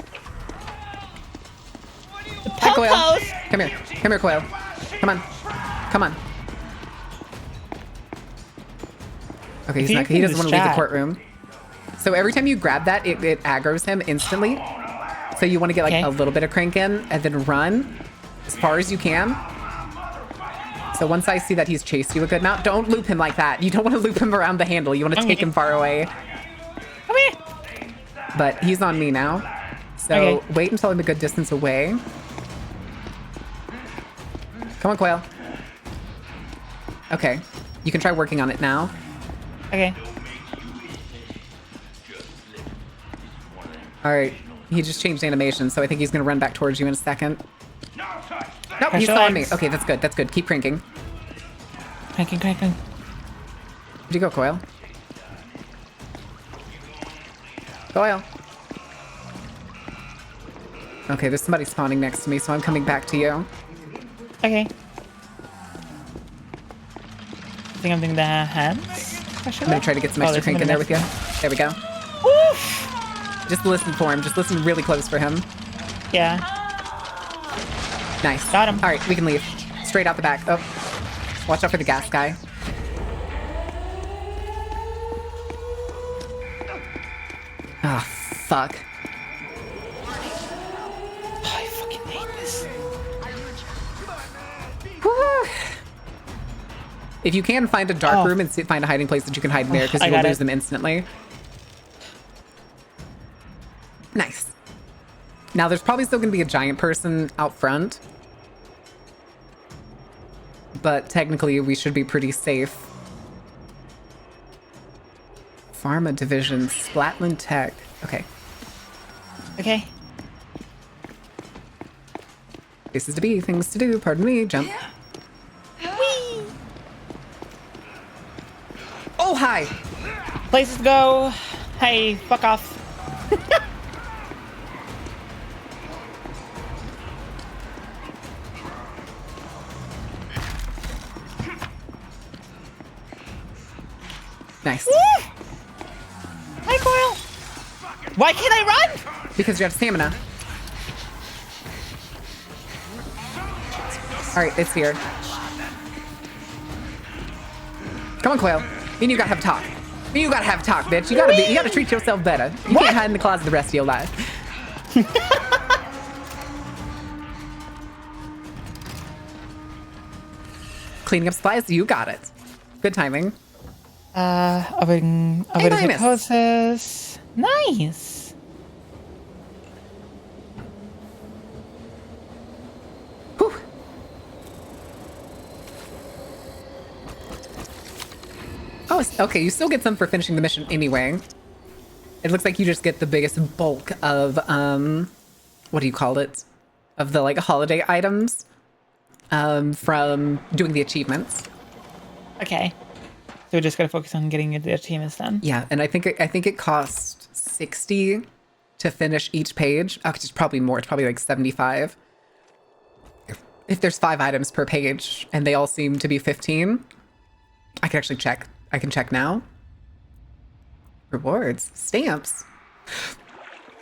The Hi, Coil. po-pos! Come here. Come here, Coil. Come on. Come on. Okay, If you he can doesn't want to leave the distract. courtroom. So every time you grab that, it aggroes him instantly. So you want to get like Okay. a little bit of crank in and then run as far as you can. So once I see that he's chased you a good amount, don't loop him like that. You don't want to loop him around the handle. You want to take him far away. Come here. But he's on me now. So Okay. wait until I'm a good distance away. Come on, Quail. Okay. You can try working on it now. Okay. All right. He just changed animation, so I think he's going to run back towards you in a second. Nope, he's still on me. Okay, that's good. That's good. Keep cranking. Cranking. Where'd you go, Coil? Coil. Okay, there's somebody spawning next to me, so I'm coming back to you. Okay. I think I'm doing the hands. I'm gonna try to get some extra crank in there with you. There we go. Oof. Just listen for him. Just listen really close for him. Yeah. Nice. Got him. All right, we can leave. Straight out the back. Oh, watch out for the gas guy. Ah, fuck. Oh, I fucking hate this. Whew. If you can find a dark Oh. room and find a hiding place that you can hide in there, because I you will got lose it. them instantly. Nice. Now, there's probably still going to be a giant person out front. But technically, we should be pretty safe. Pharma Division, Splatland Tech. Okay. Okay. Places to be, things to do. Pardon me. Jump. Oh, hi. Places to go. Hey, fuck off. Nice. Hi, Coil. Why can't I run? Because you have stamina. All right, it's here. Come on, Quail. Me and you gotta have talk. Me and you gotta have talk, bitch. You gotta treat yourself better. You can't hide in the closet the rest of your life. Cleaning up supplies, you got it. Good timing. Avoiding Linus. psychosis. Nice. Whew. Oh, okay. You still get some for finishing the mission anyway. It looks like you just get the biggest bulk of, what do you call it? Of the, like, holiday items, from doing the achievements. Okay. So we're just gonna focus on getting the achievements done. Yeah, and I think it cost 60 to finish each page. Oh, it's probably more. It's probably like 75. If there's 5 items per page and they all seem to be 15, I can actually check. I can check now. Rewards, stamps.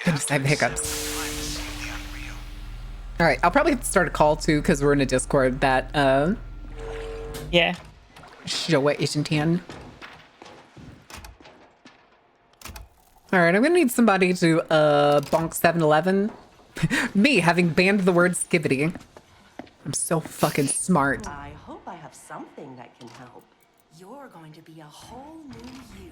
Goodness, I have hiccups. All right, I'll probably have to start a call too because we're in a Discord that Yeah. Showa isn't in. All right, I'm gonna need somebody to bonk 7-Eleven. Me having banned the word skibbity. I'm so fucking smart. I hope I have something that can help. You're going to be a whole new you.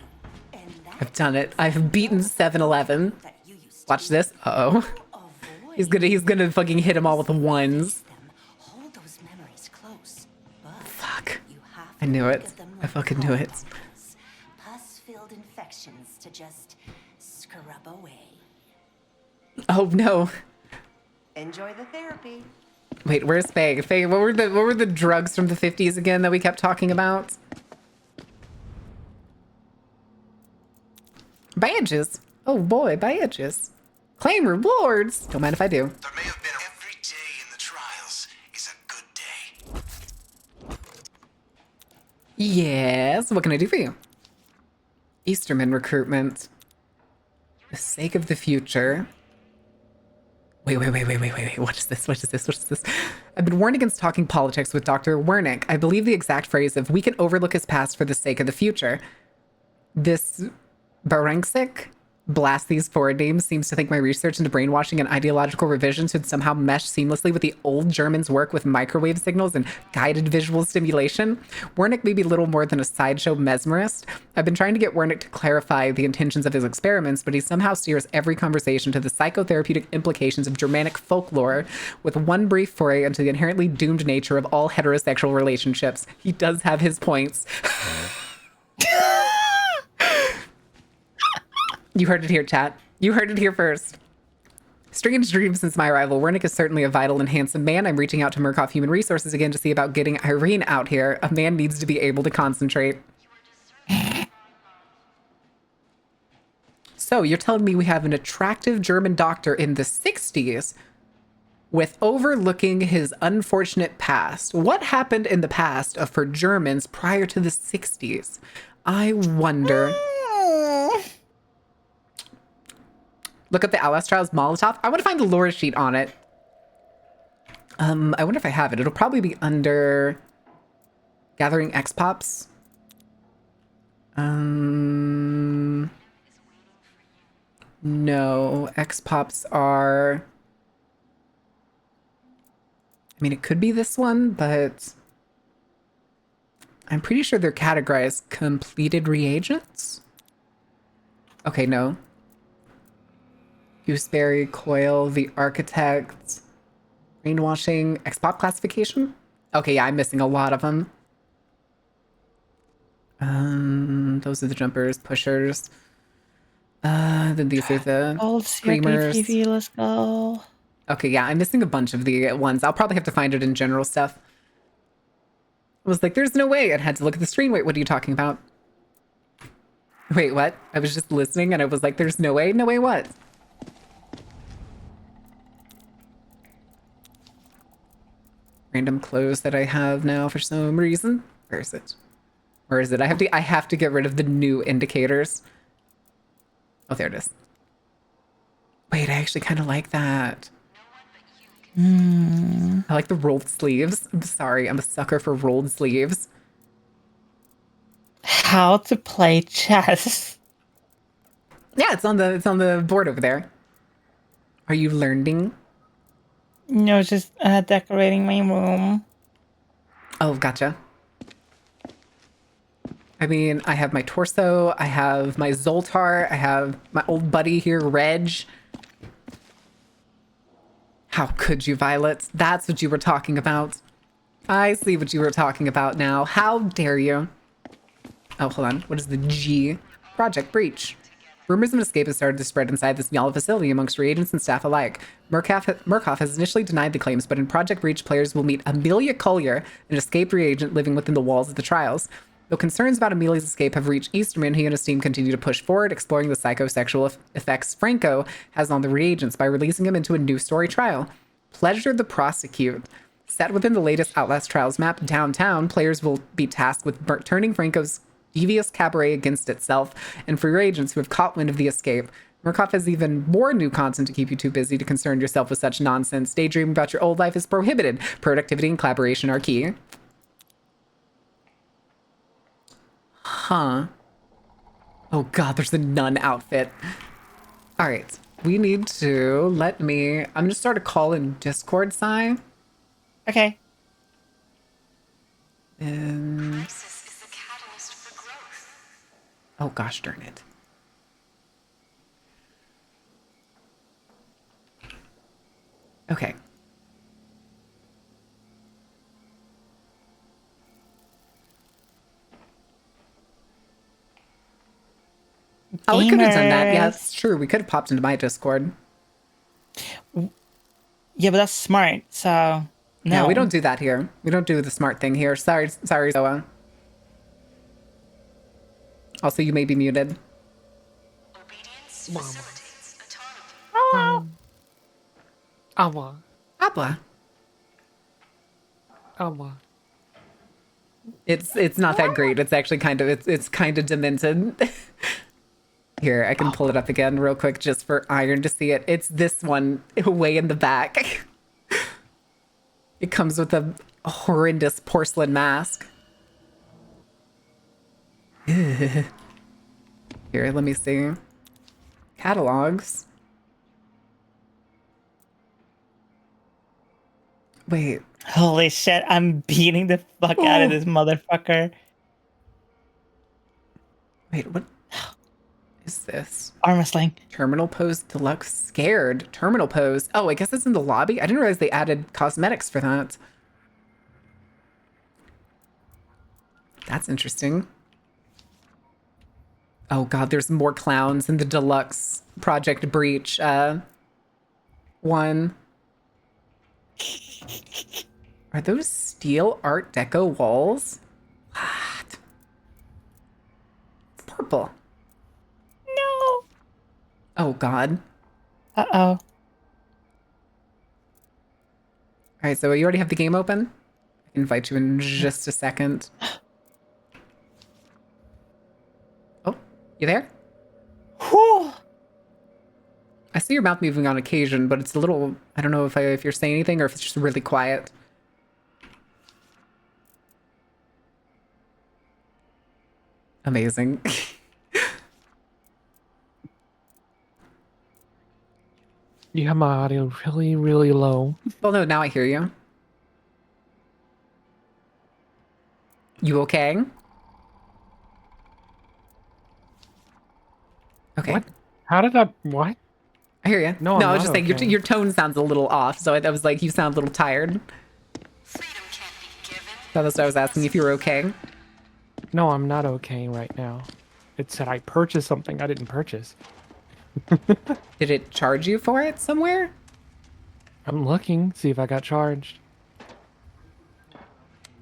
And that I've done it. I've beaten 7-Eleven. that you used to Watch this. Uh-oh. avoid. He's gonna fucking hit them all with the ones. them. Hold those memories close. But Fuck. you have I knew to it. look at them I like fucking knew it. colonies. Pus-filled infections to just scrub away. Oh no. Enjoy the therapy. Wait, where's Faye? Faye, what were the drugs from the 50s again that we kept talking about? Badges. Oh boy, badges. Claim rewards. Don't mind if I do. There may have been every day in the trials is a good day. Yes. What can I do for you? Easterman recruitment. The sake of the future. Wait. What is this? I've been warned against talking politics with Dr. Wernick. I believe the exact phrase of, we can overlook his past for the sake of the future. This Baranksic blast these forward names seems to think my research into brainwashing and ideological revision should somehow mesh seamlessly with the old Germans' work with microwave signals and guided visual stimulation. Wernick may be little more than a sideshow mesmerist. I've been trying to get Wernick to clarify the intentions of his experiments, but he somehow steers every conversation to the psychotherapeutic implications of Germanic folklore with one brief foray into the inherently doomed nature of all heterosexual relationships. He does have his points. You heard it here, chat. You heard it here first. Strange dreams since my arrival. Wernick is certainly a vital and handsome man. I'm reaching out to Murkoff Human Resources again to see about getting Irene out here. A man needs to be able to concentrate. So you're telling me we have an attractive German doctor in the 60s with overlooking his unfortunate past. What happened in the past for Germans prior to the 60s? I wonder. Look up the Outlast Trials Molotov. I want to find the lore sheet on it. I wonder if I have it. It'll probably be under Gathering X-Pops. No, X-Pops are... I mean, it could be this one, but I'm pretty sure they're categorized completed reagents. Okay, no. Gooseberry, Coil, The Architect, Brainwashing, X-Pop classification? Okay, yeah, I'm missing a lot of them. Those are the jumpers, pushers. Then these are the screamers. Let's go. Okay, yeah, I'm missing a bunch of the ones. I'll probably have to find it in general stuff. I was like, there's no way. I had to look at the screen. Wait, what are you talking about? Wait, what? I was just listening and I was like, there's no way? No way what? Random clothes that I have now for some reason. Where is it? Where is it? I have to get rid of the new indicators. Oh, there it is. Wait, I actually kind of like that. I like the rolled sleeves. I'm sorry, I'm a sucker for rolled sleeves. How to play chess. Yeah, it's on the board over there. Are you learning? No, just decorating my room. Oh, gotcha. I mean, I have my torso, I have my Zoltar, I have my old buddy here, Reg. How could you, Violet? That's what you were talking about. I see what you were talking about now. How dare you? Oh, hold on. What is the G? Project Breach. Rumors of an escape have started to spread inside this Nyala facility amongst reagents and staff alike. Murkoff has initially denied the claims, but in Project Breach, players will meet Amelia Collier, an escaped reagent living within the walls of the trials. Though concerns about Amelia's escape have reached Easterman, he and his team continue to push forward, exploring the psychosexual effects Franco has on the reagents by releasing him into a new story trial. Pleasure the Prosecute. Set within the latest Outlast Trials map, Downtown, players will be tasked with turning Franco's devious cabaret against itself, and for your agents who have caught wind of the escape, Murkoff has even more new content to keep you too busy to concern yourself with such nonsense. Daydreaming about your old life is prohibited. Productivity and collaboration are key. Huh. Oh god, there's a nun outfit. Alright, we need to I'm gonna start a call in Discord, Sai. Okay. And... oh gosh darn it. Okay. Oh, we could have done that. Yeah, that's true. We could have popped into my Discord. Yeah, but that's smart, so... No, we don't do that here. We don't do the smart thing here. Sorry, Zoa. Also, you may be muted. Obedience facilitates autonomy. Oh, Awa. Abla. Awa. It's not that great. It's actually it's kind of demented. Here, I can pull it up again real quick just for Iron to see it. It's this one way in the back. It comes with a horrendous porcelain mask. Here, let me see. Catalogs. Wait. Holy shit, I'm beating the fuck out of this motherfucker. Wait, what is this? Arm wrestling. Terminal pose deluxe scared. Terminal pose. Oh, I guess it's in the lobby. I didn't realize they added cosmetics for that. That's interesting. Oh god, there's more clowns in the deluxe Project Breach one. Are those steel Art Deco walls? What? It's purple. No. Oh god. Uh-oh. All right, so you already have the game open? I can invite you in just a second. Oh, you there? Whew. I see your mouth moving on occasion, but it's a little, I don't know if you're saying anything or if it's just really quiet. Amazing. You have my audio really, really low. Well, no, now I hear you. You okay? Okay. What? How did I? What? I hear you. No, I I'm was just not saying okay. your tone sounds a little off, so I was like, you sound a little tired. Freedom can't be given. So that's why I was asking if you were okay. No, I'm not okay right now. It said I purchased something I didn't purchase. Did it charge you for it somewhere? I'm looking, see if I got charged.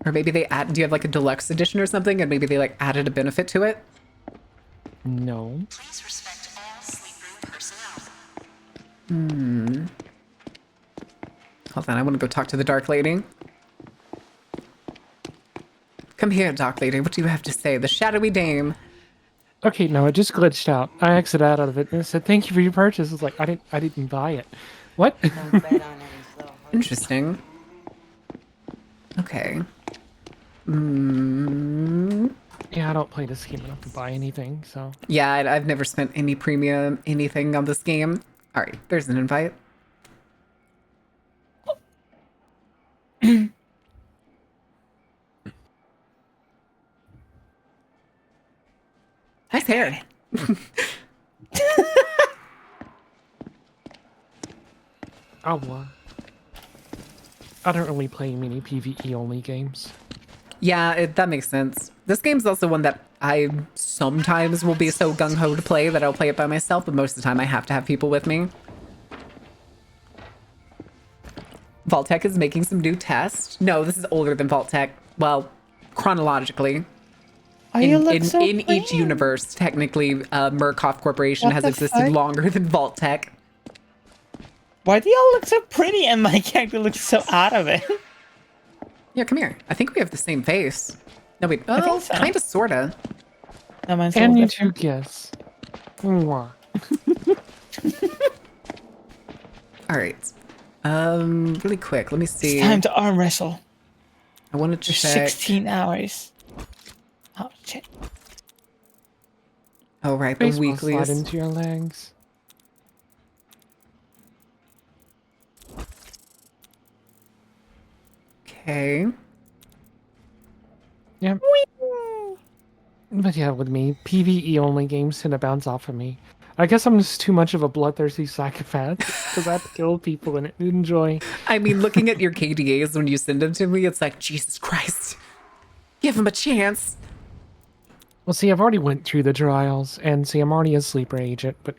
Or maybe they do you have like a deluxe edition or something, and maybe they like added a benefit to it? No. Please respect all sleep room personnel. Hold on, I want to go talk to the Dark Lady. Come here, Dark Lady. What do you have to say? The shadowy dame. Okay, no, it just glitched out. I exited out of it and it said, "Thank you for your purchase." It's like I didn't buy it. What? Interesting. Okay. Yeah, I don't play this game enough to buy anything, so. Yeah, I've never spent any premium anything on this game. All right, there's an invite. Nice hair. Oh, well. I don't really play many PvE only games. Yeah, that makes sense. This game's also one that I sometimes will be so gung-ho to play that I'll play it by myself, but most of the time I have to have people with me. Vault-Tec is making some new tests. No, this is older than Vault-Tec. Well, chronologically. In each universe, technically, Murkoff Corporation What has the existed fuck? longer than Vault-Tec. Why do y'all look so pretty and my character looks so out of it? Yeah, come here. I think we have the same face. No, wait. I think Oh, so. kind of, sorta. No, mine's And you different. two guess. Mwah. All right. Really quick. Let me see. It's time to arm wrestle I wanted to for check. 16 hours. Oh, shit. Oh, right. The Baseball slide weeklies. into your legs. Okay. Yeah. But yeah, with me, PvE only games tend to bounce off of me. I guess I'm just too much of a bloodthirsty psychopath because I have to kill people and enjoy. I mean, looking at your KDAs when you send them to me, it's like, Jesus Christ. Give him a chance. Well, see, I've already went through the trials, and see, I'm already a sleeper agent, but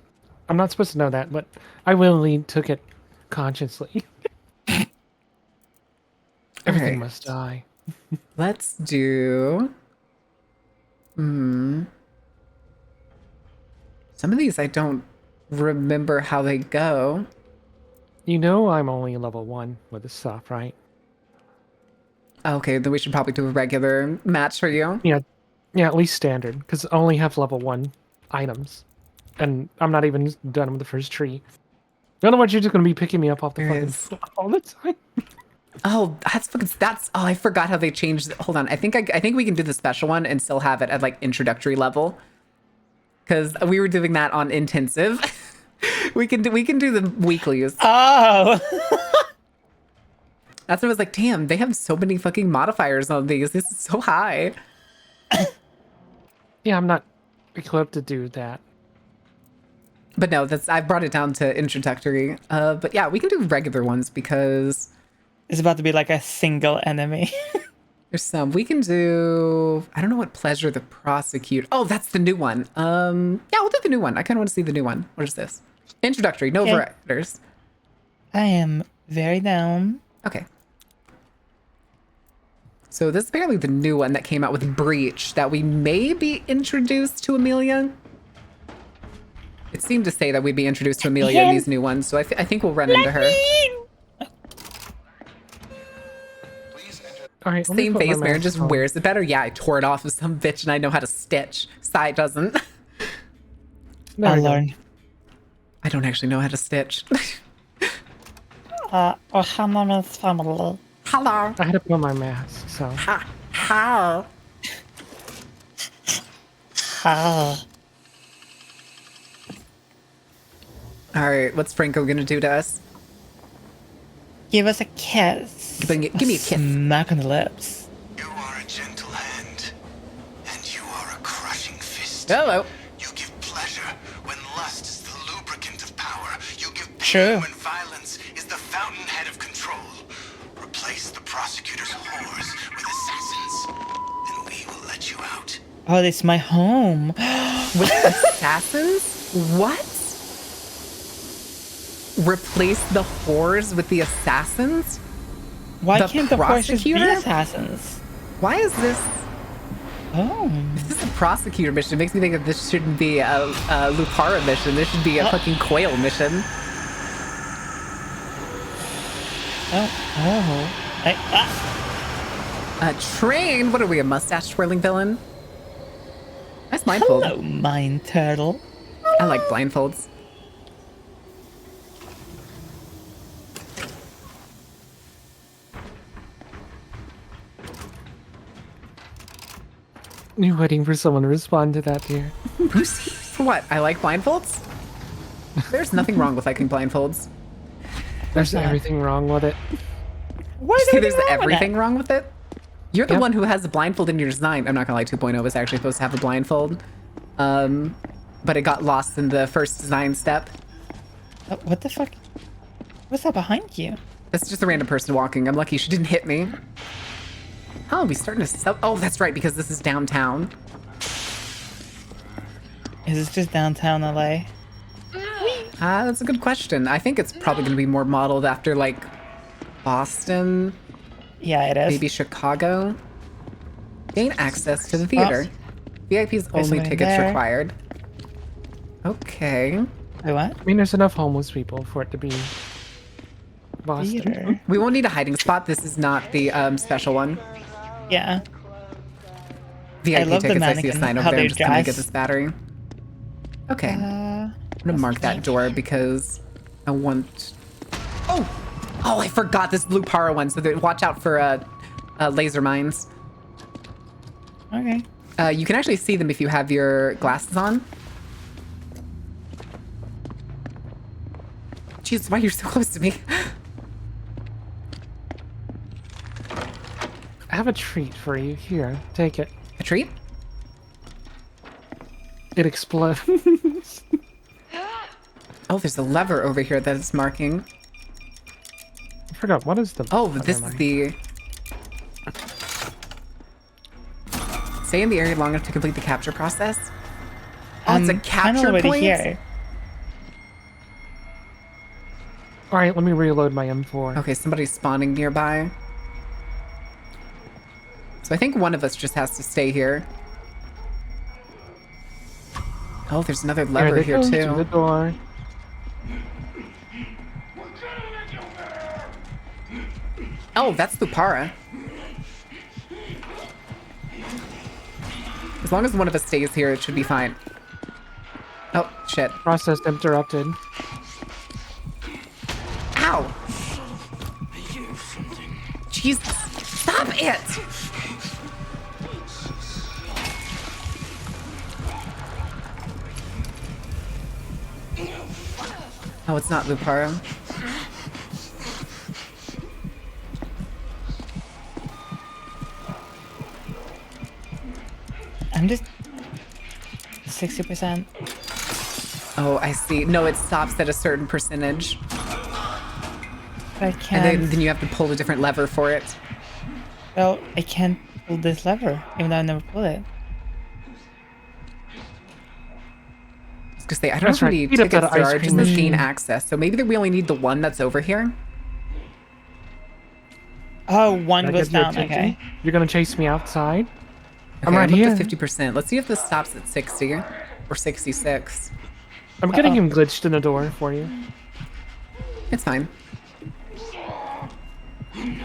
I'm not supposed to know that, but I willingly took it consciously. Everything right. must die. Let's do... Some of these I don't remember how they go. You know I'm only level 1 with this stuff, right? Okay, then we should probably do a regular match for you. Yeah, at least standard, because I only have level 1 items. And I'm not even done with the first tree. Otherwise, you're just going to be picking me up off the There fucking is. all the time. Oh, that's oh, I forgot how they changed. Hold on, I think we can do the special one and still have it at like introductory level. because we were doing that on intensive. we can do the weeklies. Oh. That's what I was like, damn, they have so many fucking modifiers on these. This is so high. Yeah, I'm not equipped to do that. But no, I've brought it down to introductory. But yeah, we can do regular ones because It's about to be like a single enemy. there's some. We can do, I don't know what pleasure the prosecute. Oh, that's the new one. Yeah, we'll do the new one. I kind of want to see the new one. What is this? Introductory, no Okay. overriders. I am very down. Okay. So this is apparently the new one that came out with Breach that we may be introduced to Amelia. It seemed to say that we'd be introduced to Amelia in these new ones, so I think we'll run into her. All right, let me Same put my face, Maren mask just on. wears it better. Yeah, I tore it off of some bitch and I know how to stitch. Sai doesn't. There Oh we go. lord. I don't actually know how to stitch. Oh, hello, Miss Family. Hello. I had to put on my mask, so. How? Ah. All right, what's Franco gonna do to us? Give us a kiss. Give me a kiss. Smack on the lips. You are a gentle hand, and you are a crushing fist. Hello. You give pleasure when lust is the lubricant of power. You give pain True. when violence is the fountainhead of control. Replace the prosecutor's whores with assassins, and we will let you out. Oh, this is my home. With assassins? What? Replace the whores with the assassins? Why The can't the horses be prosecutor? assassins? Why is this? Oh. If this is a prosecutor mission, it makes me think that this shouldn't be a Lupara mission. This should be a fucking Quail mission. Oh. Train? What are we, a mustache twirling villain? Nice blindfold. Hello, mine turtle. I like blindfolds. You're waiting for someone to respond to that, dear. For what? I like blindfolds? There's nothing wrong with liking blindfolds. There's that? everything wrong with it. Why is See, there's everything wrong with everything that? wrong with it. You're the Yep. one who has a blindfold in your design. I'm not gonna lie, 2.0 was actually supposed to have a blindfold. But it got lost in the first design step. Oh, what the fuck? What's that behind you? That's just a random person walking. I'm lucky she didn't hit me. Oh, we starting to sell. Oh, that's right, because this is downtown. Is this just downtown LA? That's a good question. I think it's probably going to be more modeled after, like, Boston, Yeah, it is. maybe Chicago. Gain access to the theater. VIP's only somebody tickets there. required. Okay. Wait, what? I mean, there's enough homeless people for it to be Boston. Theater. We won't need a hiding spot. This is not the special one. Yeah. VIP love the tickets, I see a mannequin, sign over how there. I'm they just gonna get dress. this battery. Okay. I'm gonna mark that door because I want... Oh! Oh, I forgot this blue Para one, so watch out for laser mines. Okay. You can actually see them if you have your glasses on. Jeez, why are you so close to me? I have a treat for you. Here, take it. A treat? It explodes. Oh, there's a lever over here that it's marking. I forgot, what is the... Oh, never this is mind. the... Stay in the area long enough to complete the capture process. Oh, it's a Kind of capture way to point? here. Alright, let me reload my M4. Okay, somebody's spawning nearby. So I think one of us just has to stay here. Oh, there's another lever they here go, through the too. door. Oh, that's Lupara. As long as one of us stays here, it should be fine. Oh, shit. Process interrupted. Ow! Jesus. Stop it! Oh, it's not Luparo. I'm just 60%. Oh, I see. No, it stops at a certain percentage. But I And can't. then you have to pull a different lever for it. Well, I can't pull this lever, even though I never pulled it. I was gonna say, I don't That's know right. if we need Heat up tickets that or ice just cream machine machine. access. So maybe we only need the one that's over here. Oh, one Can I goes get you a down. ticket? Okay. You're gonna chase me outside? Okay, I'm right up here. to 50%. Let's see if this stops at 60 or 66. I'm getting Uh-oh. him glitched in the door for you. It's fine.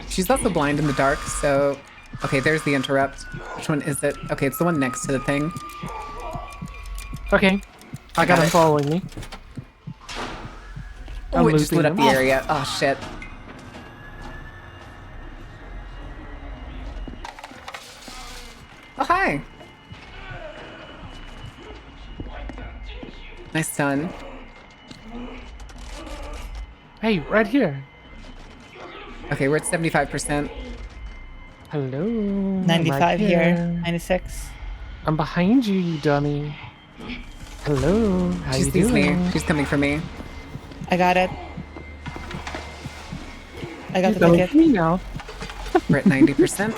She's also blind in the dark, so... Okay, there's the interrupt. Which one is it? Okay, it's the one next to the thing. Okay. I got him following me. Oh, I'm it just lit looping up the him. area. Oh, shit. Oh, hi. Nice stun. Hey, right here. Okay, we're at 75%. Hello. I'm 95 right here. 96. I'm behind you, you dummy. Hello. How She you sees me. doing? She's coming for me. I got it. I got You're the coming ticket. for me now. We're at 90%.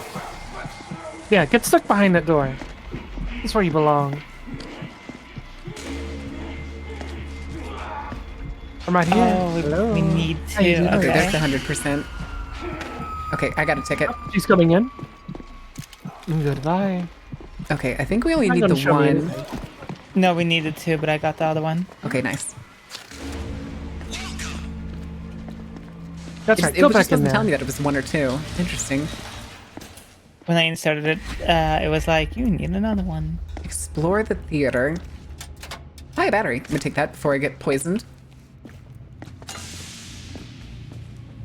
Yeah, get stuck behind that door. That's where you belong. I'm right here. Oh, Hello. we need How you to. doing? Okay, there's Okay. the 100%. Okay, I got a ticket. She's coming in. Goodbye. Okay, I think we only Not need gonna the show me one. anything. No, we needed two, but I got the other one. Okay, nice. That's It, right. it Go just back in doesn't tell me there. that it was one or two. Interesting. When I inserted it, it was like, you need another one. Explore the theater. Buy a battery. I'm gonna take that before I get poisoned.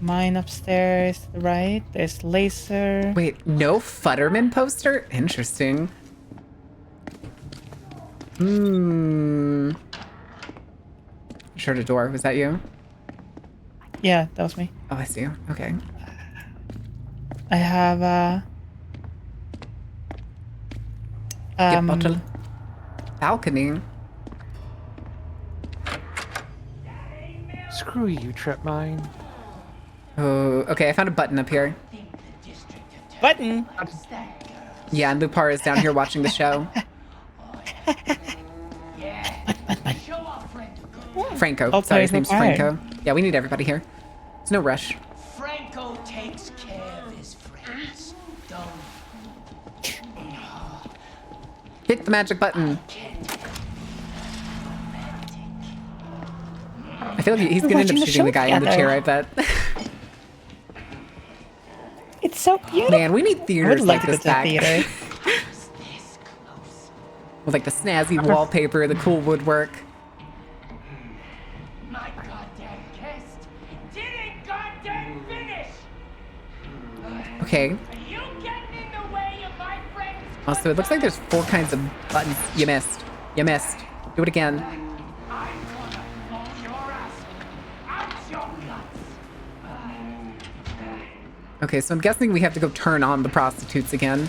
Mine upstairs to the right. There's laser. Wait, no Futterman poster? Interesting. Shut a door. Was that you? Yeah, that was me. Oh, I see you. Okay. I have Get bottle. Balcony. Screw you, Trip Mine. Oh, okay. I found a button up here. button. Yeah, and Lupar is down here watching the show. Franco. Oh, Sorry, his play name's required. Franco. Yeah, we need everybody here. There's no rush. Franco takes care of his friends. Don't. Hit the magic button. I feel like he's We're gonna end up watching the shooting the show guy in the chair, I together. bet. It's so beautiful. Man, we need I would theaters love like to go this to the back. theater. With like the snazzy wallpaper, the cool woodwork. My goddamn guest didn't goddamn finish. Okay. Are you getting in the way of my friend's? Also, it looks like there's 4 kinds of buttons. You missed. You missed. Do it again. I'm gonna blow your ass out your guts. Okay, so I'm guessing we have to go turn on the prostitutes again.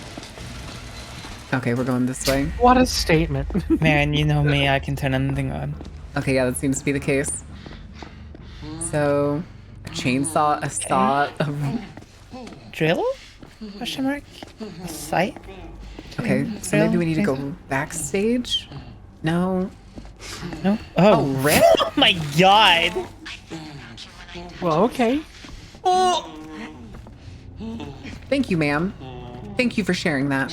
Okay, we're going this way. What a statement. Man, you know me, I can turn anything on. Okay, yeah, that seems to be the case. So, a chainsaw, a saw, a... Drill? Question mark? A sight? Okay, so maybe we need to go backstage? No. No? Oh, Oh, Rick? oh my god! Well, okay. Thank you, ma'am. Thank you for sharing that.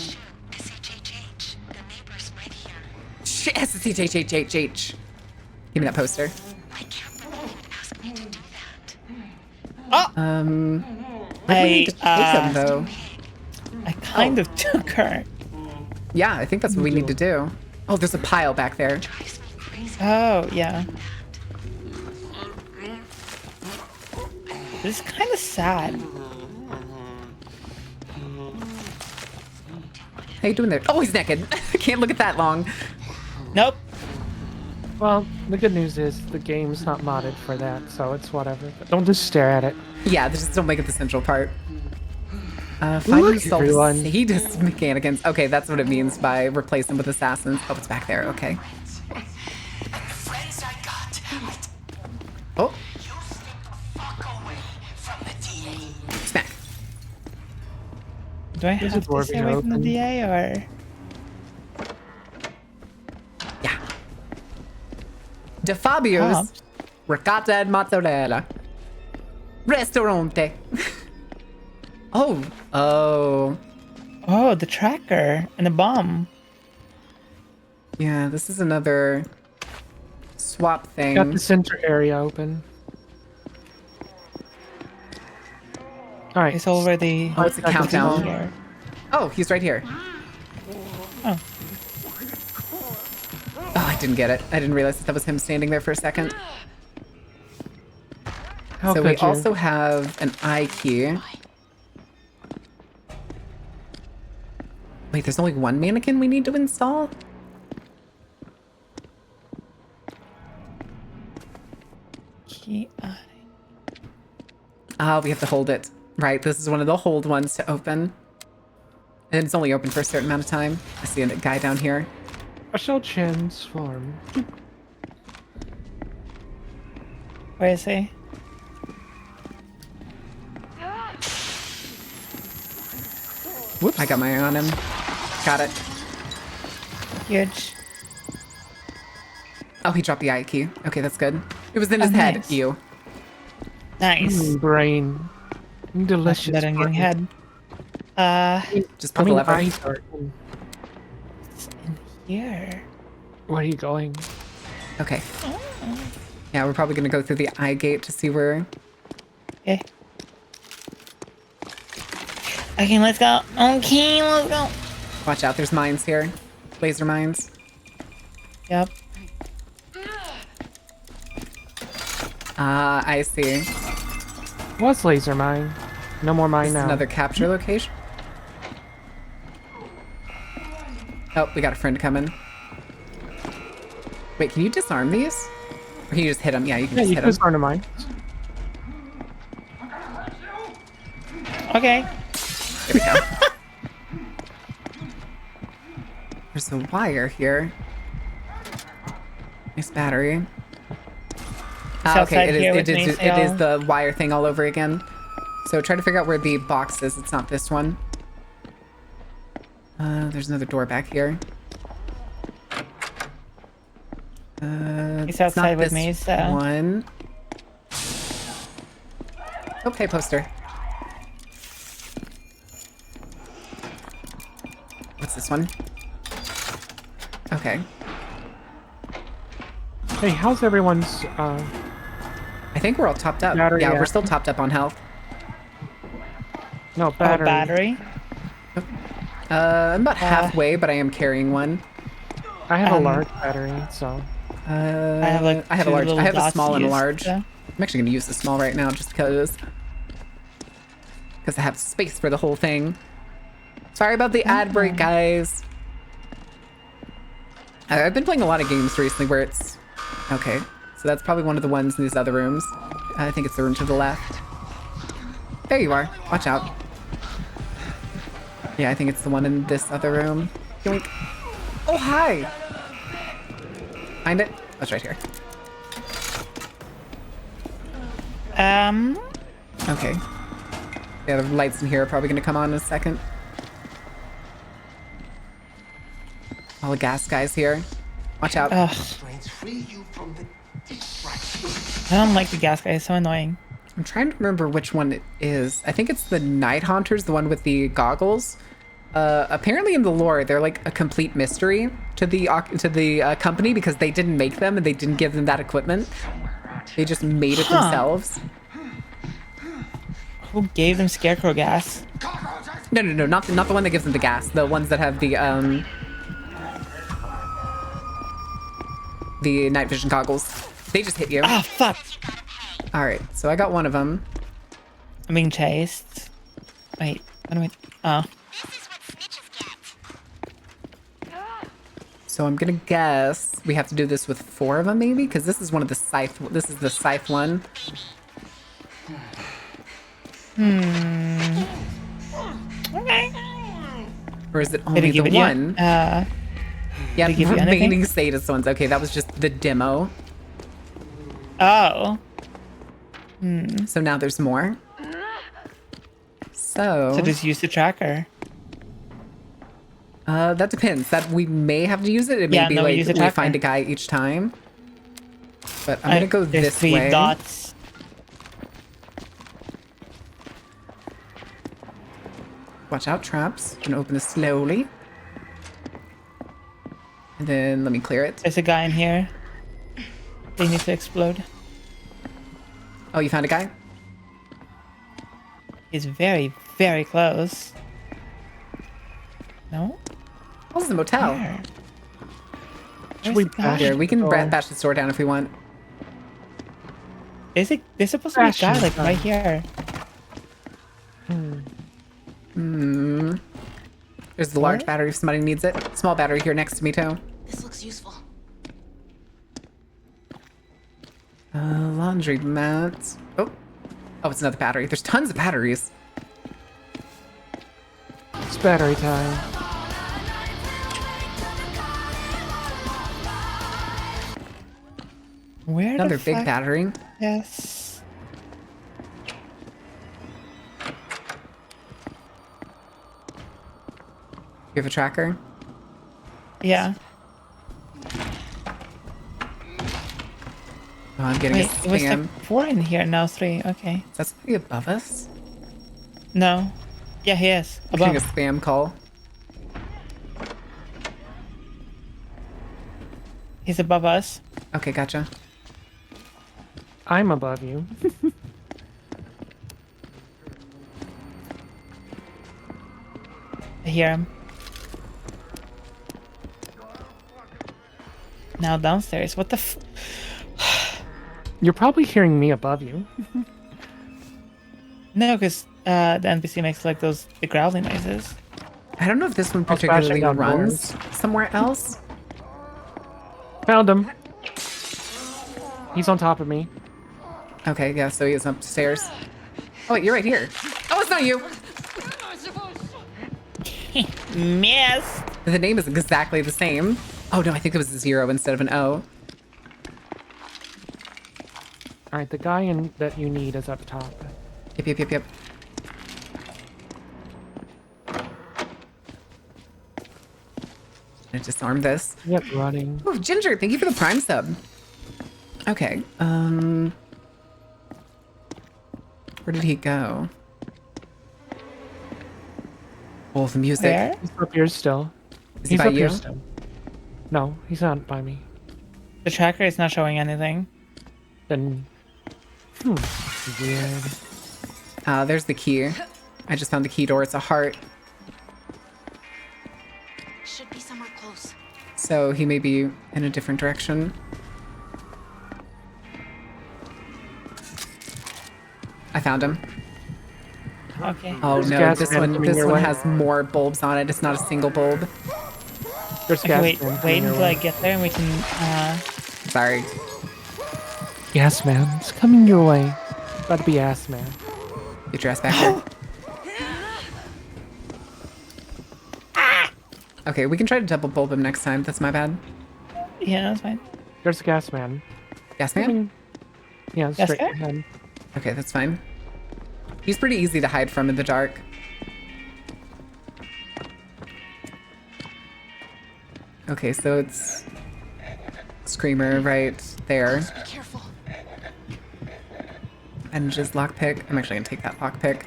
Shit, SSHHHH. Give me that poster. Oh! We need to take them, though. I kind of took her. Yeah, I think that's what we need to do. Oh, there's a pile back there. Oh, yeah. This is kind of sad. How you doing there? Oh, he's naked. I can't look at that long. Nope. Well, the good news is the game's not modded for that, so it's whatever. But don't just stare at it. Yeah, just don't make it the central part. Find Look, and solve everyone. sadist mechanics. Okay, that's what it means by replace them with assassins. Oh, it's back there. Okay. Friends I got. Oh, You stay the fuck away from the DA. smack. Do I There's a have door to stay being away from the opened. DA or? Yeah. De Fabio's Hobbs? ricotta and mozzarella ristorante. Oh, Oh, the tracker and the bomb. yeah. This is another swap thing. Got the center area open. Alright. It's already. Oh, it's a countdown. Here. Oh, he's right here. Oh. Oh, I didn't get it. I didn't realize that was him standing there for a second. How So we could you? also have an I key. Wait, there's only one mannequin we need to install? Key eye. Ah, we have to hold it. Right, this is one of the hold ones to open. And it's only open for a certain amount of time. I see a guy down here. I shall transform. Where is he? Whoops. I got my eye on him. Got it. Huge. Oh, he dropped the I key. Okay, that's good. It was in his Oh, head. nice. Ew. Nice. Brain. Delicious. That I'm getting brain. head. Just pull the lever. eyes are in. It's in here. Where are you going? Okay. Yeah, we're probably gonna go through the eye gate to see where. Okay. Okay, let's go. Okay, let's go. Watch out, there's mines here. Laser mines. Yep. Ah, I see. What's laser mine? No more mine This is now. another capture location. Oh, we got a friend coming. Wait, can you disarm these? Or can you just hit them? Yeah, you can Yeah, just you hit can them. start a mine. Okay. There we go. There's a wire here. Nice battery. Ah, okay, outside it here is, with me, it is so- the wire thing all over again. So try to figure out where the box is. It's not this one. There's another door back here. He's it's not outside with this me, so. one. Okay, poster. What's this one? Okay. Hey, how's everyone's I think we're all topped up. Battery, yeah, yeah. we're still topped up on health. no Oh, battery? battery. I'm about halfway, but I am carrying one. I have a Um, large battery, so I have like I have a two large. little I have a dots small to and a use, large. so. I'm actually going to use the small right now just because I have space for the whole thing. Sorry about the ad break, guys. I've been playing a lot of games recently where it's okay. So that's probably one of the ones in these other rooms. I think it's the room to the left. There you are. Watch out. Yeah, I think it's the one in this other room. Yoink. Oh, hi. Find it? Oh, it's right here. Okay. Yeah, the lights in here are probably going to come on in a second. All the gas guys here. Watch out. Ugh, Restraints free you from the distraction. I don't like the gas guy. It's so annoying. I'm trying to remember which one it is. I think it's the Night Haunters, the one with the goggles. Apparently in the lore, they're like a complete mystery to the company because they didn't make them and they didn't give them that equipment. They just made it themselves. Who gave them scarecrow gas? No, not the one that gives them the gas. The ones that have the night vision goggles. They just hit you. Ah, fuck. All right, so I got one of them. I'm being chased. Wait, what do I... Oh. So I'm gonna guess we have to do this with 4 of them, maybe, because this is one of the scythe. This is the scythe one. Okay. Or is it Did only it give the it you? one? Yeah, did it give you anything? remaining sadist ones. Okay, that was just the demo. Oh. So now there's more. So So just use the tracker. that depends. That we may have to use it. It may Yeah, be no, like use the we tracker. find a guy each time. But I'm gonna go There's this 3 way. dots. Watch out, traps. Gonna open this slowly. And then let me clear it. There's a guy in here. They need to explode. Oh, you found a guy? He's very, very close. No? Oh, this is a motel. Where? Should Where's we the guy? bash Here, we can Oh. bash the store down if we want. There's supposed to be a guy Fashion like right time. here. There's the large What? battery if somebody needs it. Small battery here next to me, too. This looks useful. Laundry mats. Oh. Oh, it's another battery. There's tons of batteries. It's battery time. Where Another the big fuck? battery. Yes. You have a tracker? Yeah. Oh, I'm getting Wait, a it was spam. like 4 in here, now 3. Okay. Is that somebody above us? No. Yeah, he is. I'm getting a Above. spam call. He's above us. Okay, gotcha. I'm above you. I hear him. Now downstairs. What the f- You're probably hearing me above you. No, because the NPC makes like the growling noises. I don't know if this one I'll smash it particularly down runs somewhere else. Found him. He's on top of me. Okay, yeah, so he is upstairs. Oh, wait, you're right here. Oh, it's not you. Miss! The name is exactly the same. Oh, no, I think it was a 0 instead of an O. All right, the guy that you need is up top. Yep, yep, yep, yep. Gonna disarm this. Yep, running. Oh, Ginger, thank you for the Prime sub. Okay, where did he go? Oh, the music. Where? He's up here still. Is he He's by up here you? still. No, he's not by me. The tracker is not showing anything. Then, weird. There's the key. I just found the key door. It's a heart. Should be somewhere close. So he may be in a different direction. I found him. Okay. Oh There's no, gas this man one coming your one way. has more bulbs on it. It's not a single bulb. There's Okay, gas wait man coming your until way. I get there and we can Sorry. Gas man, it's coming your way. About to be ass man. Get your ass back here. Okay, we can try to double bulb him next time. That's my bad. yeah, that's fine. There's a gas man. Yes, man? Yeah, Gas straight guy? ahead. Okay, that's fine. He's pretty easy to hide from in the dark. Okay, so it's Screamer right there. Be careful. And just lockpick. I'm actually gonna take that lockpick.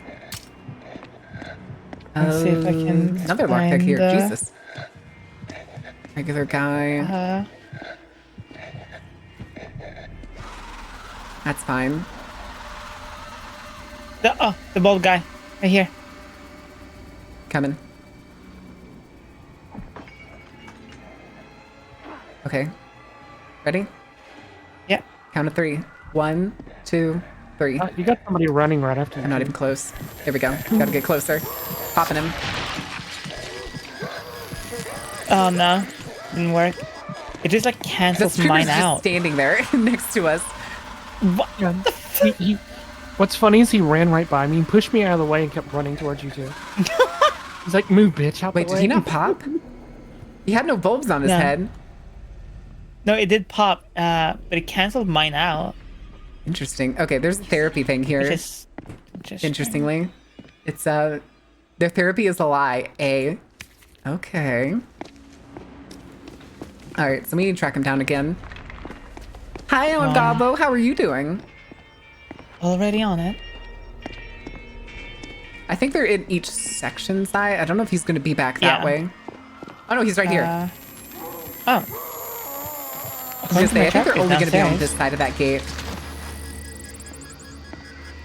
Let's see if I can Another lockpick here. find, Jesus. Regular guy. That's fine. The bald guy. Right here. Coming. Okay. Ready? Yeah. Count of 3. 1, 2, 3. You got somebody running right after you. I'm not even close. There we go. Gotta get closer. Popping him. Oh no. Didn't work. It just like The cancels streamer's mine just out. standing there next to us. What? Yeah, what's funny is he ran right by me, pushed me out of the way, and kept running towards you too. He's like, "Move, bitch, out Wait, the way." did he not pop? He had no bulbs on his No. head. No, it did pop, but it canceled mine out. Interesting. Okay, there's a therapy thing here. Which is Interestingly, it's their therapy is a lie. Okay. All right, so we need to track him down again. Hi, I'm Gabo. How are you doing? Already on it. I think they're in each section side. I don't know if he's going to be back that Yeah. way. Oh no, he's right here. Oh. I was gonna say, I think they're only going to be on downstairs. this side of that gate.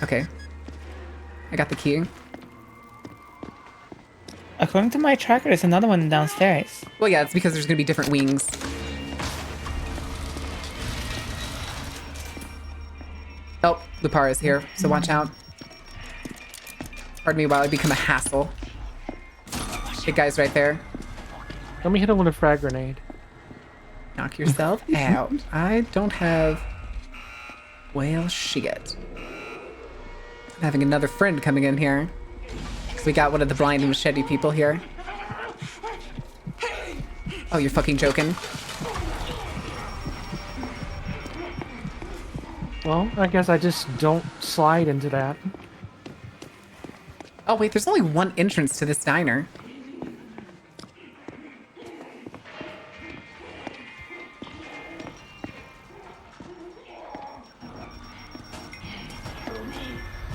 Okay. I got the key. According to my tracker, there's another one downstairs. Well, yeah, it's because there's going to be different wings. Oh, Lupara's here, so watch out. Pardon me while I become a hassle. Big guy's right there. Let me hit him with a frag grenade. Knock yourself out. I don't have... Well, shit. I'm having another friend coming in here. So we got one of the blind machete people here. Oh, you're fucking joking. Well, I guess I just don't slide into that. Oh, wait, there's only one entrance to this diner.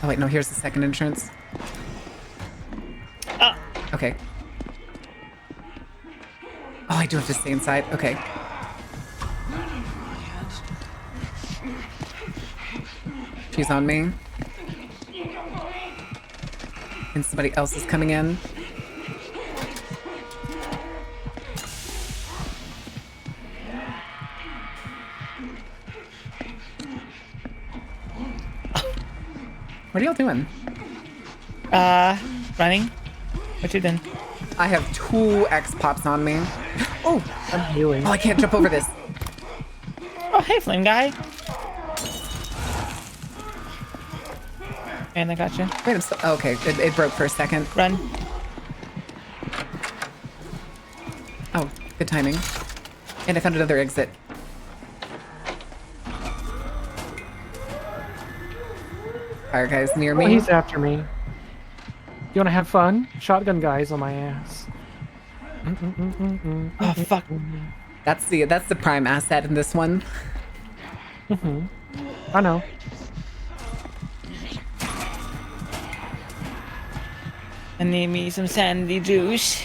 Oh, wait, no, here's the second entrance. Okay. Oh, I do have to stay inside. Okay. She's on me. And somebody else is coming in. What are y'all doing? Running. What you doing? I have 2 X-Pops on me. Oh! I'm healing. Oh, I can't jump over this. Oh, hey, flame guy. And I got you. Wait, I'm still... Oh, okay, it broke for a second. Run. Oh, good timing. And I found another exit. Fire guys near Oh, me. he's after me. You wanna have fun? Shotgun guy's on my ass. Oh, fuck. That's the prime asset in this one. I know. I need me some sandy juice.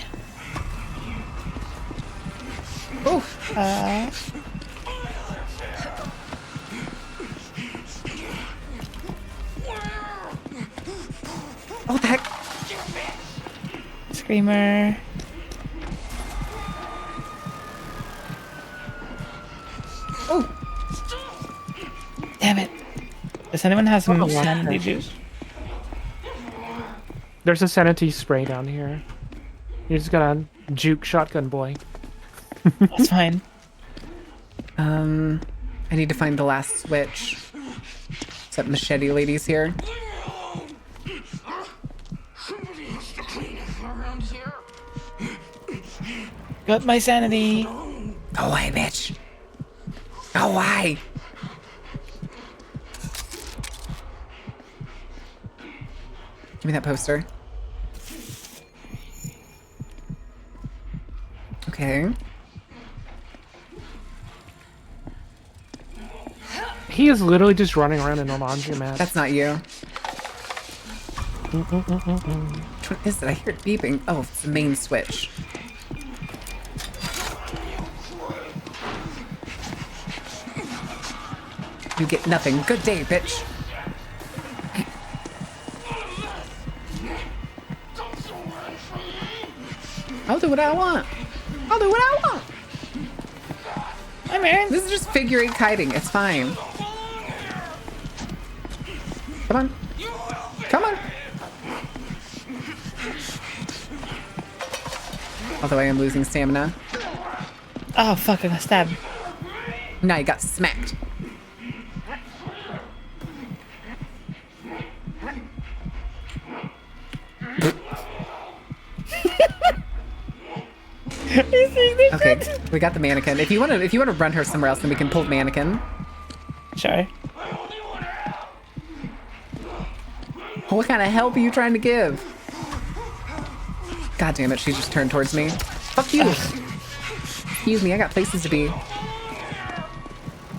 Oh! Oh, the heck? Screamer. Oh! Damn it. Does anyone have some Oh, sandy okay. juice? There's a sanity spray down here. You just gotta juke shotgun boy. That's fine. I need to find the last switch. Except machete lady's here. Got my sanity. Go away, bitch. Go away. Give me that poster. Okay. He is literally just running around in a laundromat. That's not you. Which one is it? I hear it beeping. Oh, it's the main switch. You get nothing. Good day, bitch. I'll do what I want. I'll do what I want. I'm Aaron. This is just figure eight kiting. It's fine. Come on. Come on. Although I am losing stamina. Oh fuck! I got stabbed. Now you got smacked. Okay, we got the mannequin. If you wanna run her somewhere else, then we can pull the mannequin. Sure. What kind of help are you trying to give? God damn it, she just turned towards me. Fuck you. Excuse me, I got places to be.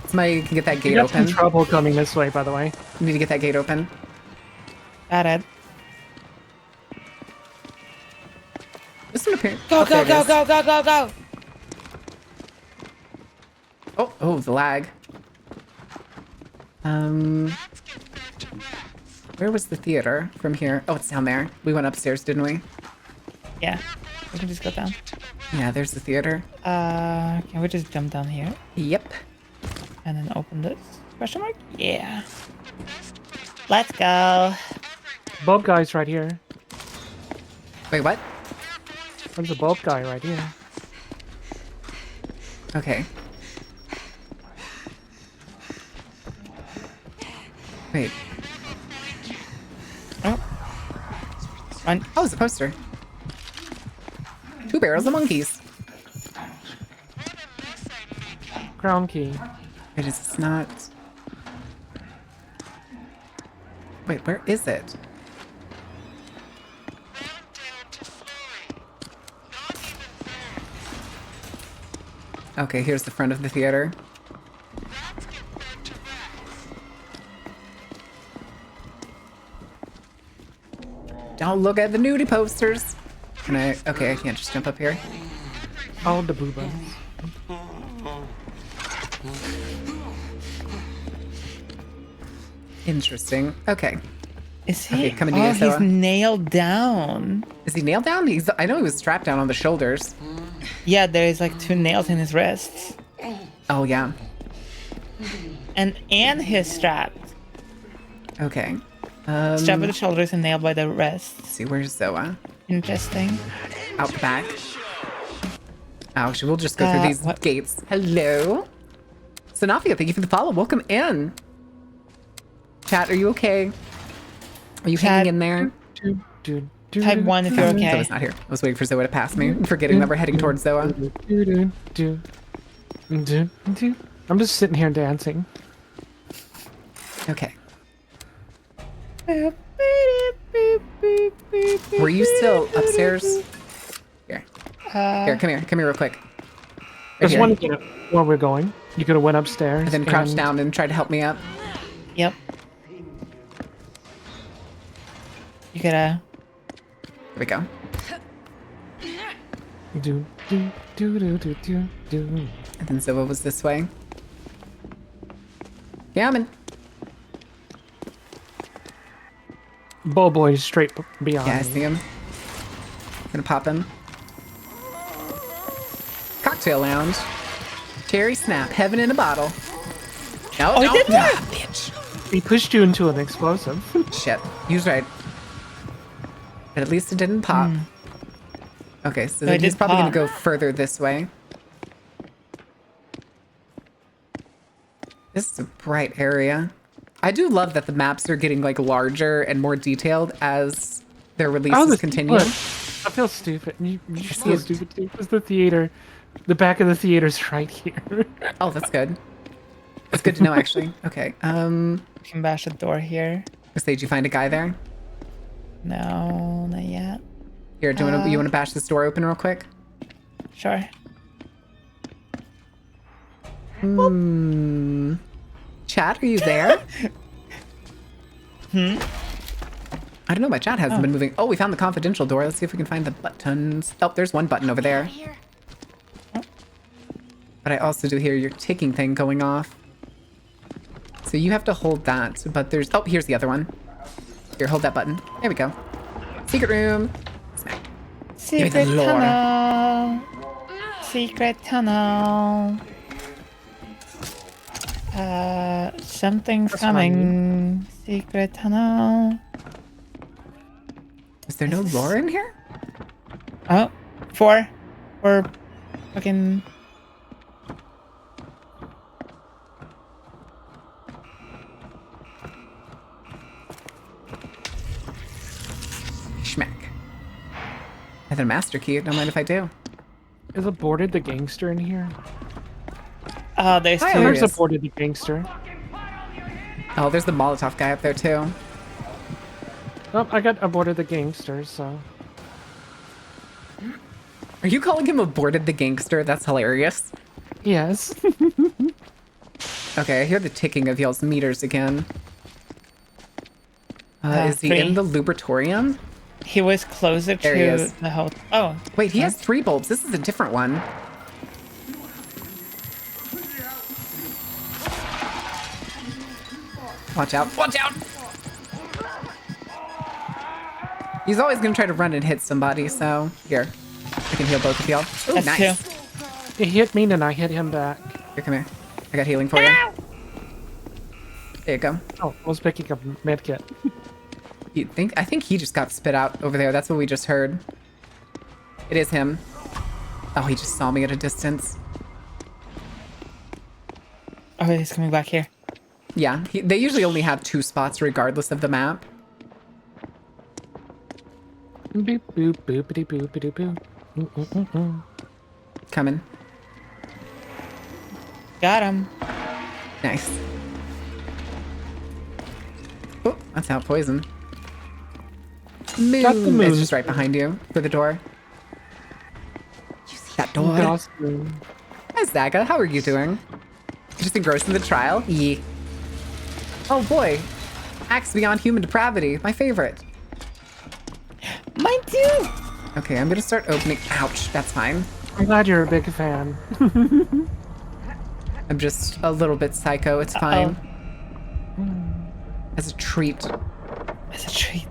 Somebody can get that gate You got some open. trouble coming this way, by the way. You need to get that gate open. Got it. This one appears. Go, go, go, go, go, go, go! Oh, the lag. Where was the theater from here? Oh, it's down there. We went upstairs, didn't we? Yeah. We can just go down. Yeah, there's the theater. Can we just jump down here? Yep. And then open this? Question mark? Yeah. Let's go. Bulb guy's right here. Wait, what? There's a bulb guy right here. Okay. Wait. Oh. Run. Oh, it's a poster. 2 barrels of monkeys. Crown key. Wait, is this not... Wait, where is it? Okay, here's the front of the theater. Don't look at the nudie posters. Can I? Okay, I can't just jump up here. All the boobas. Interesting. Okay. Is he? Okay, coming to you, he's Soa. nailed down. Is he nailed down? I know he was strapped down on the shoulders. Yeah, there's like 2 nails in his wrists. Oh, yeah. And he's strapped. Okay. Strapped by the shoulders and nailed by the wrists. Let's see, where's Zoa? Interesting. Out the back. Oh, we'll just go through these what? gates. Hello. Sanafia, thank you for the follow. Welcome in. Chat, are you okay? Are you hanging in there? Type 1 if you're okay. Zoa's not here. I was waiting for Zoa to pass me, forgetting that we're heading towards Zoa. I'm just sitting here dancing. Okay. Were you still upstairs? Here. Here, come here. Come here real quick. Right There's here. one gate where we're going. You could have went upstairs. And then crouch down and try to help me up. Yep. You gotta... Here we go. And then Zoa was this way. Yeah, I'm in. Bull boy is straight beyond. Yeah, I see him. Gonna pop him. Cocktail lounge. Cherry snap. Heaven in a bottle. No, Oh, he no, did that? bitch. He pushed you into an explosive. Shit. He was right. But at least it didn't pop. Okay, so No, then it he's did probably gonna pop. go further this way. This is a bright area. I do love that the maps are getting like larger and more detailed as their releases continue. Look, I feel stupid. You feel stupid too. Because the theater, the back of the theater's right here. Oh, that's good. That's good to know, actually. Okay. You can bash the door here. Did you find a guy there? No, not yet. Here, do you want to bash this door open real quick? Sure. Chat, are you there? I don't know. My chat hasn't been moving. Oh, we found the confidential door. Let's see if we can find the buttons. Oh, there's one button over there. But I also do hear your ticking thing going off. So you have to hold that. But there's... Oh, here's the other one. Here, hold that button. There we go. Secret room. Smack. Give me the Secret lore. tunnel. Secret tunnel. Something's coming. Secret tunnel. Is there no lore in here? Oh, 4. Or fucking... Schmack. And then master key. Don't mind if I do. Is Aborted the gangster in here? There's Hi, two. There Where's he is. Aborted the gangster? Oh, there's the Molotov guy up there too. Oh, I got Aborted the gangster, so... Are you calling him aborted the gangster? That's hilarious. Yes. Okay, I hear the ticking of y'all's meters again. Is he 3. in the lubritorium? He was closer There he to is. the whole. Oh, Wait, he has 3 bulbs. This is a different one. Watch out. Watch out! He's always going to try to run and hit somebody, so... Here. I can heal both of y'all. Oh, that's nice. 2. He hit me and I hit him back. Here, come here. I got healing for you. There you go. Oh, I was picking up medkit. I think he just got spit out over there. That's what we just heard. It is him. Oh, he just saw me at a distance. Oh, he's coming back here. Yeah, they usually only have 2 spots regardless of the map. Boop boop boopity boopity boop. Coming. Got him. Nice. Oh, that's out poison. Moon. Got the moon. It's just right behind you for the door. That door. Awesome. Hi, Zaga. How are you doing? Just engrossed in the trial? Yee. Oh boy. Acts beyond human depravity. My favorite. Mine too. Okay, I'm gonna start opening. Ouch. That's fine. I'm glad you're a big fan. I'm just a little bit psycho. It's fine. As a treat. It's a treat.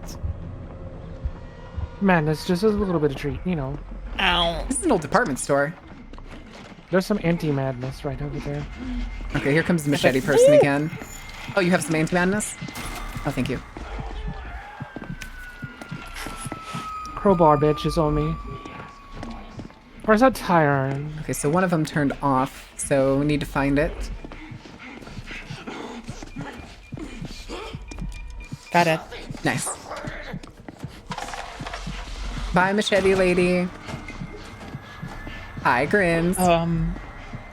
Man, it's just a little bit of treat, you know. Ow. This is an old department store. There's some anti-madness right over there. Okay, here comes the machete person again. Oh, you have some anti-madness? Oh, thank you. Crowbar bitch is on me. Where's that tire iron? Okay, so one of them turned off, so we need to find it. Got it. Nice. Bye, machete lady. Hi, grins.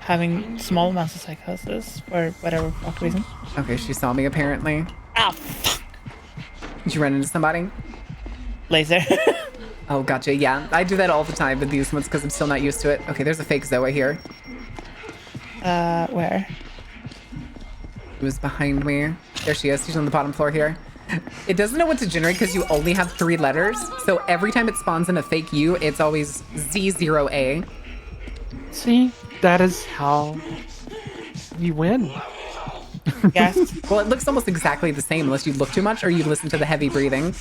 Having small amounts of psychosis for whatever fuck reason. Okay, she saw me apparently. Ah, fuck. Did you run into somebody? Laser. Oh, gotcha. Yeah, I do that all the time with these ones because I'm still not used to it. Okay, there's a fake Zoa here. Where? It was behind me. There she is. She's on the bottom floor here. It doesn't know what to generate because you only have 3 letters. So every time it spawns in a fake U, it's always Z0A. See? That is how you win. Yes. Well, it looks almost exactly the same unless you look too much or you listen to the heavy breathing.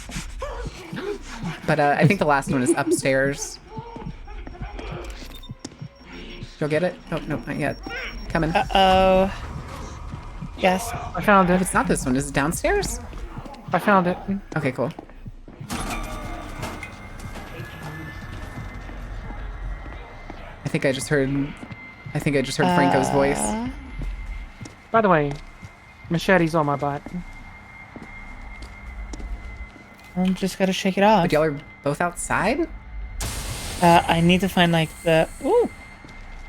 But I think the last one is upstairs. You'll get it? Oh, no, not yet. Coming. Uh-oh. Yes. I found If it. it's not this one, is it downstairs? I found it. Okay, cool. I think I just heard Franco's voice. By the way, machete's on my butt. I'm just gotta shake it off. But y'all are both outside? I need to find like the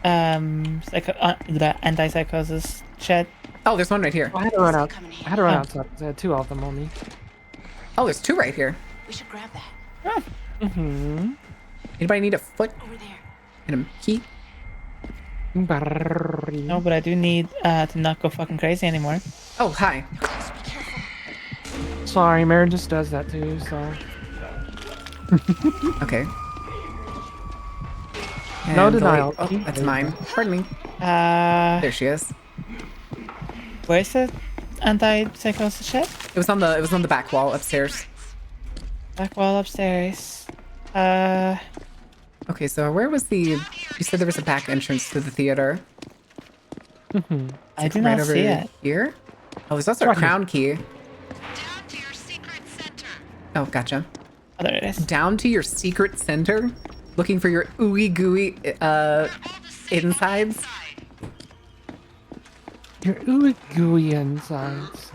the anti-psychosis shit. Oh, there's one right here. I had to run out. Coming here. I had to run outside. I had 2 of them on me. Oh, there's 2 right here. We should grab that. Mm-hmm. Anybody need a foot Over there. and a key? No, but I do need to not go fucking crazy anymore. Oh, hi. Sorry, Mary just does that too, so. Okay. No And the denial. Oh, that's mine. Pardon me. There she is. Where's the anti-psychosis shit? It was on the back wall upstairs. Back wall upstairs. Okay, so where was the... You said there was a back entrance to the theater. I do Right not over see it. here? Oh, there's also a crown key. Oh, gotcha. Oh, there it is. Down to your secret center? Looking for your ooey gooey insides? Your ooey gooey insides.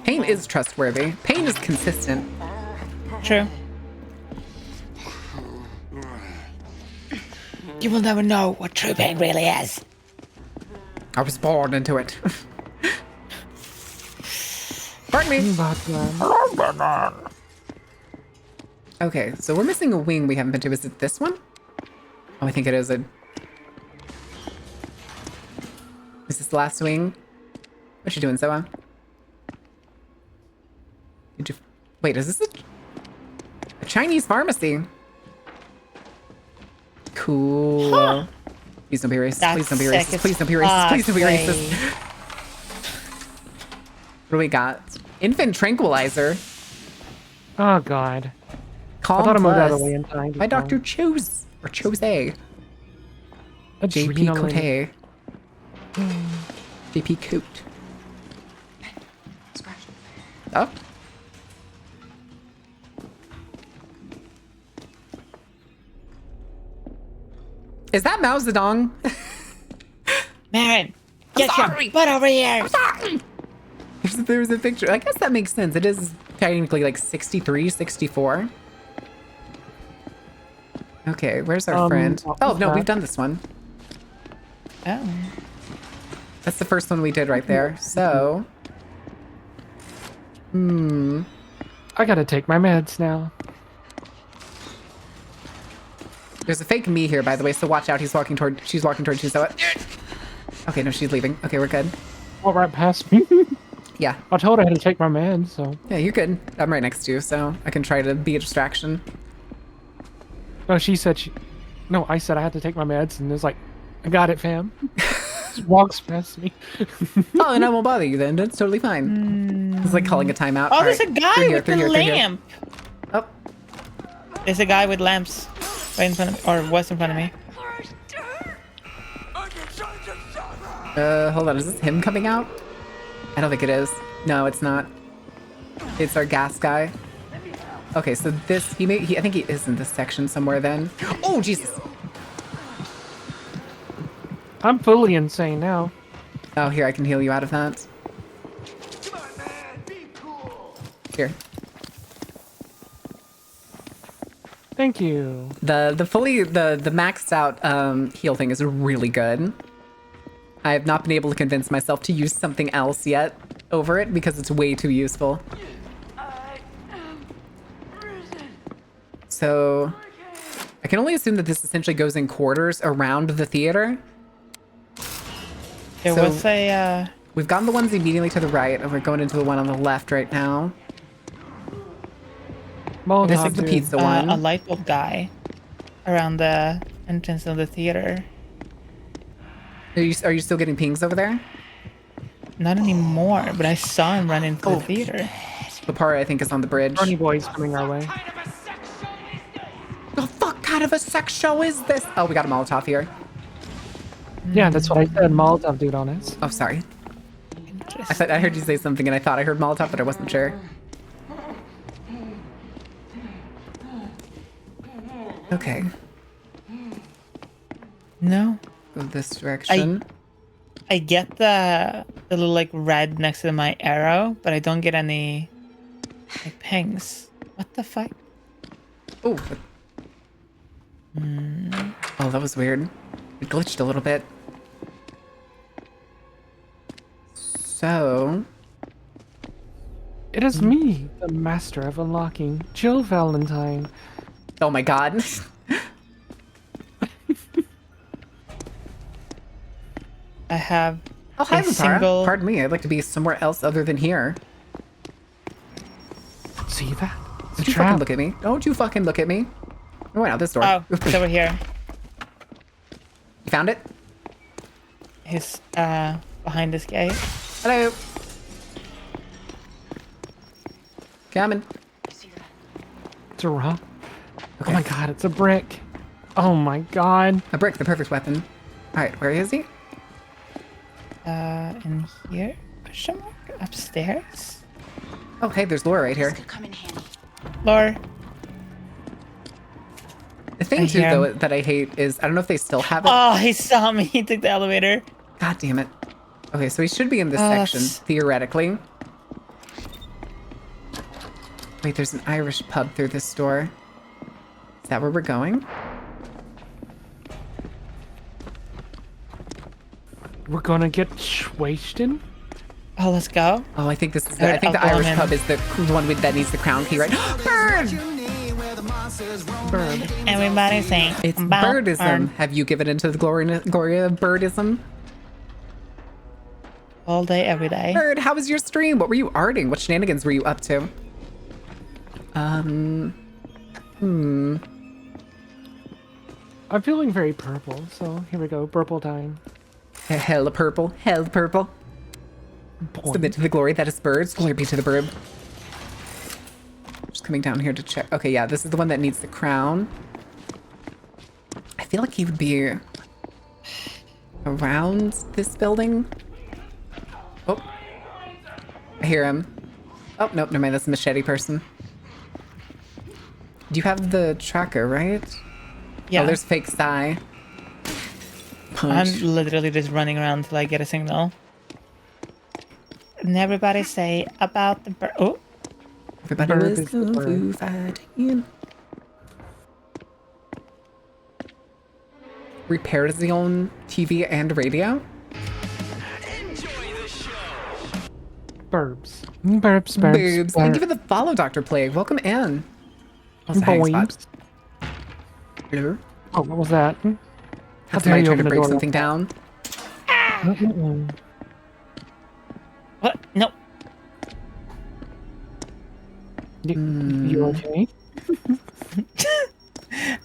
Heinous. Pain is trustworthy. Pain is consistent. True. You will never know what true pain really is. I was born into it. Pardon me. Batman. Okay, so we're missing a wing we haven't been to. Is it this one? Oh, I think it is. Is this the last wing? What you doing, Zoa? Did you... Wait, is this a Chinese pharmacy? Cool. Huh. Please don't be racist. That's Please don't be sick racist. as Please don't be racist. Please don't be fuck, racist. What do we got? Infant tranquilizer. Oh god. Calm I thought I moved out of Plus the way in time. by Dr. Chose. Or Chose. JP Adrenaline. Cote. JP Cote. Oh. Is that Mao Zedong? Marin, get your butt over here. There's a picture. I guess that makes sense. It is technically like 63, 64. Okay, where's our friend? what Oh, was no, that? we've done this one. Oh. That's the first one we did right there. So, I gotta take my meds now. there's a fake me here, by the way, so watch out. She's walking toward you, so... Okay, no, she's leaving. Okay, we're good. Walk right past me. Yeah. I told her I had to take my meds, so. Yeah, you're good. I'm right next to you, so I can try to be a distraction. No, she said she. No, I said I had to take my meds, and it was like, I got it, fam. Just walks past me. Oh, and I won't bother you then. That's totally fine. It's like calling a timeout. Oh, All there's right, a guy through here, with through a here, through here. lamp. Oh, There's a guy with lamps right in front of me, or was in front of me. hold on. Is this him coming out? I don't think it is. No, it's not. It's our gas guy. Okay, so this, I think he is in this section somewhere then. Oh, Jesus. I'm fully insane now. Oh, here, I can heal you out of that. Here. Thank you. The maxed out heal thing is really good. I have not been able to convince myself to use something else yet over it because it's way too useful. So I can only assume that this essentially goes in quarters around the theater. There So- was a, We've gotten the ones immediately to the right, and we're going into the one on the left right now. Molotov, This is the dude. pizza one. a light bulb guy around the entrance of the theater. Are you still getting pings over there? Not anymore, but I saw him run into the theater. The part I think is on the bridge. Bernie boys coming our way. The fuck kind of a sex show is this? Oh, we got a Molotov here. Yeah, that's what I said. Molotov dude on it. Oh, sorry. I heard you say something and I thought I heard Molotov, but I wasn't sure. Okay. No. Go this direction. I get the little like red next to my arrow, but I don't get any like pings. What the fuck? Oh. Oh, that was weird. It glitched a little bit. So, It is me, the master of unlocking. Jill Valentine. oh my god. I have Oh, hi, a Latara. single. Pardon me, I'd like to be somewhere else other than here. See that? It's a Don't you fucking trap. look at me. Don't you fucking look at me. Oh, went out this door. Oh, it's over here. You found it? He's behind this gate. Hello. Coming. It's a rock. Oh my god, it's a brick. Oh my god. A brick, the perfect weapon. Alright, where is he? In here? Question mark? Upstairs? Oh, hey, there's Laura right here. Could come in handy. Laura? The thing, I too, hear though, him. that I hate is, I don't know if they still have it. Oh, he saw me. He took the elevator. God damn it. Okay, so he should be in this Oh, section, that's- theoretically. Wait, there's an Irish pub through this door. Is that where we're going? We're gonna get wasted? Oh, let's go. Oh, I think this is. Third I think the alcohol Irish man. pub is the one that needs the crown key, right? Bird. Bird. Everybody saying It's about birdism. bird Have you given into the glory of birdism? all day, every day. Bird, how was your stream? What were you arting? What shenanigans were you up to? I'm feeling very purple, so here we go. Purple time. Hell purple. Hell purple. Submit to the glory that is birds. Glory be to the bird. Just coming down here to check. Okay, yeah, this is the one that needs the crown. I feel like he would be around this building. Oh, I hear him. Oh, nope, never mind. That's a machete person. Do you have the tracker, right? Yeah, Oh, there's fake Psy. I'm Punch. literally just running around till I get a signal. And everybody say about the bird. Oh, Everybody Bird was is the kung fu bird. fighting. Repairs the own TV and radio. Burbs. Burbs, burbs. Boobs. Thank you for the follow, Dr. Plague. Welcome in. Also, hang spot. Hello? Oh, what was that? How Has dare somebody you tried open to the break door? something down? Mm-mm. what? No. You okay?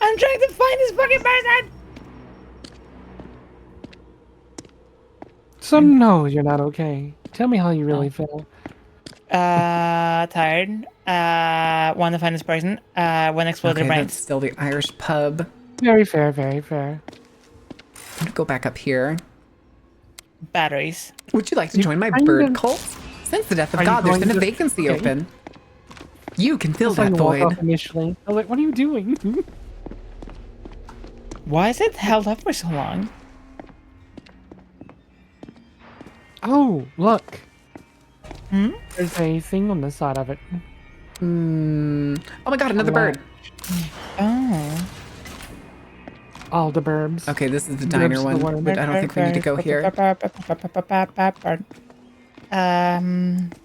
I'm trying to find this fucking person. So no, you're not okay. Tell me how you really feel. Tired. Want to find this person. When exploded Okay, brains. that's still the Irish pub. Very fair, very fair. I'm gonna go back up here. Batteries. Would you like to You join my kind bird of- cult? Since the death of Are you God, there's going been a to- vacancy okay. open. You can fill That's why that you walk void. off initially. I was like, what are you doing? Why is it held up for so long? Oh, look. Hmm? There's a thing on the side of it. Oh my god, another Wow. bird. Oh. All the burbs. Okay, this is the Burbs diner the one. word. But I don't think we need to go here.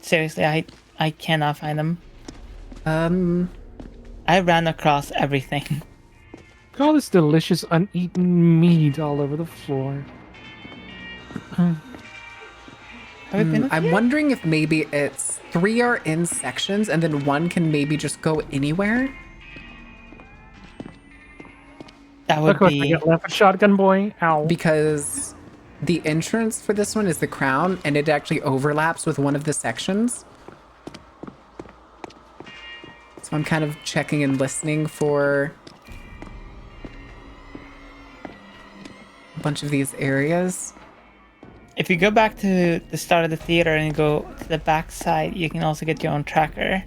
Seriously, I cannot find them. Um, I ran across everything. All this delicious uneaten meat all over the floor. Have we been up I'm here? wondering if maybe it's 3 are in sections and then 1 can maybe just go anywhere. That would Look what I be. get left with Shotgun Boy. Ow. Because the entrance for this one is the crown and it actually overlaps with one of the sections. So I'm kind of checking and listening for a bunch of these areas. If you go back to the start of the theater and you go to the back side, you can also get your own tracker.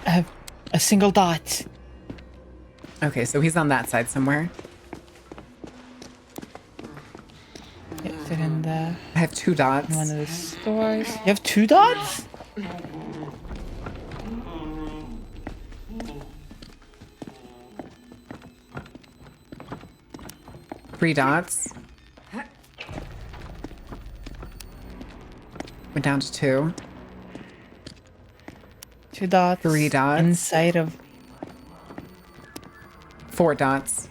I have a single dot. Okay, so he's on that side somewhere. Is it in the I have 2 dots. one of the stores? You have 2 dots? Three dots. Went down to 2. 2 dots. 3 dots. Inside of 4 dots.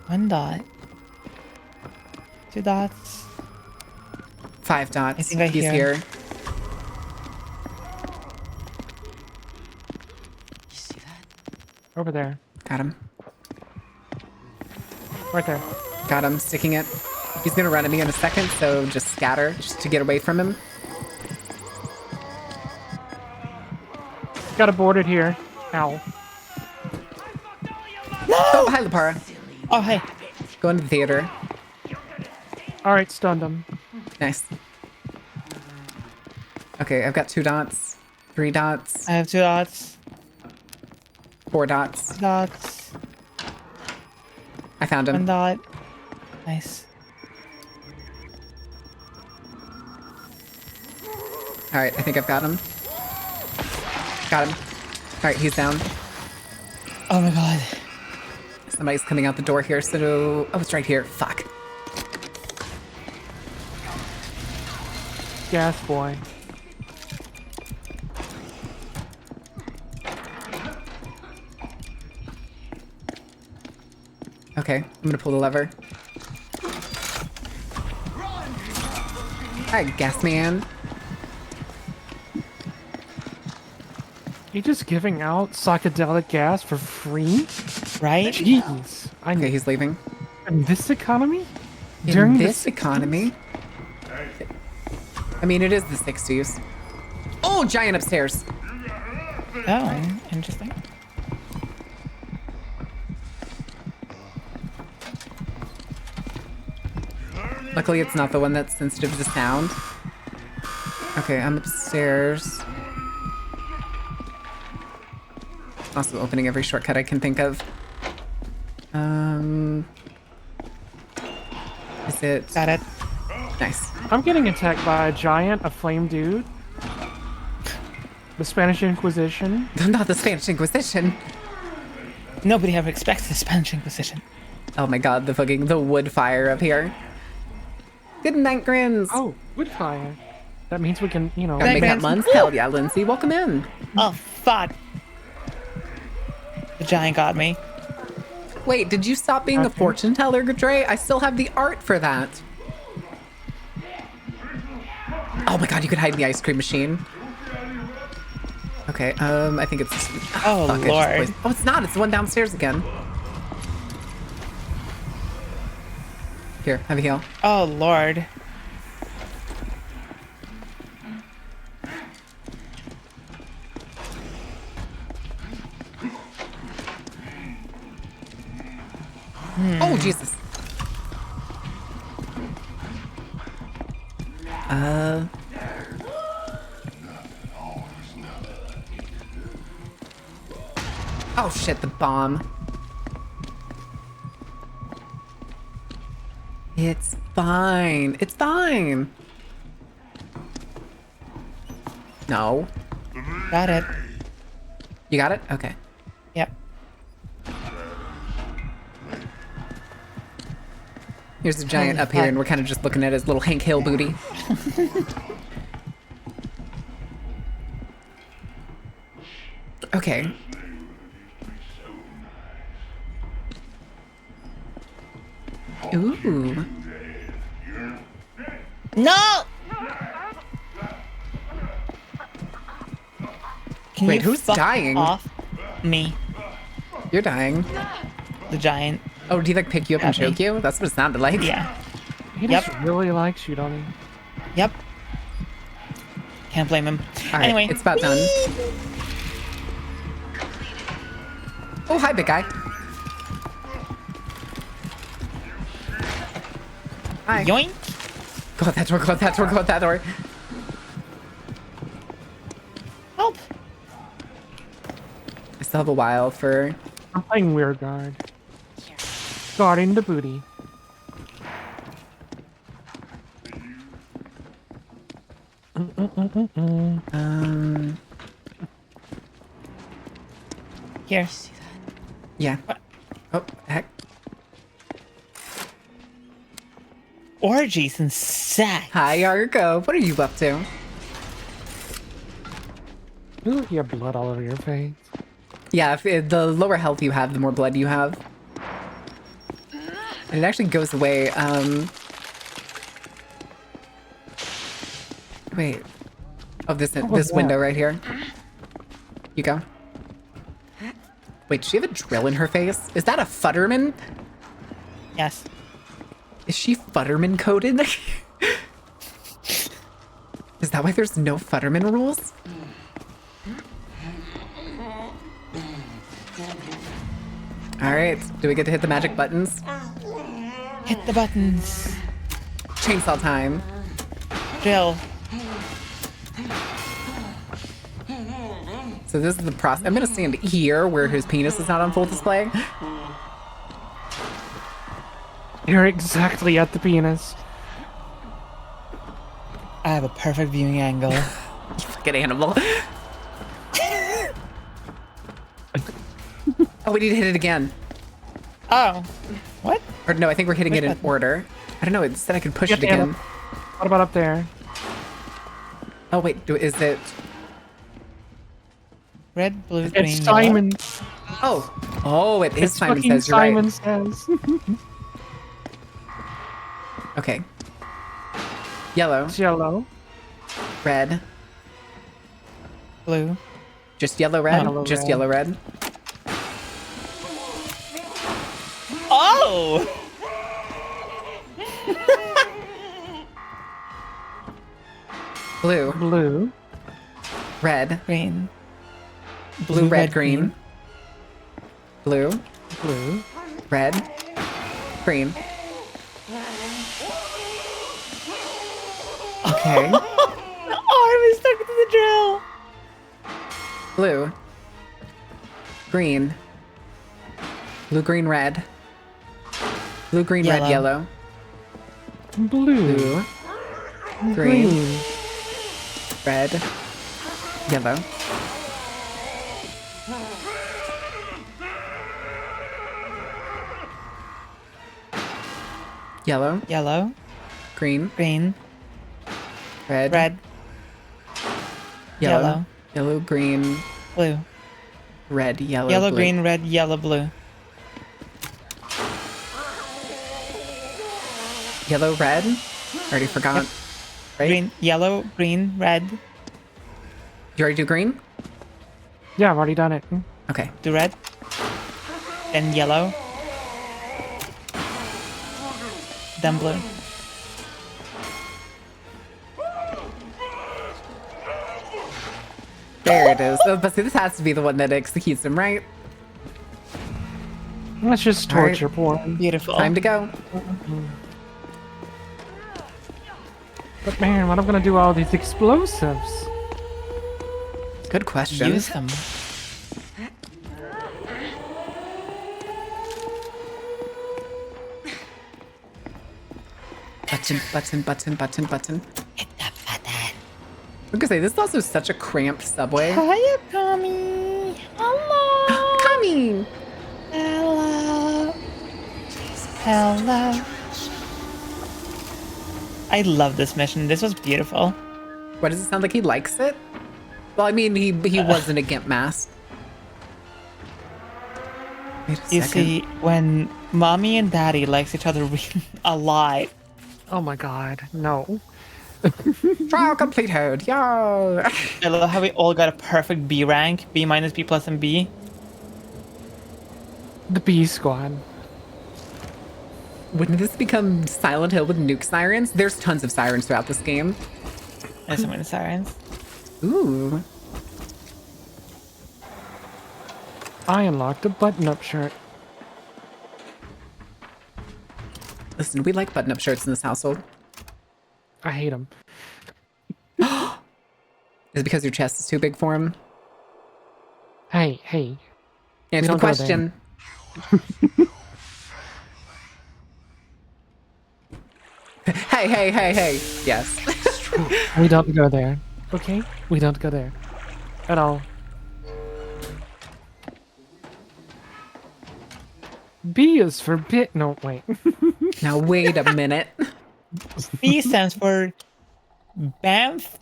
1 dot. 2 dots. 5 dots. I think I He's hear here. him. You see that? Over there. Got him. Right there. Got him. Sticking it. He's gonna run at me in a second, so just scatter, just to get away from him. Got a boarded here. Ow. Oh, hi, Lepara. Oh, hey. Going to the theater. Alright, stunned him. Nice. Okay, I've got 2 dots, 3 dots, I have 2 dots. 4 dots. Dots. I found 1 him. dot. Nice. All right, I think I've got him. Got him. All right, he's down. Oh my god. Somebody's coming out the door here, so... Oh, it's right here. Fuck. Gas boy. Okay, I'm gonna pull the lever. All right, gas man. You just giving out psychedelic gas for free? Right? Jeez. Okay, he's leaving. In this economy? In this economy? I mean, it is the 60s. Oh, giant upstairs. Oh, interesting. Luckily, it's not the one that's sensitive to sound. Okay, I'm upstairs. Also opening every shortcut I can think of. Is it? Got it. Nice. I'm getting attacked by a giant, a flame dude. The Spanish Inquisition. Not the Spanish Inquisition. Nobody ever expects the Spanish Inquisition. Oh my god, the wood fire up here. Good night, Grins. Oh, wood fire. That means we can, you know... Gotta make that Grins. month? Hell yeah, Lindsay, welcome in. Oh, fuck. The giant got me. Wait, did you stop being a Okay. fortune teller, Dre? I still have the art for that. Oh my god, you could hide in the ice cream machine. Okay, I think it's... Oh, fuck, I just Lord. placed- Oh, it's not. It's the one downstairs again. Here, have a heal. Oh, Lord. Oh, Jesus. Oh shit, the bomb. It's fine. It's fine. No. Got it. You got it? Okay. Yep. Here's a giant Holy up here, fuck. and we're kind of just looking at his little Hank Hill booty. Okay. Ooh. No! Can Wait, you who's fuck dying? off? Me, You're dying. the giant. Oh, did he like pick you up and Got me. choke you? That's what it sounded like. Yeah. He Yep. just really likes you, don't he? Yep. Can't blame him. All right, Anyway, it's about done. Oh, hi, big guy. Hi. yoink. Go out that door, go out that door, go out that door. Help. I still have a while for... I'm playing Weird Guard. Guarding the booty. Here. Yeah. Oh, heck. Orgies and sex. Hi, Argo. What are you up to? Ooh, you have blood all over your face. Yeah, the lower health you have, the more blood you have. And it actually goes away. Wait. Oh, this was window that? right here. You go. Wait, does she have a drill in her face? Is that a Futterman? Yes. Is she Futterman coded? Is that why there's no Futterman rules? All right. Do we get to hit the magic buttons? Hit the buttons. Chainsaw time. Drill. So this is the process. I'm gonna stand here where his penis is not on full display. You're exactly at the penis. I have a perfect viewing angle. You fucking animal. Oh, we need to hit it again. Oh. What? Or no, I think we're hitting Which it in button? order. I don't know. It said I could push Yep, it again. What about up there? Oh wait, is it? Red, blue, green, It's yellow. Simon. Oh, it is It's Simon fucking Says. You're Simon right. Says. Okay. Yellow, It's yellow. red, Blue. just yellow, red, Yellow, just red. yellow, red. Oh! Blue, Blue. red, Green. blue, red, green. Blue, Blue. red, green. Okay. The arm is stuck to the drill. Blue, green, blue, green, red, blue, green, red, Yellow. yellow, Blue. blue, green, Green. red, yellow. Yellow, Yellow. green, Green. red, Red. yellow, yellow. yellow, green, Blue. red, yellow, Yellow, blue. green, red, yellow, blue. Yellow, red. Already forgot. Right? Green, yellow, green, red. You already do green? Yeah, I've already done it. Okay. Do red. Then yellow. Then blue. There it is. Oh, but see, this has to be the one that executes him, right? That's just All right. torture porn. Beautiful. Time to go. But man, what am I gonna do all these explosives? Good question. Use them. Button. Hit that button. I'm gonna say, this is also such a cramped subway. Hiya, Tommy. Hello. Coming! Hello. Hello. I love this mission. This was beautiful. What, does it sound like he likes it? Well, I mean, he wasn't a GIMP mask. Wait a You second. see, when mommy and daddy likes each other a lot, Oh my god, no. Trial completed, yo! I love how we all got a perfect B rank, B minus, B plus, and B. The B squad. Wouldn't this become Silent Hill with nuke sirens? There's tons of sirens throughout this game. There's so many sirens. Ooh. I unlocked a button-up shirt. Listen, we like button-up shirts in this household. I hate them. Is it because your chest is too big for him? Hey. Answer the don't go there. question. Hey. Yes. We don't go there. Okay? We don't go there. At all. B is for bit. No, wait. Now wait a minute. B stands for Banff,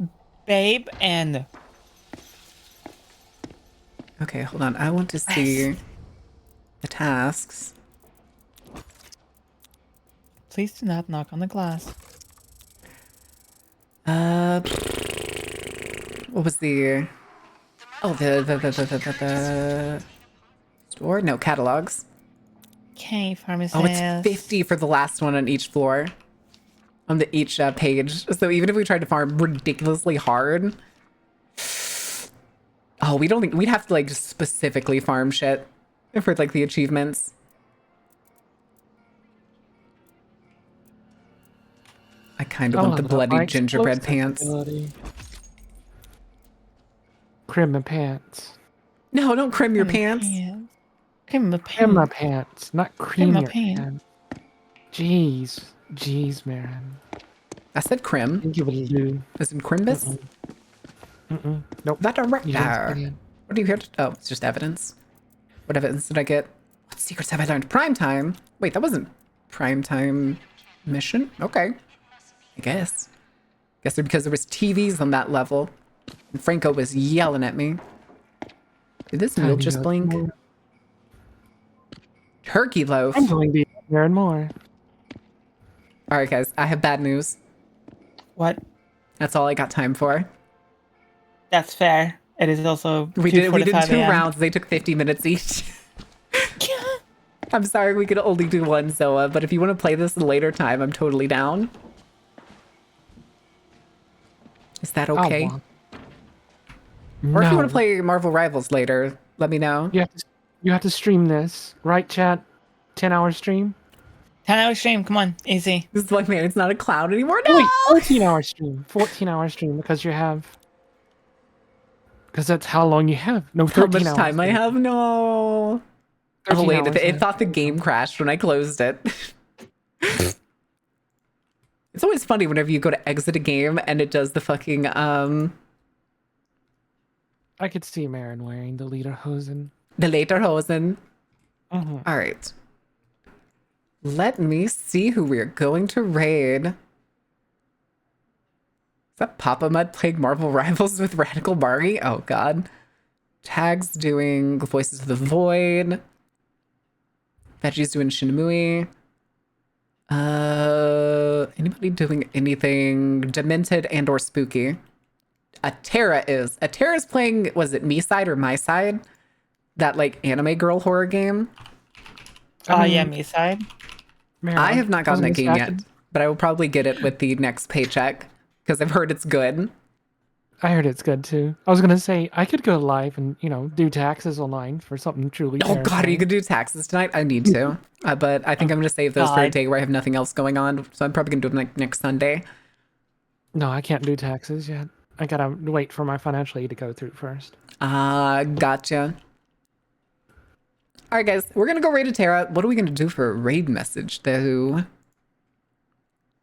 Babe, and Okay, hold on. I want to see the tasks. please do not knock on the glass. What was the? Oh, the store? No, catalogs. Okay, pharmacist. Oh, it's 50 for the last one on each floor. On the each page. So even if we tried to farm ridiculously hard. Oh, we don't think we'd have to like specifically farm shit for like the achievements. I kind of want the bloody gingerbread pants. Crim my pants. No, don't crim your pants. Crim my Crim my pants. pants, not cream my your pants. Jeez, Marin. I said crim. Think you would do. As in crimbus? Nope. That director. You didn't say it. What are you here to? Oh, it's just evidence. What evidence did I get? What secrets have I learned? Prime time. Wait, that wasn't prime time mission. Okay. I guess. Guess because there was TVs on that level, and Franco was yelling at me. Did this noodle just blink? More. Turkey loaf. I'm going to be more and more. All right, guys. I have bad news. What? That's all I got time for. That's fair. It is also We did 2:45 2 a.m. rounds. They took 50 minutes each. I'm sorry we could only do one Zoa, but if you want to play this later time, I'm totally down. Is that okay? Or if you want to play Marvel Rivals later, let me know. You have to stream this, right, chat? 10-hour stream? 10-hour stream, come on, easy. This is like, man, it's not a clown anymore. No! Wait, 14-hour stream. 14-hour stream because you have... Because that's how long you have. No, 13 How much hours. time I have? No. Oh, wait, it thought the game crashed when I closed it. It's always funny whenever you go to exit a game and it does the fucking, I could see Marin wearing the lederhosen. The lederhosen. Mm-hmm. All right. Let me see who we're going to raid. Is that Papa Mud playing Marvel Rivals with Radical Barney? Oh, God. Tag's doing Voices of the Void. Veggie's doing Shinmui. Anybody doing anything demented and or spooky? Atera is playing, was it Me Side or My Side? That like anime girl horror game. Yeah, Me Side. I have not gotten that game yet, but I will probably get it with the next paycheck because I've heard it's good. I heard it's good too. I was gonna say I could go live and do taxes online for something truly. Oh God, you could do taxes tonight. I need to, but I think I'm gonna save those for a day where I have nothing else going on. So I'm probably gonna do them like next Sunday. No, I can't do taxes yet. I gotta wait for my financial aid to go through first. Gotcha. All right, guys, we're gonna go raid Atera. What are we gonna do for a raid message though?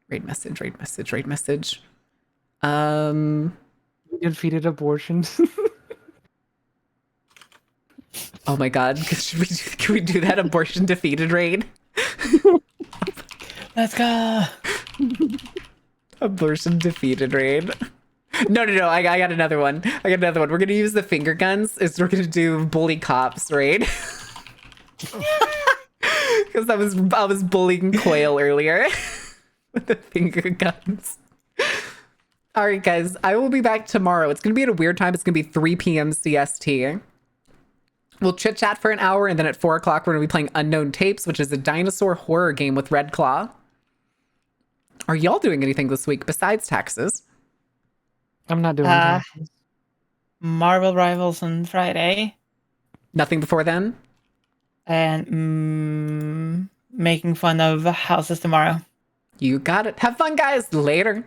Raid message. Defeated abortions. Oh my God, can we do that abortion defeated raid? Let's go. Abortion defeated raid. No, I got another one. We're gonna use the finger guns. We're gonna do bully cops raid. Because I was bullying Quail earlier with the finger guns. All right, guys, I will be back tomorrow. It's going to be at a weird time. It's going to be 3 p.m. CST. We'll chit chat for an hour, and then at 4 o'clock, we're going to be playing Unknown Tapes, which is a dinosaur horror game with Red Claw. Are y'all doing anything this week besides taxes? I'm not doing taxes. Marvel Rivals on Friday. Nothing before then? And making fun of houses tomorrow. You got it. Have fun, guys. Later.